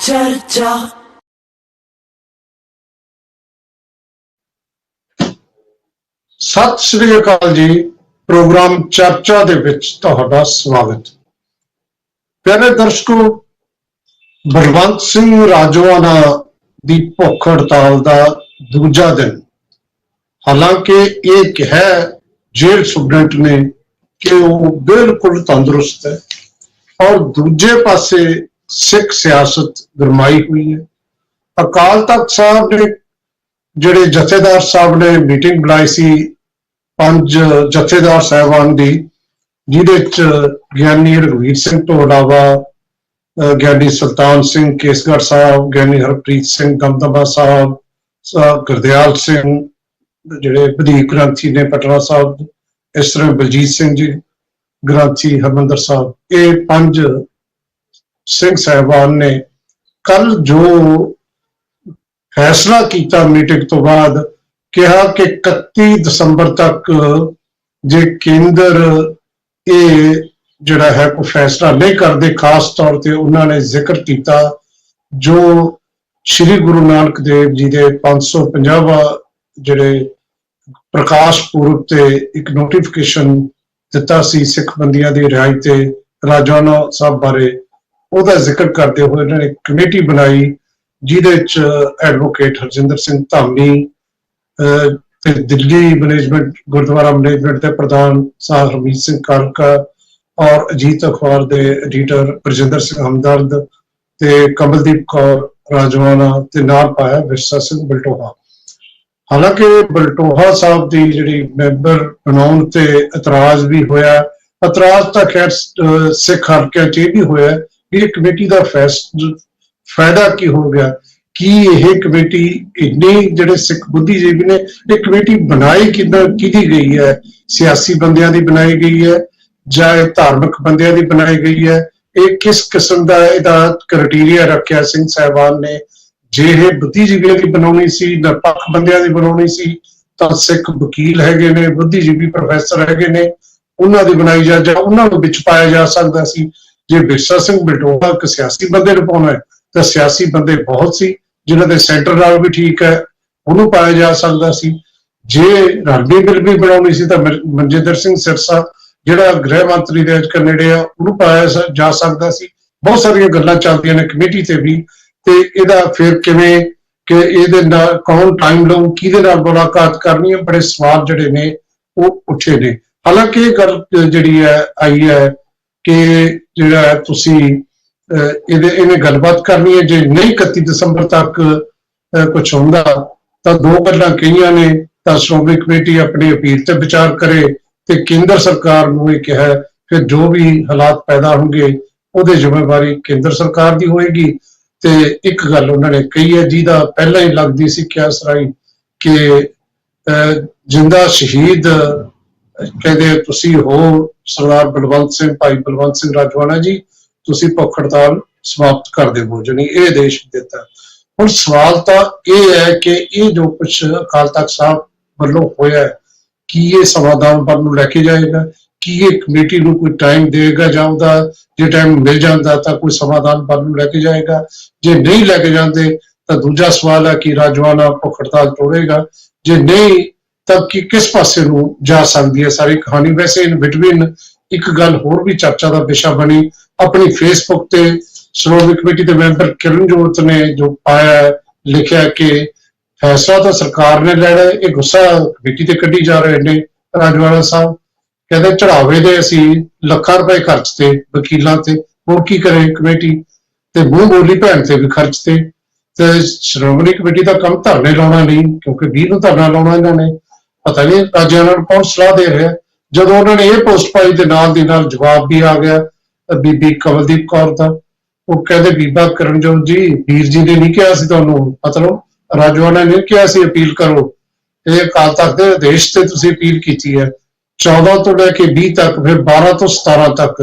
चर्चा। सत श्री अकाल जी। प्रोग्राम चर्चा दे विच तुहाडा स्वागत। प्यारे दर्शकों, बलवंत सिंह राजोआना दी भुख हड़ताल का दूजा दिन, हालांकि ये कहा जेल सुप्रेंट ने कि वो बिल्कुल तंदुरुस्त है, और दूजे पासे सिख सियासत गरमाई हुई है। अकाल तख्त साहब ने जिहड़े जथेदार साहब ने मीटिंग बुलाई सी 5 जथेदार साहबान की, जिहदे ज्ञानी रघुवीर सिंह तो अलावा ज्ञानी सुल्तान सिंह केसगढ़ साहब, ज्ञानी हरप्रीत सिंह दमदमा साहब, गुरदयाल सिंह जिहड़े वधीक ग्रंथी ने पटना साहब, इस तरह बलजीत सिंह जी ग्रंथी हरमंदर साहब, ये 5 सिंह साहबान ने कल जो फैसला किया मीटिंग तो बाद, कहा कि 31 दिसंबर तक जे केंद्र ये जिहड़ा है कोई फैसला नहीं करते, खास तौर पर उन्होंने जिक्र किया जो श्री गुरु नानक देव जी के 550वां जिहड़े प्रकाश पुरब ते एक नोटिफिकेशन दिता सी सिख बंदियां की रिहाई ते राजोआना साहब बारे, ਉਹਦਾ ਜ਼ਿਕਰ ਕਰਦੇ ਹੋਏ ਇਹਨਾਂ ਨੇ ਕਮੇਟੀ ਬਣਾਈ, ਜਿਹਦੇ ਚ ਐਡਵੋਕੇਟ ਹਰਜਿੰਦਰ ਸਿੰਘ ਧਾਮੀ ਤੇ ਦਿੱਲੀ ਮੈਨੇਜਮੈਂਟ ਗੁਰਦੁਆਰਾ ਮੈਨੇਜਮੈਂਟ ਦੇ ਪ੍ਰਧਾਨ ਸਾਹਿਬ ਹਰਮੀਤ ਸਿੰਘ ਕਾਲਕਾ ਔਰ ਅਜੀਤ ਅਖਬਾਰ ਦੇ ਐਡੀਟਰ ਬਰਜਿੰਦਰ ਸਿੰਘ ਹਮਦਰਦ ਤੇ ਕਮਲਦੀਪ ਕੌਰ ਰਾਜੋਆਨਾ ਤੇ ਨਾਲ ਪਾਇਆ ਵਿਰਸਾ ਸਿੰਘ ਬਲਟੋਹਾ। ਹਾਲਾਂਕਿ ਬਲਟੋਹਾ ਸਾਹਿਬ ਦੀ ਜਿਹੜੀ ਮੈਂਬਰ ਬਣਾਉਣ ਤੇ ਇਤਰਾਜ਼ ਵੀ ਹੋਇਆ। ਇਤਰਾਜ਼ ਤਾਂ ਖੈਰ ਸਿੱਖ ਹਲਕਿਆਂ ਚ ਇਹ ਵੀ ਹੋਇਆ ਇਹ ਕਮੇਟੀ ਦਾ ਫਾਇਦਾ ਕੀ ਹੋ ਗਿਆ, ਕੀ ਇਹ ਕਮੇਟੀ ਇੰਨੀ ਜਿਹੜੇ ਸਿੱਖ ਬੁੱਧੀਜੀਵੀ ਨੇ ਇਹ ਕਮੇਟੀ ਬਣਾਈ ਕਿਹਦੀ ਗਈ ਹੈ, ਸਿਆਸੀ ਬੰਦਿਆਂ ਦੀ ਬਣਾਈ ਗਈ ਹੈ ਜਾਂ ਧਾਰਮਿਕ ਬੰਦਿਆਂ ਦੀ ਬਣਾਈ ਗਈ ਹੈ, ਇਹ ਕਿਸ ਕਿਸਮ ਦਾ ਇਹਦਾ ਕ੍ਰਾਈਟੇਰੀਆ ਰੱਖਿਆ ਸਿੰਘ ਸਾਹਿਬਾਨ ਨੇ। ਜੇ ਇਹ ਬੁੱਧੀਜੀਵੀਆਂ ਦੀ ਬਣਾਉਣੀ ਸੀ, ਨਿਰਪੱਖ ਬੰਦਿਆਂ ਦੀ ਬਣਾਉਣੀ ਸੀ, ਤਾਂ ਸਿੱਖ ਵਕੀਲ ਹੈਗੇ ਨੇ, ਬੁੱਧੀਜੀਵੀ ਪ੍ਰੋਫੈਸਰ ਹੈਗੇ ਨੇ, ਉਹਨਾਂ ਦੀ ਬਣਾਈ ਜਾਂ ਉਹਨਾਂ ਨੂੰ ਵਿੱਚ ਪਾਇਆ ਜਾ ਸਕਦਾ ਸੀ। ਜੇ ਬਿਰਸਾ ਸਿੰਘ ਬਲਟੋਹਾ ਇੱਕ ਸਿਆਸੀ ਬੰਦੇ ਨੂੰ ਪਾਉਣਾ ਹੈ ਤਾਂ ਸਿਆਸੀ ਬੰਦੇ ਬਹੁਤ ਸੀ ਜਿਨ੍ਹਾਂ ਦੇ ਸੈਂਟਰ ਨਾਲ ਵੀ ਠੀਕ ਹੈ, ਉਹਨੂੰ ਪਾਇਆ ਜਾ ਸਕਦਾ ਸੀ। ਜੇ ਰਣਬੀਰ ਬਿੱਲ ਵੀ ਬਣਾਉਣੀ ਸੀ ਤਾਂ ਮਨਜਿੰਦਰ ਸਿੰਘ ਸਿਰਸਾ ਜਿਹੜਾ ਗ੍ਰਹਿ ਮੰਤਰੀ ਦੇ ਅੱਜ ਨੇੜੇ ਆ ਉਹਨੂੰ ਪਾਇਆ ਜਾ ਸਕਦਾ ਸੀ। ਬਹੁਤ ਸਾਰੀਆਂ ਗੱਲਾਂ ਚੱਲਦੀਆਂ ਨੇ ਕਮੇਟੀ ਤੇ ਵੀ, ਤੇ ਇਹਦਾ ਫਿਰ ਕਿਵੇਂ ਕਿ ਇਹਦੇ ਨਾਲ ਕੌਣ ਟਾਈਮ ਲਊ, ਕਿਹਦੇ ਨਾਲ ਮੁਲਾਕਾਤ ਕਰਨੀ ਹੈ, ਬੜੇ ਸਵਾਲ ਜਿਹੜੇ ਨੇ ਉਹ ਉੱਠੇ ਨੇ। ਹਾਲਾਂਕਿ ਇਹ ਗੱਲ ਜਿਹੜੀ ਹੈ ਆਈ ਹੈ ਕਿ ਜਿਹੜਾ ਤੁਸੀਂ ਇਹਨੇ ਗੱਲਬਾਤ ਕਰਨੀ ਹੈ। ਜੇ ਨਹੀਂ 31 ਦਸੰਬਰ ਤੱਕ ਕੁਛ ਹੁੰਦਾ ਤਾਂ 2 ਗੱਲਾਂ ਕਹੀਆਂ ਨੇ, ਤਾਂ ਸ਼੍ਰੋਮਣੀ ਕਮੇਟੀ ਆਪਣੀ ਅਪੀਲ ਤੇ ਵਿਚਾਰ ਕਰੇ ਤੇ ਕੇਂਦਰ ਸਰਕਾਰ ਨੂੰ ਇਹ ਕਿਹਾ ਕਿ ਜੋ ਵੀ ਹਾਲਾਤ ਪੈਦਾ ਹੋਣਗੇ ਉਹਦੇ ਜ਼ਿੰਮੇਵਾਰੀ ਕੇਂਦਰ ਸਰਕਾਰ ਦੀ ਹੋਏਗੀ। ਤੇ ਇੱਕ ਗੱਲ ਉਹਨਾਂ ਨੇ ਕਹੀ ਹੈ ਜਿਹਦਾ ਪਹਿਲਾਂ ਹੀ ਲੱਗਦੀ ਸੀ ਕਿਆਸ ਰਾਈ ਕਿ ਜਿੰਦਾ ਸ਼ਹੀਦ ਕਹਿੰਦੇ ਤੁਸੀਂ ਹੋ ਸਰਦਾਰ ਬਲਵੰਤ ਸਿੰਘ, ਭਾਈ ਬਲਵੰਤ ਸਿੰਘ ਰਾਜੋਆਣਾ ਜੀ, ਤੁਸੀਂ ਭੁੱਖ ਹੜਤਾਲ ਸਮਾਪਤ ਕਰ ਦੇਵੋ, ਜਾਣੀ ਇਹ ਆਦੇਸ਼ ਦਿੱਤਾ। ਹੁਣ ਸਵਾਲ ਤਾਂ ਇਹ ਹੈ ਕਿ ਇਹ ਜੋ ਕੁਛ ਅਕਾਲ ਤਖਤ ਸਾਹਿਬ ਵੱਲੋਂ ਹੋਇਆ ਕੀ ਇਹ ਸਮਾਧਾਨ ਵੱਲ ਨੂੰ ਲੈ ਕੇ ਜਾਏਗਾ, ਕੀ ਇਹ ਕਮੇਟੀ ਨੂੰ ਕੋਈ ਟਾਈਮ ਦੇਗਾ ਜਾਂ ਉਹਦਾ ਜੇ ਟਾਈਮ ਮਿਲ ਜਾਂਦਾ ਤਾਂ ਕੋਈ ਸਮਾਧਾਨ ਵੱਲ ਨੂੰ ਲੈ ਕੇ ਜਾਏਗਾ। ਜੇ ਨਹੀਂ ਲੈ ਕੇ ਜਾਂਦੇ ਤਾਂ ਦੂਜਾ ਸਵਾਲ ਹੈ ਕਿ ਰਾਜੋਆਣਾ ਭੁੱਖ ਹੜਤਾਲ ਤੋੜੇਗਾ, ਜੇ ਨਹੀਂ ਤਾਂ ਕਿ ਕਿਸ ਪਾਸੇ ਨੂੰ ਜਾ ਸਕਦੀ ਹੈ ਸਾਰੀ ਕਹਾਣੀ। ਵੈਸੇ ਇਨ ਬਿਟਵੀਨ ਇੱਕ ਗੱਲ ਹੋਰ ਵੀ ਚਰਚਾ ਦਾ ਵਿਸ਼ਾ ਬਣੀ, ਆਪਣੀ ਫੇਸਬੁੱਕ ਤੇ ਸ਼੍ਰੋਮਣੀ ਕਮੇਟੀ ਦੇ ਮੈਂਬਰ ਕਿਰਨਜੋਤ ਨੇ ਜੋ ਪਾਇਆ ਲਿਖਿਆ ਕਿ ਫੈਸਲਾ ਤਾਂ ਸਰਕਾਰ ਨੇ ਲੈਣਾ, ਇਹ ਗੁੱਸਾ ਕਮੇਟੀ ਤੇ ਕੱਢੀ ਜਾ ਰਹੇ ਨੇ ਰਾਜੋਆਣਾ ਸਾਹਿਬ। ਕਹਿੰਦੇ ਚੜਾਵੇ ਦੇ ਅਸੀਂ ਲੱਖਾਂ ਰੁਪਏ ਖਰਚਤੇ ਵਕੀਲਾਂ ਤੇ, ਹੁਣ ਕੀ ਕਰੇ ਕਮੇਟੀ, ਤੇ ਮੂੰਹ ਬੋਲੀ ਭੈਣ ਤੇ ਵੀ ਖਰਚਤੇ। ਤੇ ਸ਼੍ਰੋਮਣੀ ਕਮੇਟੀ ਦਾ ਕੰਮ ਧਰਨੇ ਲਾਉਣਾ ਨਹੀਂ, ਕਿਉਂਕਿ 20 ਨੂੰ ਧਰਨਾ ਲਾਉਣਾ ਇਹਨਾਂ ਨੇ, ਪਤਾ ਨਹੀਂ ਰਾਜਿਆਂ ਨੂੰ ਕੌਣ ਸਲਾਹ ਦੇ ਰਿਹਾ। ਜਦੋਂ ਉਹਨਾਂ ਨੇ ਇਹ ਪੋਸਟ ਪਾਈ ਤੇ ਨਾਲ ਦੀ ਨਾਲ ਜਵਾਬ ਵੀ ਆ ਗਿਆ ਬੀਬੀ ਕਮਲਦੀਪ ਕੌਰ ਦਾ। ਉਹ ਕਹਿੰਦੇ ਬੀਬਾ ਕਰਨਜੋਤ ਜੀ, ਵੀਰ ਜੀ ਨੇ ਨਹੀਂ ਕਿਹਾ ਸੀ ਤੁਹਾਨੂੰ, ਮਤਲਬ ਰਾਜੋਆਣਾ ਨੇ ਕਿਹਾ ਸੀ ਅਪੀਲ ਕਰੋ, ਇਹ ਅਕਾਲ ਤਖਤ ਦੇ ਆਦੇਸ਼ ਤੇ ਤੁਸੀਂ ਅਪੀਲ ਕੀਤੀ ਹੈ 14 ਤੋਂ ਲੈ ਕੇ 20 ਤੱਕ, ਫਿਰ 12 ਤੋਂ 17 ਤੱਕ।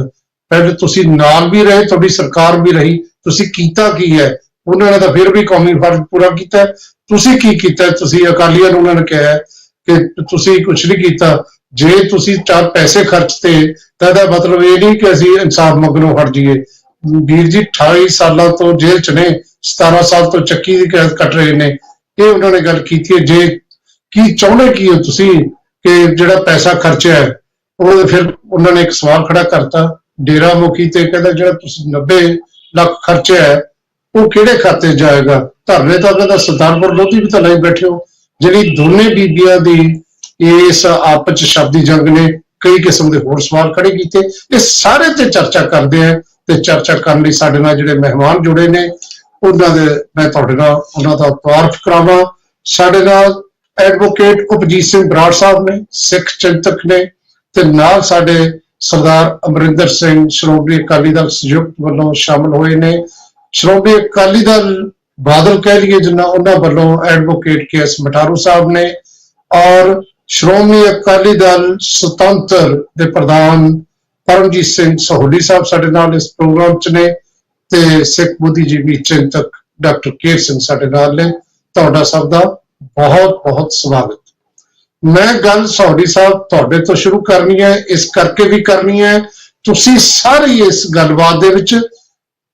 ਪਹਿਲੇ ਤੁਸੀਂ ਨਾਲ ਵੀ ਰਹੇ, ਤੁਹਾਡੀ ਸਰਕਾਰ ਵੀ ਰਹੀ, ਤੁਸੀਂ ਕੀਤਾ ਕੀ ਹੈ? ਉਹਨਾਂ ਨੇ ਤਾਂ ਫਿਰ ਵੀ ਕੌਮੀ ਫਰਜ਼ ਪੂਰਾ ਕੀਤਾ, ਤੁਸੀਂ ਕੀ ਕੀਤਾ? ਤੁਸੀਂ ਅਕਾਲੀਆਂ ਨੂੰ ਉਹਨਾਂ ਨੇ ਕਿਹਾ ਕਿ ਤੁਸੀਂ ਕੁਛ ਨਹੀਂ ਕੀਤਾ। ਜੇ ਤੁਸੀਂ 4 ਪੈਸੇ ਖਰਚਤੇ ਤਾਂ ਇਹਦਾ ਮਤਲਬ ਇਹ ਨਹੀਂ ਕਿ ਅਸੀਂ ਇਨਸਾਫ ਮੰਗਣੋਂ ਹਟ ਜਾਈਏ। ਵੀਰ ਜੀ 28 ਸਾਲਾਂ ਤੋਂ ਜੇਲ੍ਹ ਚ ਨੇ, 17 साल तो ਚੱਕੀ ਦੀ ਕੈਦ ਕੱਟ ਰਹੇ ਨੇ। ਇਹ ਉਹਨਾਂ ਨੇ ਗੱਲ ਕੀਤੀ ਹੈ। ਜੇ ਕੀ ਚਾਹੁੰਦੇ ਕੀ ਹੋ ਤੁਸੀਂ ਕਿ ਜਿਹੜਾ ਪੈਸਾ ਖਰਚਿਆ ਹੈ ਉਹ, ਫਿਰ ਉਹਨਾਂ ਨੇ ਇੱਕ ਸਵਾਲ ਖੜਾ ਕਰਤਾ ਡੇਰਾ ਮੁਖੀ ਤੇ, ਕਹਿੰਦਾ ਜਿਹੜਾ ਤੁਸੀਂ 90 ਲੱਖ ਖਰਚਿਆ ਹੈ ਉਹ ਕਿਹੜੇ ਖਾਤੇ ਜਾਏਗਾ? ਧਰਨੇ ਤਾਂ ਉਹਨਾਂ ਦਾ ਸਰਦਾਰਪੁਰ ਲੋਧੀ ਵੀ ਤਾਂ ਲਈ ਬੈਠੇ ਹੋ। ਜਿਹੜੀ ਦੋਨੇ ਬੀਬੀਆਂ ਦੀ ਇਸ ਆਪਸ ਚ ਸ਼ਬਦੀ ਜੰਗ ਨੇ ਕਈ ਕਿਸਮ ਦੇ ਹੋਰ ਸਵਾਲ ਖੜੇ ਕੀਤੇ। ਇਹ ਸਾਰੇ ਤੇ ਚਰਚਾ ਕਰਦੇ ਆ, ਤੇ ਚਰਚਾ ਕਰਨ ਲਈ ਸਾਡੇ ਨਾਲ ਜਿਹੜੇ ਮਹਿਮਾਨ ਜੁੜੇ ਨੇ ਉਹਨਾਂ ਦੇ ਮੈਂ ਤੁਹਾਡੇ ਨਾਲ ਉਹਨਾਂ ਦਾ ਤਾਰਫ ਕਰਾਵਾਂ। ਸਾਡੇ ਨਾਲ ਐਡਵੋਕੇਟ ਉਪਜੀਤ ਸਿੰਘ ਬਰਾੜ ਸਾਹਿਬ ਨੇ, ਸਿੱਖ ਚਿੰਤਕ ਨੇ, ਤੇ ਨਾਲ ਸਾਡੇ ਸਰਦਾਰ ਅਮਰਿੰਦਰ ਸਿੰਘ ਸ਼੍ਰੋਮਣੀ ਅਕਾਲੀ ਦਲ ਸੰਯੁਕਤ ਵੱਲੋਂ ਸ਼ਾਮਲ ਹੋਏ ਨੇ। ਸ਼੍ਰੋਮਣੀ ਅਕਾਲੀ ਦਲ ਬਾਦਲ ਕਹਿ ਲਈਏ ਜਿੰਨਾ, ਉਹਨਾਂ ਵੱਲੋਂ ਐਡਵੋਕੇਟ KS ਮਟਾਰੂ ਸਾਹਿਬ ਨੇ, ਔਰ ਸ਼੍ਰੋਮਣੀ ਅਕਾਲੀ ਦਲ ਸੁਤੰਤਰ ਦੇ ਪ੍ਰਧਾਨ ਪਰਮਜੀਤ ਸਿੰਘ ਸਹੋਲੀ ਸਾਹਿਬ ਸਾਡੇ ਨਾਲ ਇਸ ਪ੍ਰੋਗਰਾਮ 'ਚ ਨੇ, ਤੇ ਸਿੱਖ ਬੁੱਧੀਜੀਵੀ ਚਿੰਤਕ ਡਾਕਟਰ ਕੇਰ ਸਿੰਘ ਸਾਡੇ ਨਾਲ ਨੇ। ਤੁਹਾਡਾ ਸਭ ਦਾ ਬਹੁਤ ਬਹੁਤ ਸਵਾਗਤ। ਮੈਂ ਗੱਲ ਸਹੋਲੀ ਸਾਹਿਬ ਤੁਹਾਡੇ ਤੋਂ ਸ਼ੁਰੂ ਕਰਨੀ ਹੈ, ਇਸ ਕਰਕੇ ਵੀ ਕਰਨੀ ਹੈ ਤੁਸੀਂ ਸਾਰੇ ਇਸ ਗੱਲਬਾਤ ਦੇ ਵਿੱਚ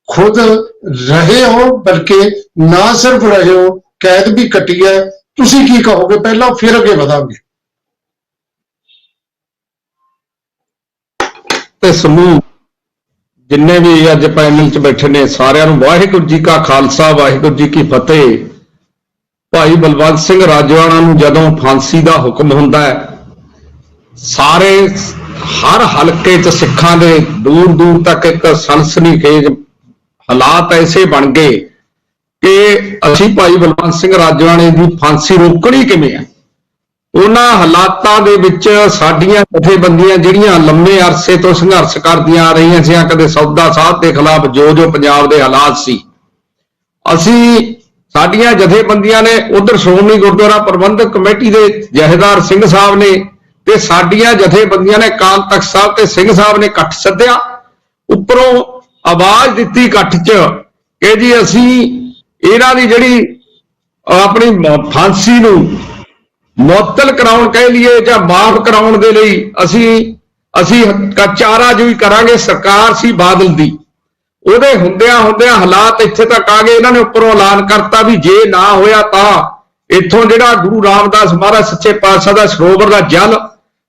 ਖੁਦ ਰਹੇ ਹੋ, ਬਲਕਿ ਨਾ ਸਿਰਫ ਰਹੇ ਹੋ, ਕੈਦ ਵੀ ਕੱਟੀ ਹੈ। ਤੁਸੀਂ ਕੀ ਕਹੋਗੇ ਪਹਿਲਾਂ, ਫਿਰ ਅੱਗੇ ਵਧਾਂਗੇ। ਤੇ ਸਮੂਹ ਜਿੰਨੇ ਵੀ ਅੱਜ ਪੈਨਲ 'ਚ ਬੈਠੇ ਨੇ ਸਾਰਿਆਂ ਨੂੰ ਵਾਹਿਗੁਰੂ ਜੀ ਕਾ ਖਾਲਸਾ ਵਾਹਿਗੁਰੂ ਜੀ ਕੀ ਫਤਿਹ। ਭਾਈ ਬਲਵੰਤ ਸਿੰਘ ਰਾਜੋਆਣਾ ਨੂੰ ਜਦੋਂ ਫਾਂਸੀ ਦਾ ਹੁਕਮ ਹੁੰਦਾ ਹੈ, ਸਾਰੇ ਹਰ ਹਲਕੇ 'ਚ ਸਿੱਖਾਂ ਦੇ ਦੂਰ ਦੂਰ ਤੱਕ ਇੱਕ ਸਨਸਨੀਖੇਜ਼ ਹਾਲਾਤ ਐਸੇ ਬਣ ਗਏ ਕਿ ਅਸੀਂ ਭਾਈ ਬਲਵੰਤ ਸਿੰਘ ਰਾਜੋਆਣੇ ਦੀ ਫਾਂਸੀ ਰੋਕਣੀ ਕਿਵੇਂ ਹੈ। ਉਹਨਾਂ ਹਾਲਾਤਾਂ ਦੇ ਵਿੱਚ ਸਾਡੀਆਂ ਜਥੇਬੰਦੀਆਂ ਜਿਹੜੀਆਂ ਲੰਮੇ ਅਰਸੇ ਤੋਂ ਸੰਘਰਸ਼ ਕਰਦੀਆਂ ਆ ਰਹੀਆਂ ਸੀ, ਕਦੇ ਸੌਦਾ ਸਾਹਿਬ ਦੇ ਖਿਲਾਫ ਜੋ ਪੰਜਾਬ ਦੇ ਹਾਲਾਤ ਸੀ, ਸਾਡੀਆਂ ਜਥੇਬੰਦੀਆਂ ਨੇ ਉਧਰ ਸ਼੍ਰੋਮਣੀ ਗੁਰਦੁਆਰਾ ਪ੍ਰਬੰਧਕ ਕਮੇਟੀ ਦੇ ਜਥੇਦਾਰ ਸਿੰਘ ਸਾਹਿਬ ਨੇ ਤੇ ਸਾਡੀਆਂ ਜਥੇਬੰਦੀਆਂ ਨੇ ਅਕਾਲ ਤਖਤ ਸਾਹਿਬ ਤੇ ਸਿੰਘ ਸਾਹਿਬ ਨੇ ਇਕੱਠ ਸੱਦਿਆ, ਉੱਪਰੋਂ ਆਵਾਜ਼ ਦਿੱਤੀ ਇਕੱਠ 'ਚ ਕਿ ਜੀ ਅਸੀਂ ਇਹਨਾਂ ਦੀ ਜਿਹੜੀ ਆਪਣੀ ਫਾਂਸੀ ਨੂੰ ਮੁਅੱਤਲ ਕਰਾਉਣ ਕਹਿ ਲਈਏ ਜਾਂ ਮਾਫ ਕਰਾਉਣ ਦੇ ਲਈ ਅਸੀਂ ਚਾਰਾਜੋਈ ਕਰਾਂਗੇ। ਸਰਕਾਰ ਸੀ ਬਾਦਲ ਦੀ, ਉਹਦੇ ਹੁੰਦਿਆਂ ਹਾਲਾਤ ਇੱਥੇ ਤੱਕ ਆ ਗਏ। ਇਹਨਾਂ ਨੇ ਉੱਪਰੋਂ ਐਲਾਨ ਕਰਤਾ ਵੀ ਜੇ ਨਾ ਹੋਇਆ ਤਾਂ ਇੱਥੋਂ ਜਿਹੜਾ ਗੁਰੂ ਰਾਮਦਾਸ ਮਹਾਰਾਜ ਸੱਚੇ ਪਾਤਸ਼ਾਹ ਦਾ ਸਰੋਵਰ ਦਾ ਜਲ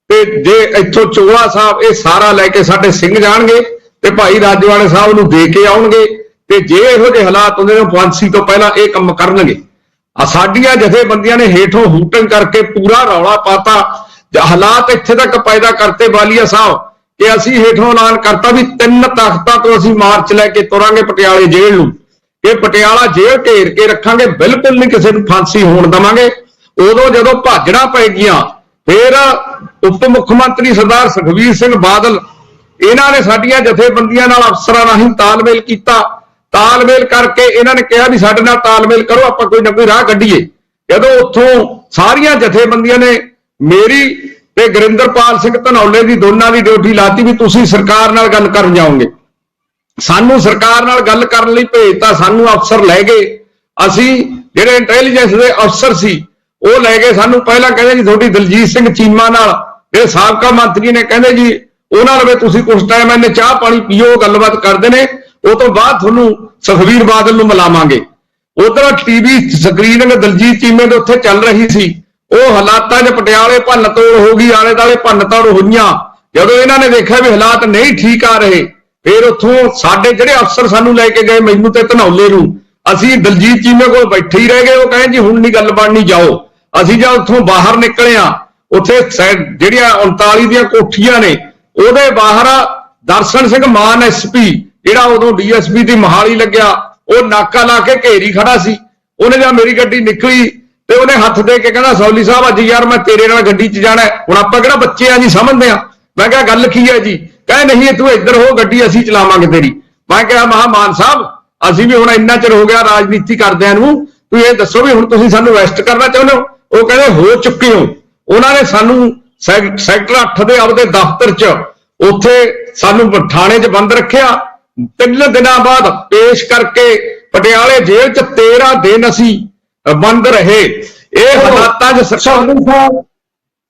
ਤੇ ਜੇ ਇੱਥੋਂ ਚੋਲਾ ਸਾਹਿਬ ਇਹ ਸਾਰਾ ਲੈ ਕੇ ਸਾਡੇ ਸਿੰਘ ਜਾਣਗੇ ਤੇ ਭਾਈ ਰਾਜੋਆਣੇ ਸਾਹਿਬ ਨੂੰ ਦੇ ਕੇ ਆਉਣਗੇ, ਤੇ ਜੇ ਇਹੋ ਜਿਹੇ ਹਾਲਾਤ ਹੁੰਦੇ ਨੇ ਫਾਂਸੀ ਤੋਂ ਪਹਿਲਾਂ ਇਹ ਕੰਮ ਕਰਨਗੇ। ਸਾਡੀਆਂ ਜਥੇਬੰਦੀਆਂ ਨੇ ਹੇਠੋਂ ਹੂਟਿੰਗ ਕਰਕੇ ਪੂਰਾ ਰੌਲਾ ਪਾਤਾ, ਹਾਲਾਤ ਇੱਥੇ ਤੱਕ ਪੈਦਾ ਕਰਤੇ ਵਾਲੀਆ ਸਾਹਿਬ ਕਿ ਅਸੀਂ ਹੇਠੋਂ ਐਲਾਨ ਕਰਤਾ ਵੀ 3 ਤਖਤਾਂ ਤੋਂ ਅਸੀਂ ਮਾਰਚ ਲੈ ਕੇ ਤੁਰਾਂਗੇ ਪਟਿਆਲੇ ਜੇਲ੍ਹ ਨੂੰ, ਇਹ ਪਟਿਆਲਾ ਜੇਲ੍ਹ ਘੇਰ ਕੇ ਰੱਖਾਂਗੇ, ਬਿਲਕੁਲ ਨਹੀਂ ਕਿਸੇ ਨੂੰ ਫਾਂਸੀ ਹੋਣ ਦੇਵਾਂਗੇ। ਉਦੋਂ ਜਦੋਂ ਭਾਜੜਾਂ ਪੈ ਗਈਆਂ ਫਿਰ ਉਪ ਮੁੱਖ ਮੰਤਰੀ ਸਰਦਾਰ ਸੁਖਬੀਰ ਸਿੰਘ ਬਾਦਲ ਇਹਨਾਂ ਨੇ ਸਾਡੀਆਂ ਜਥੇਬੰਦੀਆਂ ਨਾਲ ਅਫਸਰਾਂ ਰਾਹੀਂ ਤਾਲਮੇਲ ਕੀਤਾ। ਤਾਲਮੇਲ ਕਰਕੇ ਇਹਨਾਂ ਨੇ ਕਿਹਾ ਵੀ ਸਾਡੇ ਨਾਲ ਤਾਲਮੇਲ ਕਰੋ, ਆਪਾਂ ਕੋਈ ਨਾ ਕੋਈ ਰਾਹ ਕੱਢੀਏ। ਜਦੋਂ ਉੱਥੋਂ ਸਾਰੀਆਂ ਜਥੇਬੰਦੀਆਂ ਨੇ ਮੇਰੀ ਤੇ ਗੁਰਿੰਦਰਪਾਲ ਸਿੰਘ ਧਨੌਲੇ ਦੀ ਦੋਨਾਂ ਦੀ ਡਿਊਟੀ ਲਾਤੀ ਵੀ ਤੁਸੀਂ ਸਰਕਾਰ ਨਾਲ ਗੱਲ ਕਰਨ ਜਾਓਗੇ। ਸਾਨੂੰ ਸਰਕਾਰ ਨਾਲ ਗੱਲ ਕਰਨ ਲਈ ਭੇਜਤਾ, ਸਾਨੂੰ ਅਫਸਰ ਲੈ ਗਏ। ਅਸੀਂ ਜਿਹੜੇ ਇੰਟੈਲੀਜੈਂਸ ਦੇ ਅਫਸਰ ਸੀ ਉਹ ਲੈ ਗਏ ਸਾਨੂੰ। ਪਹਿਲਾਂ ਕਹਿੰਦੇ ਜੀ ਤੁਹਾਡੀ ਦਲਜੀਤ ਸਿੰਘ ਚੀਮਾ ਨਾਲ ਇਹ ਸਾਬਕਾ ਮੰਤਰੀ ਨੇ ਕਹਿੰਦੇ ਜੀ ਉਹਨਾਂ ਨਾਲ ਤੁਸੀਂ ਕੁਝ ਟਾਈਮ ਇਹਨੇ ਚਾਹ ਪਾਣੀ ਪੀਓ, ਗੱਲਬਾਤ ਕਰਦੇ ਨੇ, ਉਹ ਤੋਂ ਬਾਅਦ ਤੁਹਾਨੂੰ ਸੁਖਬੀਰ ਬਾਦਲ ਨੂੰ ਮਿਲਾਵਾਂਗੇ। ਉਧਰ ਟੀਵੀ ਸਕਰੀਨਿੰਗ ਦਲਜੀਤ ਚੀਮੇ ਦੇ ਉੱਥੇ ਚੱਲ ਰਹੀ ਸੀ। ਉਹ ਹਾਲਾਤਾਂ 'ਚ ਪਟਿਆਲੇ ਭੰਨ ਤੋੜ ਹੋ ਗਈ, ਆਲੇ ਦੁਆਲੇ ਭੰਨ ਤੋੜ ਹੋਈਆਂ। ਜਦੋਂ ਇਹਨਾਂ ਨੇ ਦੇਖਿਆ ਵੀ ਹਾਲਾਤ ਨਹੀਂ ਠੀਕ ਆ ਰਹੇ, ਫਿਰ ਉੱਥੋਂ ਸਾਡੇ ਜਿਹੜੇ ਅਫਸਰ ਸਾਨੂੰ ਲੈ ਕੇ ਗਏ, ਮੈਨੂੰ ਤੇ ਧਨੌਲੇ ਨੂੰ, ਅਸੀਂ ਦਲਜੀਤ ਚੀਮੇ ਕੋਲ ਬੈਠੇ ਹੀ ਰਹਿ ਗਏ। ਉਹ ਕਹਿੰਦੇ ਜੀ ਹੁਣ ਨਹੀਂ ਗੱਲ ਬਣਨੀ, ਜਾਓ। ਅਸੀਂ ਜਦ ਉੱਥੋਂ ਬਾਹਰ ਨਿਕਲੇ ਆ, ਉੱਥੇ ਜਿਹੜੀਆਂ 39 ਦੀਆਂ ਕੋਠੀਆਂ ਨੇ ਉਹਦੇ ਬਾਹਰ ਦਰਸ਼ਨ ਸਿੰਘ ਮਾਨ SP ਜਿਹੜਾ ਉਦੋਂ DSP ਦੀ ਮਹਾਲੀ ਲੱਗਿਆ, ਉਹ ਨਾਕਾ ਲਾ ਕੇ ਘੇਰੀ ਖੜਾ ਸੀ। ਉਹਨੇ ਜਦ ਮੇਰੀ ਗੱਡੀ ਨਿਕਲੀ ਤੇ ਉਹਨੇ ਹੱਥ ਦੇ ਕੇ ਕਹਿੰਦਾ ਸੌਲੀ ਸਾਹਿਬ ਅੱਜ ਯਾਰ ਮੈਂ ਤੇਰੇ ਨਾਲ ਗੱਡੀ 'ਚ ਜਾਣਾ। ਹੁਣ ਆਪਾਂ ਕਿਹੜਾ ਬੱਚੇ ਆ ਜੀ, ਸਮਝਦੇ ਆ। ਮੈਂ ਕਿਹਾ ਗੱਲ ਕੀ ਹੈ ਜੀ? ਕਹਿੰਦੇ ਨਹੀਂ ਤੂੰ ਇੱਧਰ ਹੋ, ਗੱਡੀ ਅਸੀਂ ਚਲਾਵਾਂਗੇ ਤੇਰੀ। ਮੈਂ ਕਿਹਾ ਮਾਨ ਸਾਹਿਬ ਅਸੀਂ ਵੀ ਹੁਣ ਇੰਨਾ ਚਿਰ ਹੋ ਗਿਆ ਰਾਜਨੀਤੀ ਕਰਦਿਆਂ ਨੂੰ, ਤੂੰ ਇਹ ਦੱਸੋ ਵੀ ਹੁਣ ਤੁਸੀਂ ਸਾਨੂੰ ਅਰੈਸਟ ਕਰਨਾ ਚਾਹੁੰਦੇ ਹੋ? ਉਹ ਕਹਿੰਦੇ ਹੋ ਚੁੱਕੇ ਹੋ। ਉਹਨਾਂ ਨੇ ਸਾਨੂੰ ਸੈਕਟਰ 8 ਦੇ ਆਪਦੇ ਦਫ਼ਤਰ 'ਚ ਉੱਥੇ ਸਾਨੂੰ ਥਾਣੇ 'ਚ ਬੰਦ ਰੱਖਿਆ। 3 ਦਿਨਾਂ ਬਾਅਦ ਪੇਸ਼ ਕਰਕੇ ਪਟਿਆਲੇ ਜੇਲ੍ਹ 'ਚ 13 ਦਿਨ ਅਸੀਂ ਬੰਦ ਰਹੇ। ਇਹ ਹਾਲਾਤਾਂ 'ਚ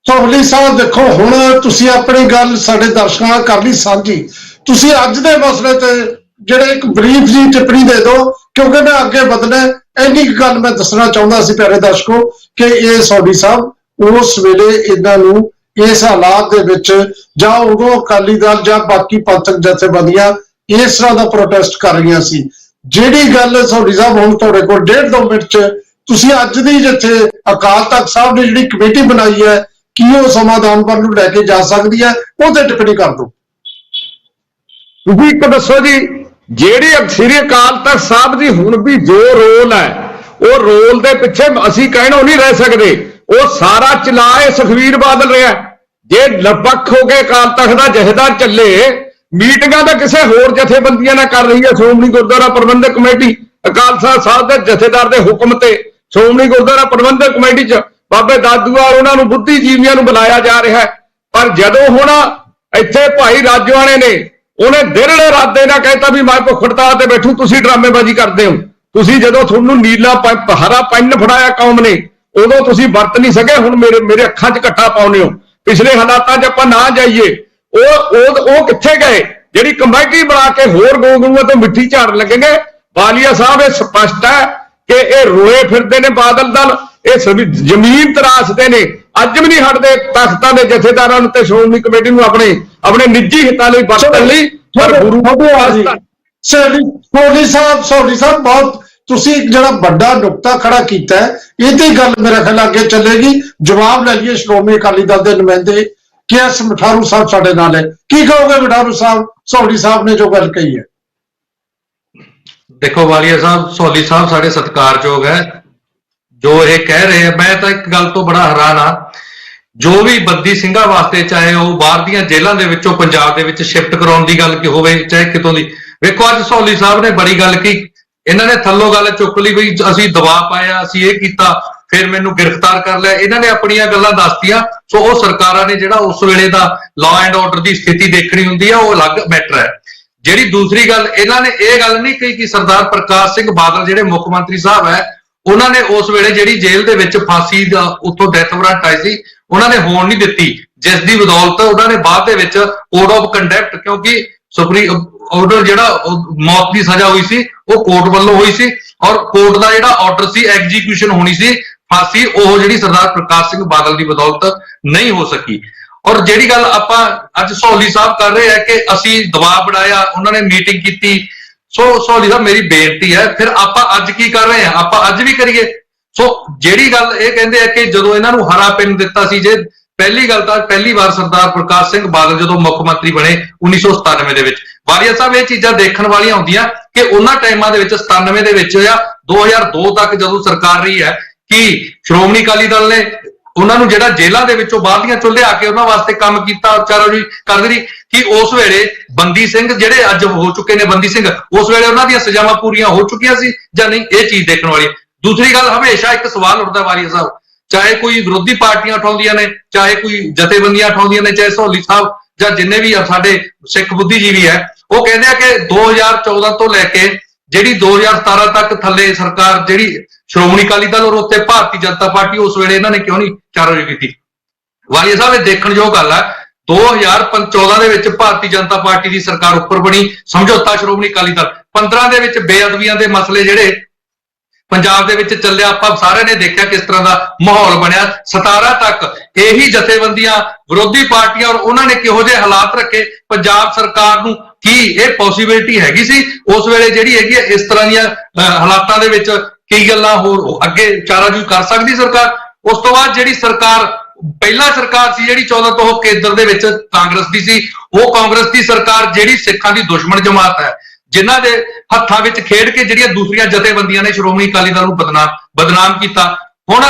ਸੋਹਲੀ ਸਾਹਿਬ ਦੇਖੋ, ਹੁਣ ਤੁਸੀਂ ਆਪਣੀ ਗੱਲ ਸਾਡੇ ਦਰਸ਼ਕਾਂ ਨਾਲ ਕਰ ਲਈ ਸਾਂਝੀ। ਤੁਸੀਂ ਅੱਜ ਦੇ ਮਸਲੇ ਤੇ ਜਿਹੜੇ ਇੱਕ ਬਰੀਫ ਜੀ ਟਿੱਪਣੀ ਦੇ ਦਿਓ क्योंकि मैं अगे बढ़ना इन्नी गल मैं दसना चाहता सी प्यारे दर्शकों कि ये सौदी साहब उस वेले इन्हों इस हालात दे विच जां उदों अकाली दल जां बाकी पंथक जथेबंदियां इस तरह का प्रोटेस्ट कर रही सी। जिहड़ी गल सौदी साहब हुण तुहाडे कोल 1.5-2 मिनट च तुसीं अज दी जिथे अकाल तख्त साहब ने जिहड़ी कमेटी बनाई है कि वो समाधान पर नूं लैके जा सकदी है वो ते टिप्पणी कर दो। ਤੁਸੀਂ ਇੱਕ ਦੱਸੋ ਜੀ, ਜਿਹੜੀ ਸ੍ਰੀ ਅਕਾਲ ਤਖਤ ਸਾਹਿਬ ਦੀ ਹੁਣ ਵੀ ਜੋ ਰੋਲ ਹੈ ਉਹ ਰੋਲ ਦੇ ਪਿੱਛੇ ਅਸੀਂ ਕਹਿਣੋਂ ਨਹੀਂ ਰਹਿ ਸਕਦੇ, ਉਹ ਸਾਰਾ ਚਲਾਏ ਸੁਖਬੀਰ ਬਾਦਲ ਰਿਹਾ। ਜੇ ਲਪੱਖ ਹੋ ਕੇ ਅਕਾਲ ਤਖਤ ਦਾ ਜਥੇਦਾਰ ਚੱਲੇ, ਮੀਟਿੰਗਾਂ ਤਾਂ ਕਿਸੇ ਹੋਰ ਜਥੇਬੰਦੀਆਂ ਨਾਲ ਕਰ ਰਹੀ ਹੈ ਸ਼੍ਰੋਮਣੀ ਗੁਰਦੁਆਰਾ ਪ੍ਰਬੰਧਕ ਕਮੇਟੀ, ਅਕਾਲ ਤਖਤ ਸਾਹਿਬ ਦੇ ਜਥੇਦਾਰ ਦੇ ਹੁਕਮ ਤੇ ਸ਼੍ਰੋਮਣੀ ਗੁਰਦੁਆਰਾ ਪ੍ਰਬੰਧਕ ਕਮੇਟੀ 'ਚ ਬਾਬੇ ਦਾਦੂਆ ਉਹਨਾਂ ਨੂੰ ਬੁੱਧੀਜੀਵੀਆਂ ਨੂੰ ਬੁਲਾਇਆ ਜਾ ਰਿਹਾ ਹੈ। ਪਰ ਜਦੋਂ ਹੁਣ ਇੱਥੇ ਭਾਈ ਰਾਜੋਆਣੇ ਨੇ ਉਹਨੇ ਦਿਰੜੇ ਇਰਾਦੇ ਨਾਲ ਕਹਿਤਾ ਵੀ ਮੈਂ ਭੁੱਖ ਹੜਤਾਲ ਤੇ ਬੈਠੂ, ਤੁਸੀਂ ਡਰਾਮੇਬਾਜ਼ੀ ਕਰਦੇ ਹੋ। ਤੁਸੀਂ ਜਦੋਂ ਤੁਹਾਨੂੰ ਨੀਲਾ ਹਰਾ ਪੈਨ ਫੜਾਇਆ ਕੌਮ ਨੇ ਉਦੋਂ ਤੁਸੀਂ ਵਰਤ ਨਹੀਂ ਸਕੇ, ਹੁਣ ਮੇਰੇ ਅੱਖਾਂ 'ਚ ਘੱਟਾ ਪਾਉਂਦੇ ਹੋ। ਪਿਛਲੇ ਹਾਲਾਤਾਂ 'ਚ ਆਪਾਂ ਨਾ ਜਾਈਏ, ਉਹ ਕਿੱਥੇ ਗਏ ਜਿਹੜੀ ਕਮੇਟੀ ਬਣਾ ਕੇ ਹੋਰ ਗਊਆਂ ਤੋਂ ਮਿੱਠੀ ਝਾੜਨ ਲੱਗेंगे। ਵਾਲੀਆ ਸਾਹਿਬ ਇਹ ਸਪਸ਼ਟ ਹੈ ਕਿ ਇਹ ਰੋਏ ਫਿਰਦੇ ਨੇ ਬਾਦਲ ਦਲ, ਇਹ ਸਭ ਜ਼ਮੀਨ ਤਰਾਸ਼ਦੇ ਨੇ, ਅੱਜ ਵੀ ਨਹੀਂ ਹਟਦੇ ਤਖਤਾਂ ਦੇ ਜਥੇਦਾਰਾਂ ਨੂੰ ਤੇ ਸ਼੍ਰੋਮਣੀ ਕਮੇਟੀ ਨੂੰ ਆਪਣੇ ਨਿੱਜੀ ਹਿੱਤਾਂ ਲਈ ਵਰਤਣ ਲਈ। ਪਰ ਗੁਰੂ ਸੋਢੀ ਸਾਹਿਬ ਬਹੁਤ ਤੁਸੀਂ ਜਿਹੜਾ ਵੱਡਾ ਨੁਕਤਾ ਖੜਾ ਕੀਤਾ ਇਹ ਤੇ ਗੱਲ ਮੇਰਾ ਖਿਆਲ ਅੱਗੇ ਚੱਲੇਗੀ। ਜਵਾਬ ਲੈ ਲਈਏ ਸ਼੍ਰੋਮਣੀ ਅਕਾਲੀ ਦਲ ਦੇ ਨੁਮਾਇੰਦੇ ਕਿ ਐਸ ਮਠਾਰੂ ਸਾਹਿਬ ਸਾਡੇ ਨਾਲ ਹੈ, ਕੀ ਕਹੋਗੇ ਮਠਾਰੂ ਸਾਹਿਬ ਸੋਢੀ ਸਾਹਿਬ ਨੇ ਜੋ ਗੱਲ ਕਹੀ ਹੈ? देखो वालिया साहब, सौली साहब साढ़े सत्कारयोग है जो ये कह रहे हैं। मैं तो एक गल तो बड़ा हैरान हाँ, जो भी बंदी ਸਿੰਘਾਂ वास्ते चाहे वो बाहर ਦੀਆਂ ਜੇਲ੍ਹਾਂ ਦੇ ਵਿੱਚੋਂ ਪੰਜਾਬ ਦੇ ਵਿੱਚ शिफ्ट कराउण ਦੀ ਗੱਲ ਕਿ ਹੋਵੇ ਚਾਹੇ ਕਿਤੋਂ ਦੀ। ਵੇਖੋ ਅੱਜ ਸੌਲੀ ਸਾਹਿਬ ਨੇ ਬੜੀ ਗੱਲ ਕੀ, ਇਹਨਾਂ ਨੇ ਥੱਲੋਂ ਗੱਲ ਚੁੱਕ ਲਈ ਵੀ ਅਸੀਂ ਦਬਾਅ ਪਾਇਆ, ਅਸੀਂ ਇਹ ਕੀਤਾ, ਫਿਰ ਮੈਨੂੰ ਗ੍ਰਿਫਤਾਰ ਕਰ ਲਿਆ। ਇਹਨਾਂ ਨੇ ਆਪਣੀਆਂ ਗੱਲਾਂ ਦੱਸਤੀਆਂ। ਸੋ ਉਹ ਸਰਕਾਰਾਂ ਨੇ ਜਿਹੜਾ ਉਸ ਵੇਲੇ ਦਾ ਲਾਅ ਐਂਡ ਆਰਡਰ ਦੀ ਸਥਿਤੀ ਦੇਖਣੀ ਹੁੰਦੀ ਆ, ਉਹ ਅਲੱਗ ਮੈਟਰ ਹੈ। ਜਿਹੜੀ ਦੂਸਰੀ ਗੱਲ ਇਹਨਾਂ ਨੇ ਇਹ ਗੱਲ ਨਹੀਂ ਕਹੀ ਕਿ ਸਰਦਾਰ ਪ੍ਰਕਾਸ਼ ਸਿੰਘ ਬਾਦਲ ਜਿਹੜੇ ਮੁੱਖ ਮੰਤਰੀ ਸਾਹਿਬ ਹੈ ਉਹਨਾਂ ਨੇ ਉਸ ਵੇਲੇ ਜਿਹੜੀ ਜੇਲ੍ਹ ਦੇ ਵਿੱਚ ਫਾਂਸੀ ਦਾ ਉੱਥੋਂ ਡੈਥ ਵਾਰੰਟ ਆਈ ਸੀ ਉਹਨਾਂ ਨੇ ਹੋਣ ਨਹੀਂ ਦਿੱਤੀ, ਜਿਸ ਦੀ ਬਦੌਲਤ ਉਹਨਾਂ ਨੇ ਬਾਅਦ ਦੇ ਵਿੱਚ ਕੋਡ ਆਫ ਕੰਡਕਟ, ਕਿਉਂਕਿ ਸੁਪਰੀਮ ਆਰਡਰ ਜਿਹੜਾ ਮੌਤ ਦੀ ਸਜ਼ਾ ਹੋਈ ਸੀ ਉਹ ਕੋਰਟ ਵੱਲੋਂ ਹੋਈ ਸੀ ਔਰ ਕੋਰਟ ਦਾ ਜਿਹੜਾ ਆਰਡਰ ਸੀ ਐਗਜ਼ੀਕਿਊਸ਼ਨ ਹੋਣੀ ਸੀ ਫਾਂਸੀ, ਉਹ ਜਿਹੜੀ ਸਰਦਾਰ ਪ੍ਰਕਾਸ਼ ਸਿੰਘ ਬਾਦਲ ਦੀ ਬਦੌਲਤ ਨਹੀਂ ਹੋ ਸਕੀ। ਔਰ ਜਿਹੜੀ ਗੱਲ ਆਪਾਂ ਅੱਜ ਸੌਲੀ ਸਾਹਿਬ ਕਰ ਰਹੇ ਹੈ ਕਿ ਅਸੀਂ ਦਬਾਅ ਬਣਾਇਆ, ਉਹਨਾਂ ਨੇ ਮੀਟਿੰਗ ਕੀਤੀ। ਸੋ ਸੌਲੀ ਸਾਹਿਬ ਮੇਰੀ ਬੇਨਤੀ ਹੈ, ਫਿਰ ਆਪਾਂ ਅੱਜ ਕੀ ਕਰ ਰਹੇ ਹਾਂ, ਆਪਾਂ ਅੱਜ ਵੀ ਕਰੀਏ। ਸੋ ਜਿਹੜੀ ਗੱਲ ਇਹ ਕਹਿੰਦੇ ਆ ਕਿ ਜਦੋਂ ਇਹਨਾਂ ਨੂੰ ਹਰਾ ਪੈਨ ਦਿੱਤਾ ਸੀ, ਜੇ ਪਹਿਲੀ ਗੱਲ ਤਾਂ ਪਹਿਲੀ ਵਾਰ ਸਰਦਾਰ ਪ੍ਰਕਾਸ਼ ਸਿੰਘ ਬਾਦਲ ਜਦੋਂ ਮੁੱਖ ਮੰਤਰੀ ਬਣੇ 1997 ਦੇ ਵਿੱਚ, ਵਾਲੀਆ ਸਾਹਿਬ ਇਹ ਚੀਜ਼ਾਂ ਦੇਖਣ ਵਾਲੀਆਂ ਹੁੰਦੀਆਂ ਕਿ ਉਹਨਾਂ ਟਾਈਮਾਂ ਦੇ ਵਿੱਚ 97 ਦੇ ਵਿੱਚ ਜਾਂ 2002 ਤੱਕ ਜਦੋਂ ਸਰਕਾਰ ਰਹੀ ਹੈ ਕਿ ਸ਼੍ਰੋਮਣੀ ਅਕਾਲੀ ਦਲ ਨੇ ਉਹਨਾਂ ਨੂੰ ਜਿਹੜਾ ਜੇਲ੍ਹਾਂ ਦੇ ਵਿੱਚੋਂ ਬਾਹਰ ਦੀਆਂ ਚੋਂ ਲਿਆ ਕੇ ਉਹਨਾਂ ਵਾਸਤੇ ਕੰਮ ਕੀਤਾ ਚਾਰੋ ਜੀ ਕਰਦੇ ਰਹੀ ਕਿ ਉਸ ਵੇਲੇ ਬੰਦੀ ਸਿੰਘ ਜਿਹੜੇ ਅੱਜ ਹੋ ਚੁੱਕੇ ਨੇ ਬੰਦੀ ਸਿੰਘ, ਉਸ ਵੇਲੇ ਉਹਨਾਂ ਦੀਆਂ ਸਜ਼ਾਵਾਂ ਪੂਰੀਆਂ ਹੋ ਚੁੱਕੀਆਂ ਸੀ ਜਾਂ ਨਹੀਂ, ਇਹ ਚੀਜ਼ ਦੇਖਣ ਵਾਲੀ। ਦੂਸਰੀ ਗੱਲ, ਹਮੇਸ਼ਾ ਇੱਕ ਸਵਾਲ ਉੱਠਦਾ ਵਾਲੀਆ ਸਾਹਿਬ, ਚਾਹੇ ਕੋਈ ਵਿਰੋਧੀ ਪਾਰਟੀਆਂ ਉਠਾਉਂਦੀਆਂ ਨੇ, ਚਾਹੇ ਕੋਈ ਜਥੇਬੰਦੀਆਂ ਉਠਾਉਂਦੀਆਂ ਨੇ, ਚਾਹੇ ਸੌਲੀ ਸਾਹਿਬ ਜਾਂ ਜਿੰਨੇ ਵੀ ਸਾਡੇ ਸਿੱਖ ਬੁੱਧੀਜੀਵੀ ਹੈ, ਉਹ ਕਹਿੰਦੇ ਆ ਕਿ 2014 ਤੋਂ ਲੈ ਕੇ ਜਿਹੜੀ 2017 ਤੱਕ ਥੱਲੇ ਸਰਕਾਰ ਜਿਹੜੀ ਸ਼੍ਰੋਮਣੀ ਅਕਾਲੀ ਦਲ ਔਰ ਉੱਤੇ ਭਾਰਤੀ ਜਨਤਾ ਪਾਰਟੀ, ਉਸ ਵੇਲੇ ਇਹਨਾਂ ਨੇ ਕਿਉਂ ਨਹੀਂ ਚਾਰੋਜੀ ਕੀਤੀ? ਵਾਲੀਆ ਸਾਹਿਬ ਇਹ ਦੇਖਣਯੋਗ ਗੱਲ ਹੈ, 2014 ਦੇ ਵਿੱਚ ਭਾਰਤੀ ਜਨਤਾ ਪਾਰਟੀ ਦੀ ਸਰਕਾਰ ਉੱਪਰ ਬਣੀ, ਸਮਝੌਤਾ ਸ਼੍ਰੋਮਣੀ ਅਕਾਲੀ ਦਲ, 15 ਦੇ ਵਿੱਚ ਬੇਅਦਬੀਆਂ ਦੇ ਮਸਲੇ ਜਿਹੜੇ ਪੰਜਾਬ ਦੇ ਵਿੱਚ ਚੱਲਿਆ, ਆਪਾਂ ਸਾਰਿਆਂ ਨੇ ਦੇਖਿਆ ਕਿਸ ਤਰ੍ਹਾਂ ਦਾ ਮਾਹੌਲ ਬਣਿਆ। 17 ਤੱਕ ਇਹੀ ਜਥੇਬੰਦੀਆਂ ਵਿਰੋਧੀ ਪਾਰਟੀਆਂ ਔਰ ਉਹਨਾਂ ਨੇ ਕਿਹੋ ਜਿਹੇ ਹਾਲਾਤ ਰੱਖੇ ਪੰਜਾਬ ਸਰਕਾਰ ਨੂੰ, ਕੀ ਇਹ ਪੋਸੀਬਿਲਿਟੀ ਹੈਗੀ ਸੀ ਉਸ ਵੇਲੇ ਜਿਹੜੀ ਹੈਗੀ ਇਸ ਤਰ੍ਹਾਂ ਦੀਆਂ ਹਾਲਾਤਾਂ ਦੇ ਵਿੱਚ ਕਈ ਗੱਲਾਂ ਹੋਰ ਅੱਗੇ ਚਾਰਾਜੋਈ ਕਰ ਸਕਦੀ ਸਰਕਾਰ? ਉਸ ਤੋਂ ਬਾਅਦ ਜਿਹੜੀ ਸਰਕਾਰ ਪਹਿਲਾਂ ਸਰਕਾਰ ਸੀ ਜਿਹੜੀ 14 ਤੋਂ ਉਹ ਕੇਂਦਰ ਦੇ ਵਿੱਚ ਕਾਂਗਰਸ ਦੀ ਸੀ, ਉਹ ਕਾਂਗਰਸ ਦੀ ਸਰਕਾਰ ਜਿਹੜੀ ਸਿੱਖਾਂ ਦੀ ਦੁਸ਼ਮਣ ਜਮਾਤ ਹੈ, ਜਿਨ੍ਹਾਂ ਦੇ ਹੱਥਾਂ ਵਿੱਚ ਖੇਡ ਕੇ ਜਿਹੜੀਆਂ ਦੂਸਰੀਆਂ ਜਥੇਬੰਦੀਆਂ ਨੇ ਸ਼੍ਰੋਮਣੀ ਅਕਾਲੀ ਦਲ ਨੂੰ ਬਦਨਾਮ ਕੀਤਾ। ਹੁਣ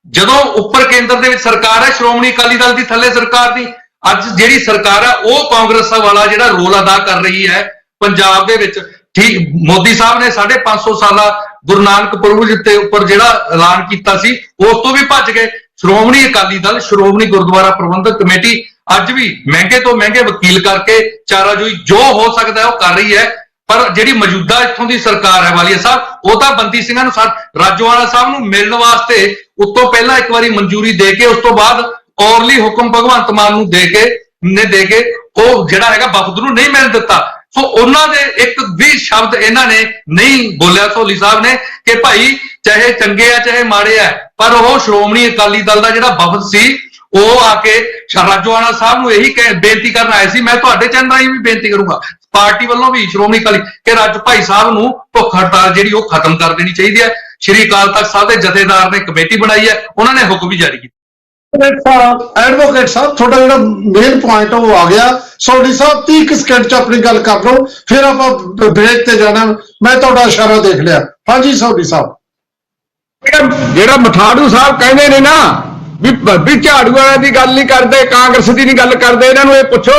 ਜਦੋਂ ਉੱਪਰ ਕੇਂਦਰ ਦੇ ਵਿੱਚ ਸਰਕਾਰ ਹੈ ਸ਼੍ਰੋਮਣੀ ਅਕਾਲੀ ਦਲ ਦੀ, ਥੱਲੇ ਸਰਕਾਰ ਦੀ, ਅੱਜ ਜਿਹੜੀ ਸਰਕਾਰ ਹੈ ਉਹ ਕਾਂਗਰਸ ਵਾਲਾ ਜਿਹੜਾ ਰੋਲ ਅਦਾ ਕਰ ਰਹੀ ਹੈ ਪੰਜਾਬ ਦੇ ਵਿੱਚ। ਠੀਕ, ਮੋਦੀ ਸਾਹਿਬ ਨੇ 550 ਸਾਲਾ ਗੁਰੂ ਨਾਨਕ ਪੁਰਬ ਦੇ ਉੱਪਰ ਜਿਹੜਾ ਐਲਾਨ ਕੀਤਾ ਸੀ ਉਸ ਤੋਂ ਵੀ ਭੱਜ ਗਏ। ਸ਼੍ਰੋਮਣੀ ਅਕਾਲੀ ਦਲ, ਸ਼੍ਰੋਮਣੀ ਗੁਰਦੁਆਰਾ ਪ੍ਰਬੰਧਕ ਕਮੇਟੀ ਅੱਜ ਵੀ ਮਹਿੰਗੇ ਤੋਂ ਮਹਿੰਗੇ ਵਕੀਲ ਕਰਕੇ ਚਾਰਾਜੋਈ ਜੋ ਹੋ ਸਕਦਾ ਹੈ ਉਹ ਕਰ ਰਹੀ ਹੈ। ਪਰ ਜਿਹੜੀ ਮੌਜੂਦਾ ਇੱਥੋਂ ਦੀ ਸਰਕਾਰ ਹੈ ਵਾਲੀਆ ਸਾਹਿਬ, ਉਹ ਤਾਂ ਬੰਦੀ ਸਿੰਘਾਂ ਨੂੰ ਰਾਜੋਆਣਾ ਸਾਹਿਬ ਨੂੰ ਮਿਲਣ ਵਾਸਤੇ ਉਤੋਂ ਪਹਿਲਾਂ ਇੱਕ ਵਾਰੀ ਮਨਜ਼ੂਰੀ ਦੇ ਕੇ ਉਸ ਤੋਂ ਬਾਅਦ ਔਰਲੀ ਹੁਕਮ ਭਗਵੰਤ ਮਾਨ ਨੂੰ ਦੇ ਕੇ ਉਹ ਜਿਹੜਾ ਹੈਗਾ ਵਫਦ ਨੂੰ ਨਹੀਂ ਮਿਲਣ ਦਿੱਤਾ। ਸੋ ਉਹਨਾਂ ਦੇ ਇੱਕ ਵੀ ਸ਼ਬਦ ਇਹਨਾਂ ਨੇ ਨਹੀਂ ਬੋਲਿਆ ਸੋਢੀ ਸਾਹਿਬ ਨੇ ਕਿ ਭਾਈ ਚਾਹੇ ਚੰਗੇ ਆ ਚਾਹੇ ਮਾੜੇ ਆ, ਪਰ ਉਹ ਸ਼੍ਰੋਮਣੀ ਅਕਾਲੀ ਦਲ ਦਾ ਜਿਹੜਾ ਵਫਦ ਸੀ ਉਹ ਆ ਕੇ ਰਾਜੋਆਣਾ ਸਾਹਿਬ ਨੂੰ ਇਹੀ ਬੇਨਤੀ ਕਰਨ ਆਏ ਸੀ। ਮੈਂ ਤੁਹਾਡੇ ਚੈਨਲ ਰਾਹੀਂ ਵੀ ਬੇਨਤੀ ਕਰੂੰਗਾ ਪਾਰਟੀ ਵੱਲੋਂ ਵੀ ਸ਼੍ਰੋਮਣੀ ਅਕਾਲੀ ਕਿ ਰਾਜੂ ਭਾਈ ਸਾਹਿਬ ਨੂੰ ਭੁੱਖ ਹੜਤਾਲ ਜਿਹੜੀ ਉਹ ਖਤਮ ਕਰ ਦੇਣੀ ਚਾਹੀਦੀ ਹੈ। ਸ਼੍ਰੀ ਅਕਾਲ ਤਖਤ ਸਾਹਿਬ ਦੇ ਜਥੇਦਾਰ ਨੇ ਕਮੇਟੀ ਬਣਾਈ ਹੈ, ਉਹਨਾਂ ਨੇ ਹੁਕਮ ਵੀ ਜਾਰੀ ਕੀਤਾ। ਐਡਵੋਕੇਟ ਸਾਹਿਬ ਤੁਹਾਡਾ ਜਿਹੜਾ ਮੇਨ ਪੁਆਇੰਟ ਉਹ ਆ ਗਿਆ। ਸੋਢੀ ਸਾਹਿਬ 30 ਸਕਿੰਟ ਚ ਆਪਣੀ ਗੱਲ ਕਰ ਲਓ, ਫਿਰ ਆਪਾਂ ਬ੍ਰੇਕ ਤੇ ਜਾਣਾ। ਮੈਂ ਤੁਹਾਡਾ ਇਸ਼ਾਰਾ ਦੇਖ ਲਿਆ। ਹਾਂਜੀ ਸੋਢੀ ਸਾਹਿਬ। ਜਿਹੜਾ ਮਠਾੜੂ ਸਾਹਿਬ ਕਹਿੰਦੇ ਨੇ ਨਾ ਵੀ ਝਾੜੂ ਵਾਲਿਆਂ ਦੀ ਗੱਲ ਨਹੀਂ ਕਰਦੇ, ਕਾਂਗਰਸ ਦੀ ਨਹੀਂ ਗੱਲ ਕਰਦੇ, ਇਹਨਾਂ ਨੂੰ ਇਹ ਪੁੱਛੋ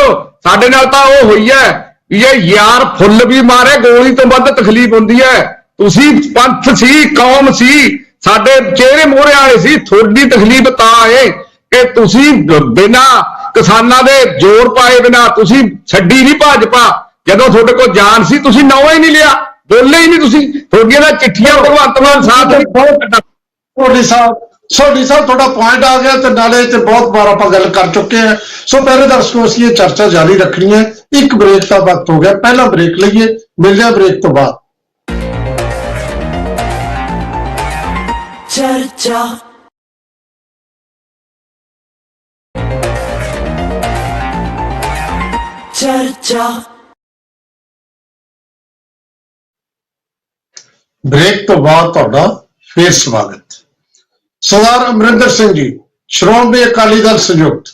ਸਾਡੇ ਨਾਲ ਤਾਂ ਉਹ ਹੋਈ ਹੈ ਵੀ ਇਹ ਯਾਰ ਫੁੱਲ ਵੀ ਮਾਰੇ ਗੋਲੀ ਤੋਂ ਵੱਧ ਤਕਲੀਫ ਹੁੰਦੀ ਹੈ। ਤੁਸੀਂ ਪੰਥ ਸੀ, ਕੌਮ ਸੀ, ਸਾਡੇ ਚਿਹਰੇ ਮੋਹਰੇ ਵਾਲੇ ਸੀ, ਤੁਹਾਡੀ ਤਕਲੀਫ ਤਾਂ ਹੈ ਕਿ ਤੁਸੀਂ ਬਿਨਾਂ ਕਿਸਾਨਾਂ ਦੇ ਜ਼ੋਰ ਪਾਏ ਬਿਨਾਂ ਤੁਸੀਂ ਛੱਡੀ ਨਹੀਂ ਭਾਜਪਾ। ਜਦੋਂ ਤੁਹਾਡੇ ਕੋਲ ਜਾਨ ਸੀ ਤੁਸੀਂ ਨਾਂ ਹੀ ਨਹੀਂ ਲਿਆ, ਬੋਲੇ ਹੀ ਨਹੀਂ ਤੁਸੀਂ। ਤੁਹਾਡੀਆਂ ਤਾਂ ਚਿੱਠੀਆਂ ਭਗਵੰਤ ਮਾਨ ਸਾਹਿਬ ਸੋਢੀ ਸਾਹਿਬ ਤੁਹਾਡਾ ਪੁਆਇੰਟ ਆ ਗਿਆ ਤੇ ਨਾਲੇ ਤੇ ਬਹੁਤ ਵਾਰ ਆਪਾਂ ਗੱਲ ਕਰ ਚੁੱਕੇ ਹਾਂ। ਸੋ ਪਹਿਲੇ ਦਰਸ਼ਕੋ ਅਸੀਂ ਇਹ ਚਰਚਾ ਜਾਰੀ ਰੱਖਣੀ ਹੈ। ਇੱਕ ਬ੍ਰੇਕ ਦਾ ਵਕਤ ਹੋ ਗਿਆ, ਪਹਿਲਾ ਬ੍ਰੇਕ ਲਈਏ, ਮਿਲਦੇ ਹਾਂ ਬ੍ਰੇਕ ਤੋਂ ਬਾਅਦ। ਚਰਚਾ ਚਰਚਾ ਬ੍ਰੇਕ ਤੋਂ ਬਾਅਦ ਤੁਹਾਡਾ ਫੇਰ ਸਵਾਗਤ। ਸਰਦਾਰ ਅਮਰਿੰਦਰ ਸਿੰਘ ਜੀ, ਸ਼੍ਰੋਮਣੀ ਅਕਾਲੀ ਦਲ ਸੰਯੁਕਤ,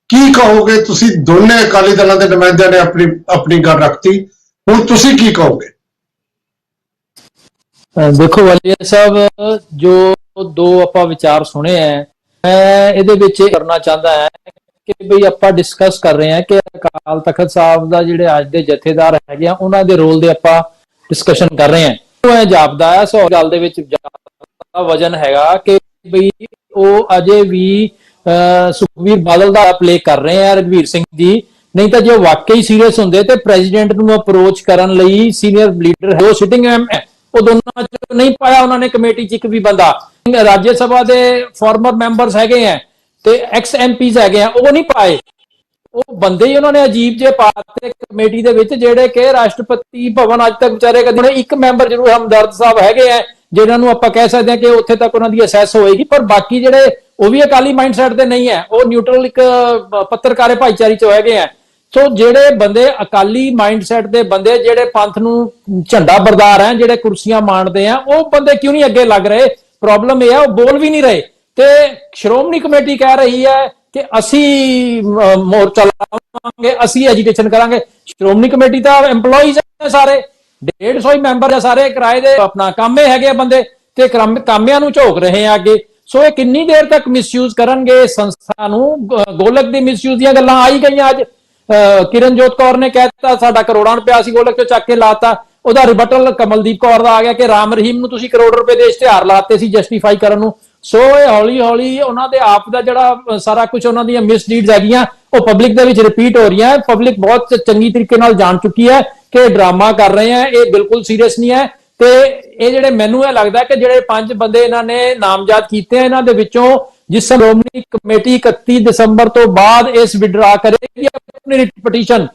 ਕੀ ਕਹੋਗੇ? ਤੁਸੀਂ ਦੋਨੇ ਅਕਾਲੀ ਦਲਾਂ ਦੇ ਨੁਮਾਇੰਦਿਆਂ ਨੇ ਆਪਣੀ ਗੱਲ ਰੱਖਤੀ, ਹੁਣ ਤੁਸੀਂ ਕੀ ਕਹੋਗੇ? ਦੇਖੋ ਵਾਲੀਆ ਸਾਹਿਬ, ਜੋ ਦੋ ਆਪਾਂ ਵਿਚਾਰ ਸੁਣੇ ਹੈ, ਮੈਂ ਇਹਦੇ ਵਿੱਚ ਇਹ ਕਰਨਾ ਚਾਹੁੰਦਾ ਹੈ ਕਿ ਬਈ ਆਪਾਂ ਡਿਸਕਸ ਕਰ ਰਹੇ ਹਾਂ ਕਿ ਅਕਾਲ ਤਖਤ ਸਾਹਿਬ ਦਾ ਜਿਹੜੇ ਅੱਜ ਦੇ ਜਥੇਦਾਰ ਹੈਗੇ ਆ ਉਹਨਾਂ ਦੇ ਰੋਲ ਦੇ ਆਪਾਂ ਡਿਸਕਸ਼ਨ ਕਰ ਰਹੇ ਹਾਂ। ਉਹ ਇਹ ਜਾਪਦਾ ਹੈ ਸੋ ਗੱਲ ਦੇ ਵਿੱਚ ਜ਼ਿਆਦਾ ਵਜਨ ਹੈਗਾ ਕਿ ਬਈ ਉਹ ਅਜੇ ਵੀ ਸੁਖਬੀਰ ਬਾਦਲ ਦਾ ਪਲੇ ਕਰ ਰਹੇ ਆ, ਰਘਵੀਰ ਸਿੰਘ ਜੀ। ਨਹੀਂ ਤਾਂ ਜੇ ਵਾਕਈ ਸੀਰੀਅਸ ਹੁੰਦੇ ਤੇ ਪ੍ਰੈਜ਼ੀਡੈਂਟ ਨੂੰ ਅਪਰੋਚ ਕਰਨ ਲਈ ਸੀਨੀਅਰ ਲੀਡਰ ਹੈ ਉਹ ਸਿਟਿੰਗ ਐਮ ਹੈ, ਉਹ ਦੋਨਾਂ ਚ ਨਹੀਂ ਪਾਇਆ ਉਹਨਾਂ ਨੇ ਕਮੇਟੀ ਚ ਇੱਕ ਵੀ ਬੰਦਾ। ਰਾਜ ਸਭਾ ਦੇ ਫਾਰਮਰ ਮੈਂਬਰਸ ਹੈਗੇ ਆ ਤੇ ਐਕਸ ਐਮਪੀਜ਼ ਹੈਗੇ ਆ, ਉਹ ਨਹੀਂ ਪਾਏ। ਉਹ ਬੰਦੇ ਹੀ ਉਹਨਾਂ ਨੇ ਅਜੀਬ ਜੇ ਪਾਤੇ ਕਮੇਟੀ ਦੇ ਵਿੱਚ ਜਿਹੜੇ ਕਿ ਰਾਸ਼ਟਰਪਤੀ ਭਵਨ ਅੱਜ ਤੱਕ ਵਿਚਾਰੇ ਕਦੇ ਇੱਕ ਮੈਂਬਰ ਜ਼ਰੂਰ ਹਮਦਰਦ ਸਾਹਿਬ ਹੈਗੇ ਆ ਜਿਹਨਾਂ ਨੂੰ ਆਪਾਂ ਕਹਿ ਸਕਦੇ ਹਾਂ ਕਿ ਉੱਥੇ ਤੱਕ ਉਹਨਾਂ ਦੀ ਅਸੈਸ ਹੋਏਗੀ, ਪਰ ਬਾਕੀ ਜਿਹੜੇ ਉਹ ਵੀ ਅਕਾਲੀ ਮਾਈਂਡਸੈਟ ਦੇ ਨਹੀਂ ਹੈ, ਉਹ ਨਿਊਟਰਲ ਇੱਕ ਪੱਤਰਕਾਰੇ ਭਾਈਚਾਰੇ ਚ ਹੈਗੇ ਆ। ਸੋ ਜਿਹੜੇ ਬੰਦੇ ਅਕਾਲੀ ਮਾਈਂਡਸੈਟ ਦੇ ਬੰਦੇ ਜਿਹੜੇ ਪੰਥ ਨੂੰ ਝੰਡਾ ਬਰਦਾਰ ਹੈ, ਜਿਹੜੇ ਕੁਰਸੀਆਂ ਮਾਣਦੇ ਆ, ਉਹ ਬੰਦੇ ਕਿਉਂ ਨਹੀਂ ਅੱਗੇ ਲੱਗ ਰਹੇ? ਪ੍ਰੋਬਲਮ ਇਹ ਹੈ ਉਹ ਬੋਲ ਵੀ ਨਹੀਂ ਰਹੇ। ਤੇ ਸ਼੍ਰੋਮਣੀ ਕਮੇਟੀ ਕਹਿ ਰਹੀ ਹੈ ਕਿ ਅਸੀਂ ਮੋਰਚਾ ਲਾਵਾਂਗੇ, ਅਸੀਂ ਐਜੀਟੇਸ਼ਨ ਕਰਾਂਗੇ। ਸ਼੍ਰੋਮਣੀ ਕਮੇਟੀ ਤਾਂ EMPLOYEES ਹੈ ਸਾਰੇ, 150 ਮੈਂਬਰ ਆ ਸਾਰੇ, ਕਿਰਾਏ ਦੇ ਆਪਣਾ ਕਾਮੇ ਹੈਗੇ ਆ ਬੰਦੇ ਤੇ ਕਾਮਿਆਂ ਨੂੰ ਝੋਕ ਰਹੇ ਆ ਅੱਗੇ। ਸੋ ਇਹ ਕਿੰਨੀ ਦੇਰ ਤੱਕ ਮਿਸਯੂਜ਼ ਕਰਨਗੇ ਸੰਸਥਾ ਨੂੰ? ਗੋਲਕ ਦੀ ਮਿਸਯੂਜ਼ ਦੀਆਂ ਗੱਲਾਂ ਆਈ ਗਈਆਂ ਅੱਜ। ਕਿਰਨਜੋਤ ਕੌਰ ਨੇ ਕਹਿਤਾ ਸਾਡਾ ਕਰੋੜਾਂ ਰੁਪਇਆ ਅਸੀਂ ਗੋਲਕ ਚੋਂ ਚੱਕ ਕੇ ਲਾਤਾ। ਉਹਦਾ ਰਿਬਟਲ ਕਮਲਦੀਪ ਕੌਰ ਦਾ ਆ ਗਿਆ ਕਿ ਰਾਮ ਰਹੀਮ ਨੂੰ ਤੁਸੀਂ ਕਰੋੜ ਰੁਪਏ ਦੇ ਇਸ਼ਤਿਹਾਰ ਲਾਤੇ ਸੀ ਜਸਟੀਫਾਈ ਕਰਨ ਨੂੰ। ਸੋ ਇਹ ਹੌਲੀ ਹੌਲੀ ਉਹਨਾਂ ਦੇ ਆਪ ਦਾ ਜਿਹੜਾ ਸਾਰਾ ਕੁਝ ਉਹਨਾਂ ਦੀਆਂ ਮਿਸਡੀਡਸ ਹੈਗੀਆਂ ਉਹ ਪਬਲਿਕ ਦੇ ਵਿੱਚ ਰਿਪੀਟ ਹੋ ਰਹੀਆਂ। ਪਬਲਿਕ ਬਹੁਤ ਚੰਗੀ ਤਰੀਕੇ ਨਾਲ ਜਾਣ ਚੁੱਕੀ ਹੈ ਕਿ ਡਰਾਮਾ ਕਰ ਰਹੇ ਆ, ਇਹ ਬਿਲਕੁਲ ਸੀਰੀਅਸ ਨਹੀਂ ਹੈ। ਤੇ ਇਹ ਜਿਹੜੇ ਮੈਨੂੰ ਇਹ ਲੱਗਦਾ ਕਿ ਜਿਹੜੇ 5 ਬੰਦੇ ਇਹਨਾਂ ਨੇ ਨਾਮਜ਼ਦ ਕੀਤੇ ਆ, ਇਹਨਾਂ ਦੇ ਵਿੱਚੋਂ ਜਿਸ ਸ਼੍ਰੋਮਣੀ ਕਮੇਟੀ 31 ਦਸੰਬਰ ਤੋਂ ਬਾਅਦ ਇਸ ਵਿਡਰਾ ਕਰੇਗੀ ਆਪਣੀ ਪਟੀਸ਼ਨ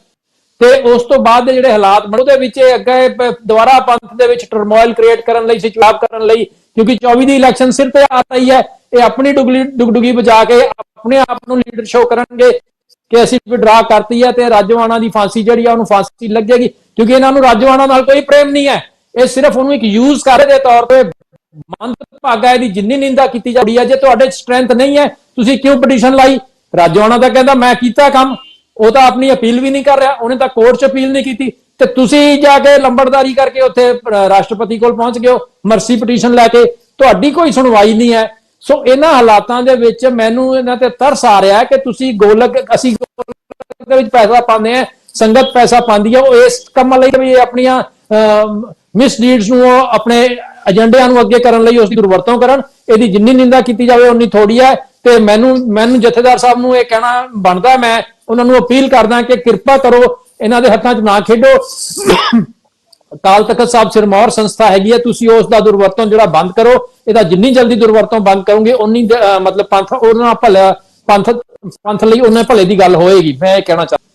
ਤੇ ਉਸ ਤੋਂ ਬਾਅਦ ਦੇ ਜਿਹੜੇ ਹਾਲਾਤ ਬਣ ਉਹਦੇ ਵਿੱਚ ਅੱਗੇ ਦੁਬਾਰਾ ਪੰਥ ਦੇ ਵਿੱਚ ਟਰਮੋਇਲ ਕ੍ਰੀਏਟ ਕਰਨ ਲਈ, ਸਿਚੁਏਸ਼ਨ ਕਰਨ ਲਈ, ਕਿਉਂਕਿ 24 ਦੀ ਇਲੈਕਸ਼ਨ ਸਿਰ ਤੇ ਆ ਰਹੀ ਹੈ, ਇਹ ਆਪਣੀ ਡੁਗਡੁਗੀ ਬਜਾ ਕੇ ਆਪਣੇ ਆਪ ਨੂੰ ਲੀਡਰ ਸ਼ੋ ਕਰਨਗੇ ਕਿ ਅਸੀਂ ਵਿਡਰਾ ਕਰਤੀ ਹੈ ਤੇ ਰਾਜੋਆਣਾ ਦੀ ਫਾਂਸੀ ਜਿਹੜੀ ਆ ਉਹਨੂੰ ਫਾਂਸੀ ਲੱਗੇਗੀ, ਕਿਉਂਕਿ ਇਹਨਾਂ ਨੂੰ ਰਾਜੋਆਣਾ ਨਾਲ ਕੋਈ ਪ੍ਰੇਮ ਨਹੀਂ ਹੈ। ਇਹ ਸਿਰਫ ਉਹਨੂੰ ਇੱਕ ਯੂਜ਼ ਕਰ ਦੇ ਤੌਰ ਤੇ ਮੰਦਭਾਗਾ ਇਹਦੀ ਜਿੰਨੀ ਨਿੰਦਾ ਕੀਤੀ ਜਾਂਦੀ ਹੈ। ਜੇ ਤੁਹਾਡੇ ਸਟਰੈਂਥ ਨਹੀਂ ਹੈ ਤੁਸੀਂ ਕਿਉਂ ਪਟੀਸ਼ਨ ਲਾਈ? ਰਾਜੋਆਣਾ ਤਾਂ ਕਹਿੰਦਾ ਮੈਂ ਕੀਤਾ ਕੰਮ, ਉਹ ਤਾਂ ਆਪਣੀ ਅਪੀਲ ਵੀ ਨਹੀਂ ਕਰ ਰਿਹਾ, ਉਹਨੇ ਤਾਂ ਕੋਰਟ 'ਚ ਅਪੀਲ ਨਹੀਂ ਕੀਤੀ ਤੇ ਤੁਸੀਂ ਜਾ ਕੇ ਲੰਬੜਦਾਰੀ ਕਰਕੇ ਉੱਥੇ ਰਾਸ਼ਟਰਪਤੀ ਕੋਲ ਪਹੁੰਚ ਗਏ ਹੋ ਮਰਸੀ ਪਟੀਸ਼ਨ ਲੈ ਕੇ, ਤੁਹਾਡੀ ਕੋਈ ਸੁਣਵਾਈ ਨਹੀਂ ਹੈ। ਸੋ ਇਹਨਾਂ ਹਾਲਾਤਾਂ ਦੇ ਵਿੱਚ ਮੈਨੂੰ ਇਹਨਾਂ ਤੇ ਤਰਸ ਆ ਰਿਹਾ ਕਿ ਤੁਸੀਂ ਅਸੀਂ ਗੋਲਕ ਦੇ ਵਿੱਚ ਪੈਸਾ ਪਾਉਂਦੇ ਆ, ਸੰਗਤ ਪੈਸਾ ਪਾਉਂਦੀ ਹੈ, ਉਹ ਇਸ ਕੰਮਾਂ ਲਈ ਵੀ ਆਪਣੀਆਂ ਮਿਸਲੀਡਸ ਨੂੰ ਆਪਣੇ ਏਜੰਡਿਆਂ ਨੂੰ ਅੱਗੇ ਕਰਨ ਲਈ ਉਸ ਦੀ ਦੁਰਵਰਤੋਂ ਕਰਨ। ਇਹਦੀ ਜਿੰਨੀ ਨਿੰਦਾ ਕੀਤੀ ਜਾਵੇ ਉਨੀ ਥੋੜੀ ਹੈ। ਤੇ ਮੈਨੂੰ ਜਥੇਦਾਰ ਸਾਹਿਬ ਨੂੰ ਇਹ ਕਹਿਣਾ ਬਣਦਾ, ਮੈਂ ਉਹਨਾਂ ਨੂੰ ਅਪੀਲ ਕਰਦਾ ਕਿ ਕਿਰਪਾ ਕਰੋ ਇਹਨਾਂ ਦੇ ਹੱਥਾਂ 'ਚ ਨਾ ਖੇਡੋ। ਅਕਾਲ ਤਖਤ ਸਾਹਿਬ ਸਿਰਮੌਰ ਸੰਸਥਾ ਹੈਗੀ ਹੈ, ਤੁਸੀਂ ਉਸ ਦਾ ਦੁਰਵਰਤੋਂ ਜਿਹੜਾ ਬੰਦ ਕਰੋ। ਇਹਦਾ ਜਿੰਨੀ ਜਲਦੀ ਦੁਰਵਰਤੋਂ ਬੰਦ ਕਰੋਗੇ ਉਨੀ ਮਤਲਬ ਪੰਥ ਉਹਨਾਂ ਪੰਥ ਲਈ ਉਹਨੇ ਭਲੇ ਦੀ ਗੱਲ ਹੋਏਗੀ। ਮੈਂ ਇਹ ਕਹਿਣਾ ਚਾਹੁੰਦਾ।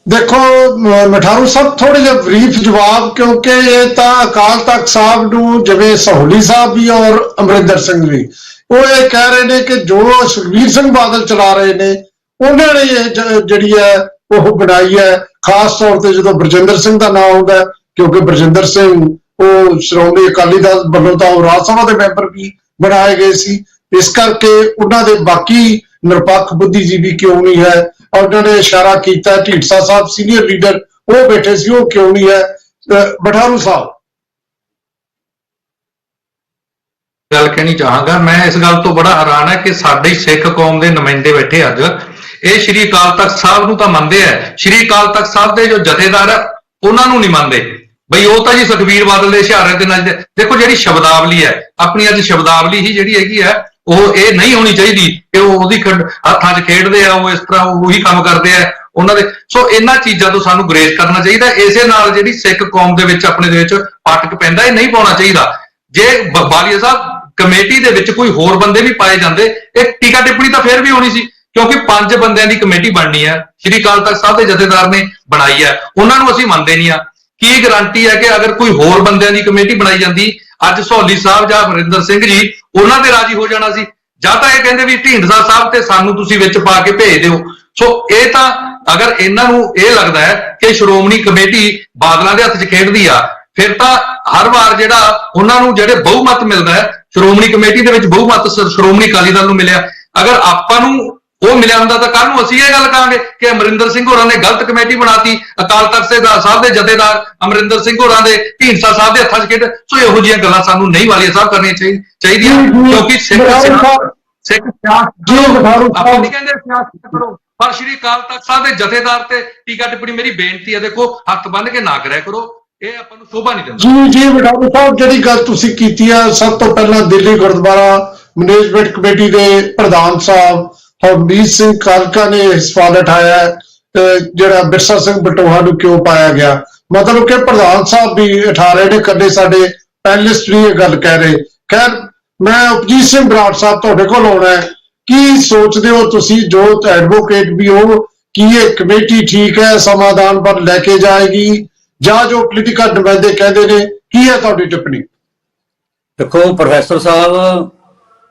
ਦੇਖੋ ਮਠਾਰੂ ਸਾਹਿਬ ਥੋੜੇ ਜਿਹਾ ਬਰੀਫ ਜਵਾਬ, ਕਿਉਂਕਿ ਇਹ ਤਾਂ ਅਕਾਲ ਤਖਤ ਸਾਹਿਬ ਨੂੰ, ਜਿਵੇਂ ਸਹੋਲੀ ਸਾਹਿਬ ਵੀ ਔਰ ਅਮਰਿੰਦਰ ਸਿੰਘ ਵੀ, ਉਹ ਇਹ ਕਹਿ ਰਹੇ ਨੇ ਕਿ ਜੋ ਸੁਖਬੀਰ ਸਿੰਘ ਬਾਦਲ ਚਲਾ ਰਹੇ ਨੇ ਉਹਨਾਂ ਨੇ ਇਹ ਜਿਹੜੀ ਹੈ ਉਹ ਬਣਾਈ ਹੈ। ਖਾਸ ਤੌਰ ਤੇ ਜਦੋਂ ਬਰਜਿੰਦਰ ਸਿੰਘ ਦਾ ਨਾਮ ਆਉਂਦਾ, ਕਿਉਂਕਿ ਬਰਜਿੰਦਰ ਸਿੰਘ ਉਹ ਸ਼੍ਰੋਮਣੀ ਅਕਾਲੀ ਦਲ ਵੱਲੋਂ ਤਾਂ ਉਹ ਰਾਜ ਸਭਾ ਦੇ ਮੈਂਬਰ ਵੀ ਬਣਾਏ ਗਏ ਸੀ, ਇਸ ਕਰਕੇ ਉਹਨਾਂ ਦੇ ਬਾਕੀ ਨਿਰਪੱਖ ਬੁੱਧੀਜੀਵੀ ਕਿਉਂ ਨਹੀਂ ਹੈ। ਉਹਨਾਂ ਨੇ ਇਸ਼ਾਰਾ ਕੀਤਾ ਢੀਂਡਸਾ ਸਾਹਿਬ ਸੀਨੀਅਰ ਲੀਡਰ ਉਹ ਬੈਠੇ ਸੀ, ਉਹ ਕਿਉਂ ਨਹੀਂ ਹੈ। ਮਠਾਰੂ ਸਾਹਿਬ ਗੱਲ ਕਹਿਣੀ ਚਾਹਾਂਗਾ, ਮੈਂ ਇਸ ਗੱਲ ਤੋਂ ਬੜਾ ਹੈਰਾਨ ਹੈ ਕਿ ਸਾਡੀ ਸਿੱਖ ਕੌਮ ਦੇ ਨੁਮਾਇੰਦੇ ਬੈਠੇ ਅੱਜ, ਇਹ ਸ਼੍ਰੀ ਅਕਾਲ ਤਖਤ ਸਾਹਿਬ ਨੂੰ ਤਾਂ ਮੰਨਦੇ ਆ, ਸ਼੍ਰੀ ਅਕਾਲ ਤਖਤ ਸਾਹਿਬ ਦੇ ਜੋ ਜਥੇਦਾਰ ਆ ਉਹਨਾਂ ਨੂੰ ਨਹੀਂ ਮੰਨਦੇ। ਬਈ ਉਹ ਤਾਂ ਜੀ ਸੁਖਬੀਰ ਬਾਦਲ ਦੇ ਇਸ਼ਾਰੇ ਦੇ ਨਾਲ ਦੇਖੋ ਜਿਹੜੀ ਸ਼ਬਦਾਵਲੀ ਹੈ ਆਪਣੀ, ਅੱਜ ਸ਼ਬਦਾਵਲੀ ਹੀ ਜਿਹੜੀ ਹੈਗੀ ਹੈ ਉਹ ਇਹ ਨਹੀਂ ਹੋਣੀ ਚਾਹੀਦੀ ਕਿ ਉਹ ਉਹਦੀ ਹੱਥਾਂ 'ਚ ਖੇਡਦੇ ਆ, ਉਹ ਇਸ ਤਰ੍ਹਾਂ ਉਹੀ ਕੰਮ ਕਰਦੇ ਆ ਉਹਨਾਂ ਦੇ। ਸੋ ਇਹਨਾਂ ਚੀਜ਼ਾਂ ਤੋਂ ਸਾਨੂੰ ਗੁਰੇਜ਼ ਕਰਨਾ ਚਾਹੀਦਾ। ਇਸੇ ਨਾਲ ਜਿਹੜੀ ਸਿੱਖ ਕੌਮ ਦੇ ਵਿੱਚ ਆਪਣੇ ਦੇ ਵਿੱਚ ਫਾਟਕ ਪੈਂਦਾ, ਇਹ ਨਹੀਂ ਪਾਉਣਾ ਚਾਹੀਦਾ। ਜੇ ਬਾਲੀਆ ਸਾਹਿਬ ਕਮੇਟੀ ਦੇ ਵਿੱਚ ਕੋਈ ਹੋਰ ਬੰਦੇ ਵੀ ਪਾਏ ਜਾਂਦੇ, ਇਹ ਟੀਕਾ ਟਿੱਪਣੀ ਤਾਂ ਫਿਰ ਵੀ ਹੋਣੀ ਸੀ, ਕਿਉਂਕਿ 5 ਬੰਦਿਆਂ ਦੀ ਕਮੇਟੀ ਬਣਨੀ ਹੈ, ਸ਼੍ਰੀ ਅਕਾਲ ਤਖਤ ਸਾਹਿਬ ਦੇ ਜਥੇਦਾਰ ਨੇ ਬਣਾਈ ਹੈ, ਉਹਨਾਂ ਨੂੰ ਅਸੀਂ ਮੰਨਦੇ ਨਹੀਂ ਆ। ਕੀ ਗਾਰੰਟੀ ਹੈ ਕਿ ਅਗਰ ਕੋਈ ਹੋਰ ਬੰਦਿਆਂ ਦੀ ਕਮੇਟੀ ਬਣਾਈ ਜਾਂਦੀ, ਅੱਜ ਸਹੌਲੀ ਸਾਹਿਬ ਜਾਂ ਅਮਰਿੰਦਰ ਸਿੰਘ ਜੀ ਉਹਨਾਂ ਤੇ ਰਾਜੀ ਹੋ ਜਾਣਾ ਸੀ, ਜਾਂ ਤਾਂ ਇਹ ਕਹਿੰਦੇ ਵੀ ਢੀਂਡਸਾ ਸਾਹਿਬ ਤੇ ਸਾਨੂੰ ਤੁਸੀਂ ਵਿੱਚ ਪਾ ਕੇ ਭੇਜ ਦਿਓ। ਸੋ ਇਹ ਤਾਂ ਅਗਰ ਇਹਨਾਂ ਨੂੰ ਇਹ ਲੱਗਦਾ ਹੈ ਕਿ ਸ਼੍ਰੋਮਣੀ ਕਮੇਟੀ ਬਾਦਲਾਂ ਦੇ ਹੱਥ 'ਚ ਖੇਡਦੀ ਆ, ਫਿਰ ਤਾਂ ਹਰ ਵਾਰ ਜਿਹੜਾ ਉਹਨਾਂ ਨੂੰ ਜਿਹੜੇ ਬਹੁਮਤ ਮਿਲਦਾ ਹੈ ਸ਼੍ਰੋਮਣੀ ਕਮੇਟੀ ਦੇ ਵਿੱਚ, ਬਹੁਮਤ ਸ਼੍ਰੋਮਣੀ ਅਕਾਲੀ ਦਲ ਨੂੰ ਮਿਲਿਆ, ਅਗਰ ਆਪਾਂ ਨੂੰ ਉਹ ਮਿਲਿਆ ਹੁੰਦਾ ਤਾਂ ਕੱਲ ਨੂੰ ਅਸੀਂ ਇਹ ਗੱਲ ਕਹਾਂਗੇ ਕਿ ਅਮਰਿੰਦਰ ਸਿੰਘ ਹੋਰਾਂ ਨੇ ਗਲਤ ਕਮੇਟੀ ਬਣਾਤੀ, ਅਕਾਲ ਤਖਤ ਸਾਹਿਬ ਦੇ ਜਥੇਦਾਰ ਅਮਰਿੰਦਰ ਸਿੰਘ ਹੋਰਾਂ ਦੇ ਢੀਂਡਸਾ ਸਾਹਿਬ ਦੇ ਹੱਥਾਂ 'ਚ ਖੇਡ। ਸੋ ਇਹੋ ਜਿਹੀਆਂ ਗੱਲਾਂ ਸਾਨੂੰ ਨਹੀਂ ਵਾਲੀਆ ਸਾਹਿਬ ਕਰਨੀਆਂ ਚਾਹੀਦੀਆਂ, ਕਿਉਂਕਿ ਸਿੱਖ ਆਪਾਂ ਨਹੀਂ ਕਹਿੰਦੇ ਸਿਆਸਤ ਕਰੋ, ਪਰ ਸ਼੍ਰੀ ਅਕਾਲ ਤਖਤ ਸਾਹਿਬ ਦੇ ਜਥੇਦਾਰ ਤੇ ਟੀਕਾ ਟਿੱਪਣੀ ਮੇਰੀ ਬੇਨਤੀ ਹੈ, ਦੇਖੋ ਹੱਥ ਬੰਨ੍ਹ ਕੇ ਨਾ ਕਰਿਆ ਕਰੋ, ਇਹ ਆਪਾਂ ਨੂੰ ਸ਼ੋਭਾ ਨਹੀਂ ਦਿੰਦਾ। ਜੀ ਮਠਾਰੂ ਸਾਹਿਬ ਜਿਹੜੀ ਗੱਲ ਤੁਸੀਂ ਕੀਤੀ ਆ, ਸਭ ਤੋਂ ਪਹਿਲਾਂ ਦਿੱਲੀ ਗੁਰਦੁਆਰਾ ਮੈਨੇਜਮੈਂਟ ਕਮੇਟੀ ਦੇ ਪ੍ਰਧਾਨ ਸਾਹਿਬ ਹਰਮੀਤ ਸਿੰਘ ਕਾਲਕਾ ਨੇ ਸਵਾਲ ਉਠਾਇਆ ਜਿਹੜਾ ਬਿਰਸਾ ਸਿੰਘ ਬਟੋਹਾ ਨੂੰ ਕਿਉਂ ਪਾਇਆ ਗਿਆ। ਮਤਲਬ ਕਿ ਪ੍ਰਧਾਨ ਸਾਹਿਬ ਵੀ ਉਠਾ ਰਹੇ ਨੇ, ਕਦੇ ਸਾਡੇ ਪੈਨਲਿਸਟ ਵੀ ਇਹ ਗੱਲ ਕਹਿ ਰਹੇ। ਖੈਰ, ਮੈਂ ਉਪਜੀਤ ਸਿੰਘ ਬਰਾੜ ਸਾਹਿਬ ਤੁਹਾਡੇ ਕੋਲ ਆਉਣਾ ਹੈ, ਕੀ ਸੋਚਦੇ ਹੋ ਤੁਸੀਂ ਜੋ ਐਡਵੋਕੇਟ ਵੀ ਹੋ, ਕੀ ਇਹ ਕਮੇਟੀ ਠੀਕ ਹੈ, ਸਮਾਧਾਨ ਪਰ ਲੈ ਕੇ ਜਾਏਗੀ, ਜਾਂ ਜੋ ਪੋਲੀਟੀਕਲ ਨੁਮਾਇੰਦੇ ਕਹਿੰਦੇ ਨੇ, ਕੀ ਹੈ ਤੁਹਾਡੀ ਟਿੱਪਣੀ? ਦੇਖੋ ਪ੍ਰੋਫੈਸਰ ਸਾਹਿਬ,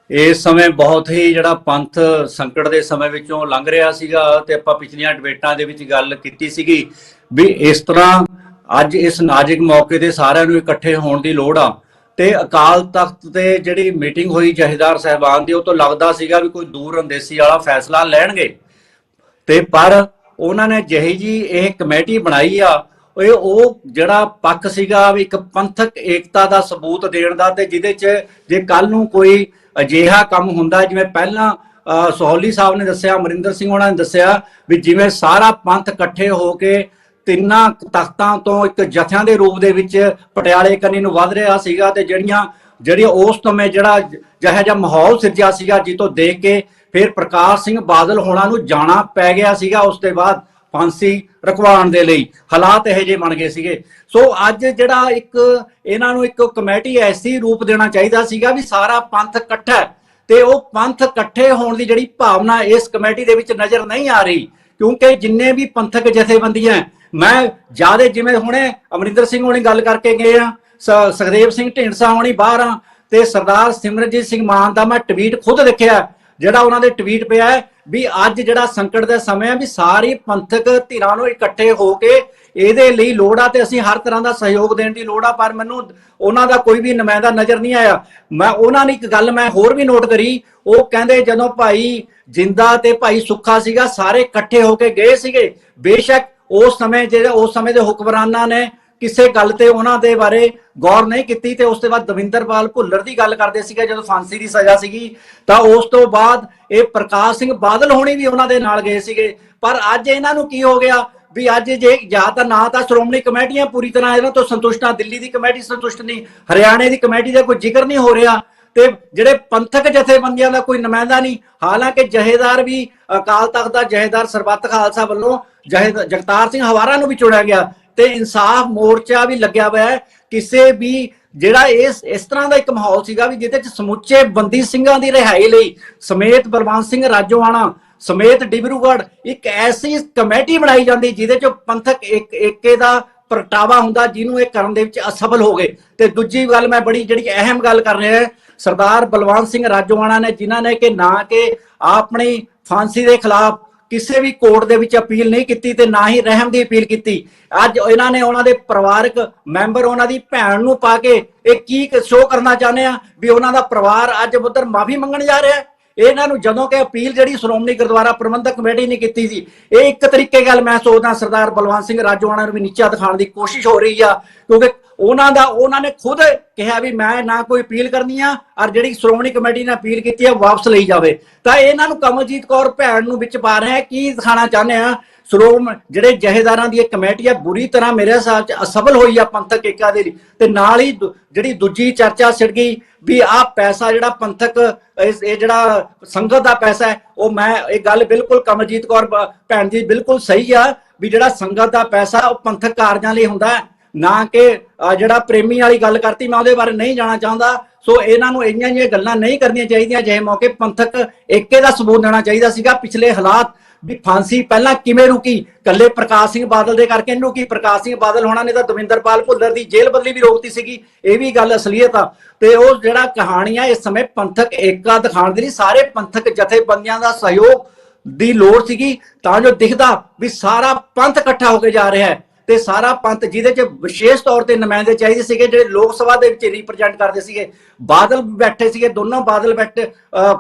ਇਸ ਸਮੇਂ ਬਹੁਤ ਹੀ ਜਿਹੜਾ ਪੰਥ ਸੰਕਟ ਦੇ ਸਮੇਂ ਵਿੱਚੋਂ ਲੰਘ ਰਿਹਾ ਸੀਗਾ, ਤੇ ਆਪਾਂ ਪਿਛਲੀਆਂ ਡਿਬੇਟਾਂ ਦੇ ਵਿੱਚ ਗੱਲ ਕੀਤੀ ਸੀਗੀ ਵੀ ਇਸ ਤਰ੍ਹਾਂ ਅੱਜ ਇਸ ਨਾਜ਼ੁਕ ਮੌਕੇ ਤੇ ਸਾਰਿਆਂ ਨੂੰ ਇਕੱਠੇ ਹੋਣ ਦੀ ਲੋੜ ਆ। ਤੇ ਅਕਾਲ ਤਖਤ ਤੇ ਜਿਹੜੀ ਮੀਟਿੰਗ ਹੋਈ ਜਥੇਦਾਰ ਸਾਹਿਬਾਨ ਦੀ, ਉਹ ਤੋਂ ਲੱਗਦਾ ਸੀਗਾ ਵੀ ਕੋਈ ਦੂਰ ਅੰਦੇਸੀ ਵਾਲਾ ਫੈਸਲਾ ਲੈਣਗੇ, ਤੇ ਪਰ ਉਹਨਾਂ ਨੇ ਜਿਹੀ ਜੀ ਇਹ ਕਮੇਟੀ ਬਣਾਈ ਆ, ਉਹ ਜਿਹੜਾ ਪੱਖ ਸੀਗਾ ਵੀ ਇੱਕ ਪੰਥਕ ਏਕਤਾ ਦਾ ਸਬੂਤ ਦੇਣ ਦਾ, ਤੇ ਜਿਹਦੇ 'ਚ ਜੇ ਕੱਲ ਨੂੰ ਕੋਈ ਅਜਿਹਾ ਕੰਮ ਹੁੰਦਾ ਜਿਵੇਂ ਪਹਿਲਾਂ ਸਹੌਲੀ ਸਾਹਿਬ ਨੇ ਦੱਸਿਆ, ਅਮਰਿੰਦਰ ਸਿੰਘ ਉਹਨਾਂ ਨੇ ਦੱਸਿਆ ਵੀ ਜਿਵੇਂ ਸਾਰਾ ਪੰਥ ਇਕੱਠੇ ਹੋ ਕੇ ਤਿੰਨਾਂ ਤਖਤਾਂ ਤੋਂ ਇੱਕ ਜਥਿਆਂ ਦੇ ਰੂਪ ਦੇ ਵਿੱਚ ਪਟਿਆਲੇ ਕੰਨੀ ਨੂੰ ਵੱਧ ਰਿਹਾ ਸੀਗਾ, ਤੇ ਜਿਹੜੀਆਂ ਉਸ ਸਮੇਂ ਜਿਹੜਾ ਜਿਹੋ ਜਿਹਾ ਮਾਹੌਲ ਸਿਰਜਿਆ ਸੀਗਾ, ਜਿੱਤੋਂ ਦੇਖ ਕੇ ਫਿਰ ਪ੍ਰਕਾਸ਼ ਸਿੰਘ ਬਾਦਲ ਹੋਣਾ ਨੂੰ ਜਾਣਾ ਪੈ ਗਿਆ ਸੀਗਾ ਉਸ ਤੋਂ ਬਾਅਦ ਫਾਂਸੀ ਰਖਵਾਉਣ ਦੇ ਲਈ, ਹਾਲਾਤ ਇਹੋ ਜਿਹੇ ਬਣ ਗਏ ਸੀਗੇ। ਸੋ ਅੱਜ ਜਿਹੜਾ ਇਹਨਾਂ ਨੂੰ ਇੱਕ ਕਮੇਟੀ ਐਸੀ ਰੂਪ ਦੇਣਾ ਚਾਹੀਦਾ ਸੀਗਾ ਵੀ ਸਾਰਾ ਪੰਥ ਇਕੱਠਾ, ਤੇ ਉਹ ਪੰਥ ਇਕੱਠੇ ਹੋਣ ਦੀ ਜਿਹੜੀ ਭਾਵਨਾ ਇਸ ਕਮੇਟੀ ਦੇ ਵਿੱਚ ਨਜ਼ਰ ਨਹੀਂ ਆ ਰਹੀ, ਕਿਉਂਕਿ ਜਿੰਨੇ ਵੀ ਪੰਥਕ ਜਥੇਬੰਦੀਆਂ, ਮੈਂ ਜਿਆਦਾ ਜਿਵੇਂ ਹੁਣੇ ਅਮਰਿੰਦਰ ਸਿੰਘ ਹੋਣੀ ਗੱਲ ਕਰਕੇ ਗਏ ਆ, ਸੁਖਦੇਵ ਸਿੰਘ ਢੀਂਡਸਾ ਹੋਣੀ ਬਾਹਰ ਆ, ਤੇ ਸਰਦਾਰ ਸਿਮਰਨਜੀਤ ਸਿੰਘ ਮਾਨ ਦਾ ਮੈਂ ਟਵੀਟ ਖੁਦ ਦੇਖਿਆ, ਜਿਹੜਾ ਉਹਨਾਂ ਦੇ ਟਵੀਟ ਪਿਆ ਹੈ ਵੀ ਅੱਜ ਜਿਹੜਾ ਸੰਕਟ ਦਾ ਸਮਾਂ ਹੈ ਵੀ ਸਾਰੀ ਪੰਥਕ ਧਿਰਾਂ ਨੂੰ ਇਕੱਠੇ ਹੋ ਕੇ ਇਹਦੇ ਲਈ ਲੋੜ ਆ, ਤੇ ਅਸੀਂ ਹਰ ਤਰ੍ਹਾਂ ਦਾ ਸਹਿਯੋਗ ਦੇਣ ਦੀ ਲੋੜ ਆ, ਪਰ ਮੈਨੂੰ ਉਹਨਾਂ ਦਾ ਕੋਈ ਵੀ ਨੁਮਾਇੰਦਾ ਨਜ਼ਰ ਨਹੀਂ ਆਇਆ। ਮੈਂ ਉਹਨਾਂ ਨੇ ਇੱਕ ਗੱਲ ਮੈਂ ਹੋਰ ਵੀ ਨੋਟ ਕਰੀ, ਉਹ ਕਹਿੰਦੇ ਜਦੋਂ ਭਾਈ ਜਿੰਦਾ ਤੇ ਭਾਈ ਸੁੱਖਾ ਸੀਗਾ ਸਾਰੇ ਇਕੱਠੇ ਹੋ ਕੇ ਗਏ ਸੀਗੇ, ਬੇਸ਼ੱਕ ਉਸ ਸਮੇਂ ਦੇ ਹੁਕਮਰਾਨਾਂ ਨੇ ਕਿਸੇ ਗੱਲ ਤੇ ਉਹਨਾਂ ਦੇ ਬਾਰੇ ਗੌਰ ਨਹੀਂ ਕੀਤੀ, ਤੇ ਉਸ ਤੋਂ ਬਾਅਦ ਦਵਿੰਦਰਪਾਲ ਭੁੱਲਰ ਦੀ ਗੱਲ ਕਰਦੇ ਸੀਗੇ ਜਦੋਂ ਫਾਂਸੀ ਦੀ ਸਜ਼ਾ ਸੀਗੀ, ਤਾਂ ਉਸ ਤੋਂ ਬਾਅਦ ਇਹ ਪ੍ਰਕਾਸ਼ ਸਿੰਘ ਬਾਦਲ ਹੋਣੀ ਵੀ ਉਹਨਾਂ ਦੇ ਨਾਲ ਗਏ ਸੀਗੇ। ਪਰ ਅੱਜ ਇਹਨਾਂ ਨੂੰ ਕੀ ਹੋ ਗਿਆ ਵੀ ਅੱਜ ਜੇ ਜਾਂ ਤਾਂ ਨਾ ਤਾਂ ਸ਼੍ਰੋਮਣੀ ਕਮੇਟੀਆਂ ਪੂਰੀ ਤਰ੍ਹਾਂ ਇਹਨਾਂ ਤੋਂ ਸੰਤੁਸ਼ਟ ਆ, ਦਿੱਲੀ ਦੀ ਕਮੇਟੀ ਸੰਤੁਸ਼ਟ ਨਹੀਂ, ਹਰਿਆਣੇ ਦੀ ਕਮੇਟੀ ਦਾ ਕੋਈ ਜ਼ਿਕਰ ਨਹੀਂ ਹੋ ਰਿਹਾ, ਤੇ ਜਿਹੜੇ ਪੰਥਕ ਜਥੇਬੰਦੀਆਂ ਦਾ ਕੋਈ ਨੁਮਾਇੰਦਾ ਨਹੀਂ। ਹਾਲਾਂਕਿ ਜਥੇਦਾਰ ਵੀ ਅਕਾਲ ਤਖਤ ਦਾ ਜਥੇਦਾਰ ਸਰਬੱਤ ਖਾਲਸਾ ਵੱਲੋਂ ਜਗਤਾਰ ਸਿੰਘ ਹਵਾਰਾ ਨੂੰ ਵੀ ਚੁਣਿਆ ਗਿਆ, ਤੇ ਇਨਸਾਫ ਮੋਰਚਾ ਵੀ ਲੱਗਿਆ ਹੋਇਆ ਹੈ। ਕਿਸੇ ਵੀ ਜਿਹੜਾ ਇਸ ਤਰ੍ਹਾਂ ਦਾ ਇੱਕ ਮਾਹੌਲ ਸੀਗਾ ਵੀ ਜਿਹਦੇ ਚ ਸਮੁੱਚੇ ਬੰਦੀ ਸਿੰਘਾਂ ਦੀ ਰਿਹਾਈ ਲਈ ਸਮੇਤ ਬਲਵੰਤ ਸਿੰਘ ਰਾਜੋਆਣਾ, ਸਮੇਤ ਡਿਬਰੂਗੜ੍ਹ ਇੱਕ ਐਸੀ ਕਮੇਟੀ ਬਣਾਈ ਜਾਂਦੀ ਜਿਹਦੇ ਚ ਪੰਥਕ ਏਕੇ ਦਾ ਪ੍ਰਗਟਾਵਾ ਹੁੰਦਾ, ਜਿਹਨੂੰ ਇਹ ਕਰਨ ਦੇ ਵਿੱਚ ਅਸਫਲ ਹੋ ਗਏ। ਤੇ ਦੂਜੀ ਗੱਲ ਮੈਂ ਬੜੀ ਜਿਹੜੀ ਅਹਿਮ ਗੱਲ ਕਰ ਰਿਹਾ ਹੈ, ਸਰਦਾਰ ਬਲਵੰਤ ਸਿੰਘ ਰਾਜੋਆਣਾ ਨੇ, ਜਿਨ੍ਹਾਂ ਨੇ ਕਿ ਨਾ ਕਿ ਆਪਣੀ ਫਾਂਸੀ ਦੇ ਖਿਲਾਫ ਕਿਸੇ ਵੀ ਕੋਰਟ ਦੇ ਵਿੱਚ ਅਪੀਲ ਨਹੀਂ ਕੀਤੀ ਤੇ ਨਾ ਹੀ ਰਹਿਮ ਦੀ ਅਪੀਲ ਕੀਤੀ। ਅੱਜ ਇਹਨਾਂ ਨੇ ਉਹਨਾਂ ਦੇ ਪਰਿਵਾਰਕ ਮੈਂਬਰ, ਉਹਨਾਂ ਦੀ ਭੈਣ ਨੂੰ ਪਾ ਕੇ ਇਹ ਕੀ ਸ਼ੋਅ ਕਰਨਾ ਚਾਹੁੰਦੇ ਆ ਵੀ ਉਹਨਾਂ ਦਾ ਪਰਿਵਾਰ ਅੱਜ ਉਧਰ ਮਾਫੀ ਮੰਗਣ ਜਾ ਰਿਹਾ ਹੈ। ਇਹਨਾਂ ਨੂੰ ਜਦੋਂ ਕਿ ਅਪੀਲ ਜਿਹੜੀ ਸ਼੍ਰੋਮਣੀ ਗੁਰਦੁਆਰਾ ਪ੍ਰਬੰਧਕ ਕਮੇਟੀ ਨੇ ਕੀਤੀ ਸੀ, ਇਹ ਇੱਕ ਤਰੀਕੇ ਗੱਲ ਮੈਂ ਸੋਚਦਾ ਸਰਦਾਰ ਬਲਵੰਤ ਸਿੰਘ ਰਾਜੋਆਣਾ ਨੂੰ ਵੀ ਨੀਚਾ ਦਿਖਾਉਣ ਦੀ ਕੋਸ਼ਿਸ਼ ਹੋ ਰਹੀ ਆ, ਕਿਉਂਕਿ ਉਹਨਾਂ ਨੇ ਖੁਦ ਕਿਹਾ ਵੀ ਮੈਂ ਨਾ ਕੋਈ ਅਪੀਲ ਕਰਨੀ ਆ, ਔਰ ਜਿਹੜੀ ਸ਼੍ਰੋਮਣੀ ਕਮੇਟੀ ਨੇ ਅਪੀਲ ਕੀਤੀ ਹੈ ਵਾਪਸ ਲਈ ਜਾਵੇ। ਤਾਂ ਇਹਨਾਂ ਨੂੰ ਕਮਲਜੀਤ ਕੌਰ ਭੈਣ ਨੂੰ ਵਿੱਚ ਪਾ ਰਿਹਾ, ਕੀ ਦਿਖਾਣਾ ਚਾਹੁੰਦੇ ਆ? ਜਿਹੜੇ ਜਹੇਦਾਰਾਂ ਦੀ ਇਹ ਕਮੇਟੀ ਹੈ ਬੁਰੀ ਤਰ੍ਹਾਂ ਮੇਰੇ ਹਿਸਾਬ 'ਚ ਅਸਫਲ ਹੋਈ ਆ ਪੰਥਕ ਏਕਾ ਦੇ ਲਈ। ਤੇ ਨਾਲ ਹੀ ਜਿਹੜੀ ਦੂਜੀ ਚਰਚਾ ਛਿੜ ਗਈ ਵੀ ਆਹ ਪੈਸਾ ਜਿਹੜਾ ਪੰਥਕ ਇਹ ਜਿਹੜਾ ਸੰਗਤ ਦਾ ਪੈਸਾ ਹੈ, ਉਹ ਮੈਂ ਇਹ ਗੱਲ ਬਿਲਕੁਲ ਕਮਲਜੀਤ ਕੌਰ ਭੈਣ ਦੀ ਬਿਲਕੁਲ ਸਹੀ ਆ ਵੀ ਜਿਹੜਾ ਸੰਗਤ ਦਾ ਪੈਸਾ ਉਹ ਪੰਥਕ ਕਾਰਜਾਂ ਲਈ ਹੁੰਦਾ ਹੈ, ਨਾ ਕਿ ਜਿਹੜਾ ਪ੍ਰੇਮੀ ਵਾਲੀ ਗੱਲ ਕਰਤੀ, ਮੈਂ ਉਹਦੇ ਬਾਰੇ ਨਹੀਂ ਜਾਣਾ ਚਾਹੁੰਦਾ। ਸੋ ਇਹਨਾਂ ਨੂੰ ਇੰਨੀਆਂ ਜਿਹੀਆਂ ਗੱਲਾਂ ਨਹੀਂ ਕਰਨੀਆਂ ਚਾਹੀਦੀਆਂ। ਜਿਹੇ ਮੌਕੇ ਪੰਥਕ ਏਕੇ ਦਾ ਸਬੂਤ ਦੇਣਾ ਚਾਹੀਦਾ ਸੀਗਾ। ਪਿਛਲੇ ਹਾਲਾਤ ਵੀ ਫਾਂਸੀ ਪਹਿਲਾਂ ਕਿਵੇਂ ਰੁਕੀ, ਕੱਲੇ ਪ੍ਰਕਾਸ਼ ਸਿੰਘ ਬਾਦਲ ਦੇ ਕਰਕੇ ਇਹਨੂੰ ਕੀ, ਪ੍ਰਕਾਸ਼ ਸਿੰਘ ਬਾਦਲ ਹੋਣਾ ਨੇ ਤਾਂ ਦਵਿੰਦਰਪਾਲ ਭੁੱਲਰ ਦੀ ਜੇਲ੍ਹ ਬਦਲੀ ਵੀ ਰੋਕਤੀ ਸੀਗੀ, ਇਹ ਵੀ ਗੱਲ ਅਸਲੀਅਤ ਆ। ਤੇ ਉਹ ਜਿਹੜਾ ਕਹਾਣੀ ਆ ਇਸ ਸਮੇਂ ਪੰਥਕ ਏਕਾ ਦਿਖਾਉਣ ਦੇ ਲਈ ਸਾਰੇ ਪੰਥਕ ਜਥੇਬੰਦੀਆਂ ਦਾ ਸਹਿਯੋਗ ਦੀ ਲੋੜ ਸੀਗੀ, ਤਾਂ ਜੋ ਦਿਖਦਾ ਵੀ ਸਾਰਾ ਪੰਥ ਇਕੱਠਾ ਹੋ ਕੇ ਜਾ ਰਿਹਾ ਹੈ। ਤੇ ਸਾਰਾ ਪੰਥ ਜਿਹਦੇ ਚ ਵਿਸ਼ੇਸ਼ ਤੌਰ ਤੇ ਨੁਮਾਇੰਦੇ ਚਾਹੀਦੇ ਸੀਗੇ ਜਿਹੜੇ ਲੋਕ ਸਭਾ ਦੇ ਵਿੱਚ ਰਿਪਰੈਜ਼ੈਂਟ ਕਰਦੇ ਸੀਗੇ। ਬਾਦਲ ਬੈਠੇ ਸੀਗੇ, ਦੋਨੋਂ ਬਾਦਲ ਬੈਠੇ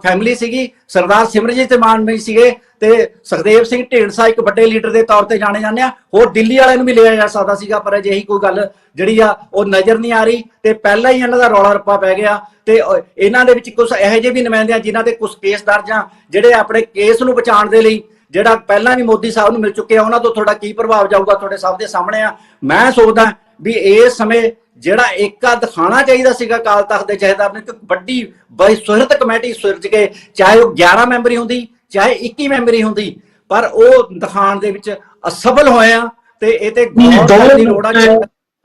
ਫੈਮਿਲੀ ਸੀਗੀ, ਸਰਦਾਰ ਸਿਮਰਜੀਤ ਮਾਨ ਵੀ ਸੀਗੇ ਤੇ ਸੁਖਦੇਵ ਸਿੰਘ ਢੀਂਡਸਾ ਇੱਕ ਵੱਡੇ ਲੀਡਰ ਦੇ ਤੌਰ ਤੇ ਜਾਣੇ ਜਾਂਦੇ ਆ। ਹੋਰ ਦਿੱਲੀ ਵਾਲਿਆਂ ਨੂੰ ਵੀ ਲਿਆ ਜਾ ਸਕਦਾ ਸੀਗਾ, ਪਰ ਅਜਿਹੀ ਕੋਈ ਗੱਲ ਜਿਹੜੀ ਆ ਉਹ ਨਜ਼ਰ ਨਹੀਂ ਆ ਰਹੀ। ਤੇ ਪਹਿਲਾਂ ਹੀ ਇਹਨਾਂ ਦਾ ਰੌਲਾ ਰੱਪਾ ਪੈ ਗਿਆ ਤੇ ਇਹਨਾਂ ਦੇ ਵਿੱਚ ਕੁਝ ਇਹੋ ਜਿਹੇ ਵੀ ਨੁਮਾਇੰਦੇ ਆ ਜਿਨ੍ਹਾਂ ਦੇ ਕੁਝ ਕੇਸ ਦਰਜ ਆ, ਜਿਹੜੇ ਆਪਣੇ ਕੇਸ ਨੂੰ ਬਚਾਉਣ ਦੇ ਲਈ ਜਿਹੜਾ ਪਹਿਲਾਂ ਵੀ ਮੋਦੀ ਸਾਹਿਬ ਨੂੰ ਮਿਲ ਚੁੱਕੇ ਆ, ਉਹਨਾਂ ਤੋਂ ਤੁਹਾਡਾ ਕੀ ਪ੍ਰਭਾਵ ਜਾਊਗਾ ਤੁਹਾਡੇ ਸਭ ਦੇ ਸਾਹਮਣੇ ਆ। ਮੈਂ ਸੋਚਦਾ ਵੀ ਇਸ ਸਮੇਂ ਜਿਹੜਾ ਏਕਾ ਦਿਖਾਣਾ ਚਾਹੀਦਾ ਸੀਗਾ ਅਕਾਲ ਤਖਤ ਦੇ ਜਥੇਦਾਰ ਨੇ, ਇੱਕ ਵੱਡੀ ਬੇਸੁਰਤ ਕਮੇਟੀ ਸਿਰਜ ਕੇ, ਚਾਹੇ ਉਹ 11 ਮੈਂਬਰੀ ਹੁੰਦੀ ਚਾਹੇ 21 ਮੈਂਬਰੀ ਹੁੰਦੀ, ਪਰ ਉਹ ਦਿਖਾਉਣ ਦੇ ਵਿੱਚ ਅਸਫਲ ਹੋਏ ਆ। ਤੇ ਇਹ ਤੇ ਗੌਰ ਕਰਨ ਦੀ ਲੋੜ ਆ,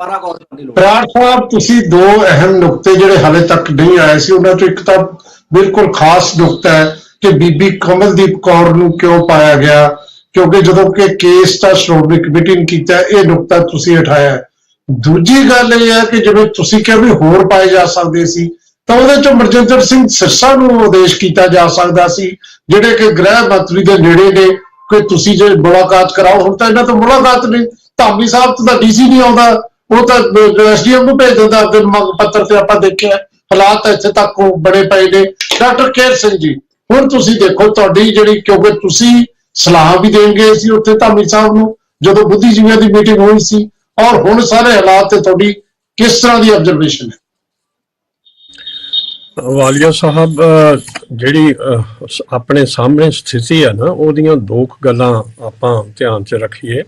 ਪਾਰਾ ਗੌਰ ਕਰਨ ਦੀ ਲੋੜ। ਬਰਾੜ ਸਾਹਿਬ, ਤੁਸੀਂ ਦੋ ਅਹਿਮ ਨੁਕਤੇ ਜਿਹੜੇ ਹਾਲੇ ਤੱਕ ਨਹੀਂ ਆਏ ਸੀ, ਉਹਨਾਂ ਚੋਂ ਇੱਕ ਤਾਂ ਬਿਲਕੁਲ ਖਾਸ ਨੁਕਤਾ ਹੈ ਕਿ ਬੀਬੀ ਕਮਲਦੀਪ ਕੌਰ ਨੂੰ ਕਿਉਂ ਪਾਇਆ ਗਿਆ, ਕਿਉਂਕਿ ਜਦੋਂ ਕਿ ਕੇਸ ਤਾਂ ਸ਼੍ਰੋਮਣੀ ਕਮੇਟੀ ਨੇ ਕੀਤਾ, ਇਹ ਨੁਕਤਾ ਤੁਸੀਂ ਉਠਾਇਆ। ਦੂਜੀ ਗੱਲ ਇਹ ਹੈ ਕਿ ਜਿਵੇਂ ਤੁਸੀਂ ਕਿਹਾ ਵੀ ਹੋਰ ਪਾਏ ਜਾ ਸਕਦੇ ਸੀ, ਤਾਂ ਉਹਦੇ ਚੋਂ ਮਰਜਿੰਦਰ ਸਿੰਘ ਸਿਰਸਾ ਨੂੰ ਆਦੇਸ਼ ਕੀਤਾ ਜਾ ਸਕਦਾ ਸੀ, ਜਿਹੜੇ ਕਿ ਗ੍ਰਹਿ ਮੰਤਰੀ ਦੇ ਨੇੜੇ ਨੇ, ਕਿ ਤੁਸੀਂ ਜੇ ਮੁਲਾਕਾਤ ਕਰਾਓ। ਹੁਣ ਤਾਂ ਇਹਨਾਂ ਤੋਂ ਮੁਲਾਕਾਤ ਨਹੀਂ, ਧਾਮੀ ਸਾਹਿਬ ਤੋਂ ਤਾਂ ਡੀਸੀ ਨਹੀਂ ਆਉਂਦਾ, ਉਹ ਤਾਂ ਐਸਡੀਐਮ ਨੂੰ ਭੇਜ ਦਿੰਦਾ ਆਪਦੇ ਮੰਗ ਪੱਤਰ ਤੇ। ਆਪਾਂ ਦੇਖਿਆ ਹਾਲਾਤ ਇੱਥੇ ਤੱਕ ਉਹ ਬੜੇ ਪਏ ਨੇ। ਡਾਕਟਰ ਕੇਰ ਸਿੰਘ ਜੀ, ਹੁਣ ਤੁਸੀਂ ਦੇਖੋ ਤੁਹਾਡੀ ਜਿਹੜੀ, ਕਿਉਂਕਿ ਤੁਸੀਂ ਸਲਾਹ ਵੀ ਦੇਣ ਗਏ ਸੀ ਉੱਥੇ ਧਾਮੀ ਸਾਹਿਬ ਨੂੰ ਜਦੋਂ ਬੁੱਧੀਜੀਵੀਆਂ ਦੀ ਮੀਟਿੰਗ ਹੋਈ ਸੀ, ਔਰ ਹੁਣ ਸਾਰੇ ਹਾਲਾਤ ਤੇ ਤੁਹਾਡੀ ਕਿਸ ਤਰ੍ਹਾਂ ਦੀ ਆਬਜ਼ਰਵੇਸ਼ਨ ਹੈ? ਵਾਲੀਆ ਸਾਹਿਬ, ਜਿਹੜੀ ਆਪਣੇ ਸਾਹਮਣੇ ਸਥਿਤੀ ਹੈ ਨਾ, ਉਹਦੀਆਂ ਦੋ ਗੱਲਾਂ ਆਪਾਂ ਧਿਆਨ 'ਚ ਰੱਖੀਏ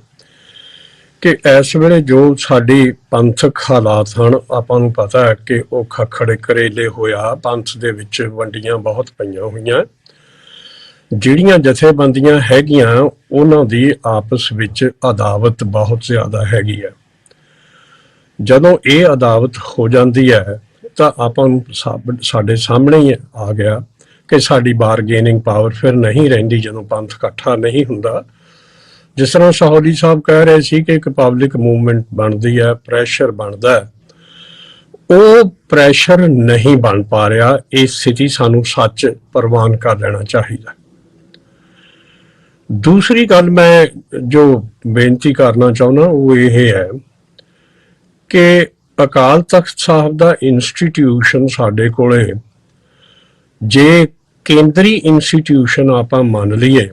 ਕਿ ਇਸ ਵੇਲੇ ਜੋ ਸਾਡੀ ਪੰਥਕ ਹਾਲਾਤ ਹਨ, ਆਪਾਂ ਨੂੰ ਪਤਾ ਹੈ ਕਿ ਉਹ ਖੱਖੜ ਕਰੇਲੇ ਹੋਇਆ, ਪੰਥ ਦੇ ਵਿੱਚ ਵੰਡੀਆਂ ਬਹੁਤ ਪਈਆਂ ਹੋਈਆਂ। ਜਿਹੜੀਆਂ ਜਥੇਬੰਦੀਆਂ ਹੈਗੀਆਂ ਉਹਨਾਂ ਦੀ ਆਪਸ ਵਿੱਚ ਅਦਾਵਤ ਬਹੁਤ ਜ਼ਿਆਦਾ ਹੈਗੀ ਹੈ। ਜਦੋਂ ਇਹ ਅਦਾਵਤ ਹੋ ਜਾਂਦੀ ਹੈ ਤਾਂ ਆਪਾਂ ਨੂੰ ਸਾਡੇ ਸਾਹਮਣੇ ਹੀ ਆ ਗਿਆ ਕਿ ਸਾਡੀ ਬਾਰਗੇਨਿੰਗ ਪਾਵਰ ਫਿਰ ਨਹੀਂ ਰਹਿੰਦੀ ਜਦੋਂ ਪੰਥ ਇਕੱਠਾ ਨਹੀਂ ਹੁੰਦਾ। ਜਿਸ ਤਰ੍ਹਾਂ ਸਾਹੌਲੀ ਸਾਹਿਬ ਕਹਿ ਰਹੇ ਸੀ ਕਿ ਇੱਕ ਪਬਲਿਕ ਮੂਵਮੈਂਟ ਬਣਦੀ ਹੈ, ਪ੍ਰੈਸ਼ਰ ਬਣਦਾ ਹੈ, ਉਹ ਪ੍ਰੈਸ਼ਰ ਨਹੀਂ ਬਣ ਪਾ ਰਿਹਾ। ਇਹ ਸਥਿਤੀ ਸਾਨੂੰ ਸੱਚ ਪ੍ਰਵਾਨ ਕਰ ਲੈਣਾ ਚਾਹੀਦਾ। ਦੂਸਰੀ ਗੱਲ ਮੈਂ ਜੋ ਬੇਨਤੀ ਕਰਨਾ ਚਾਹੁੰਦਾ ਉਹ ਇਹ ਹੈ ਕਿ ਅਕਾਲ ਤਖਤ ਸਾਹਿਬ ਦਾ ਇੰਸਟੀਟਿਊਸ਼ਨ ਸਾਡੇ ਕੋਲੇ, ਜੇ ਕੇਂਦਰੀ ਇੰਸਟੀਟਿਊਸ਼ਨ ਆਪਾਂ ਮੰਨ ਲਈਏ,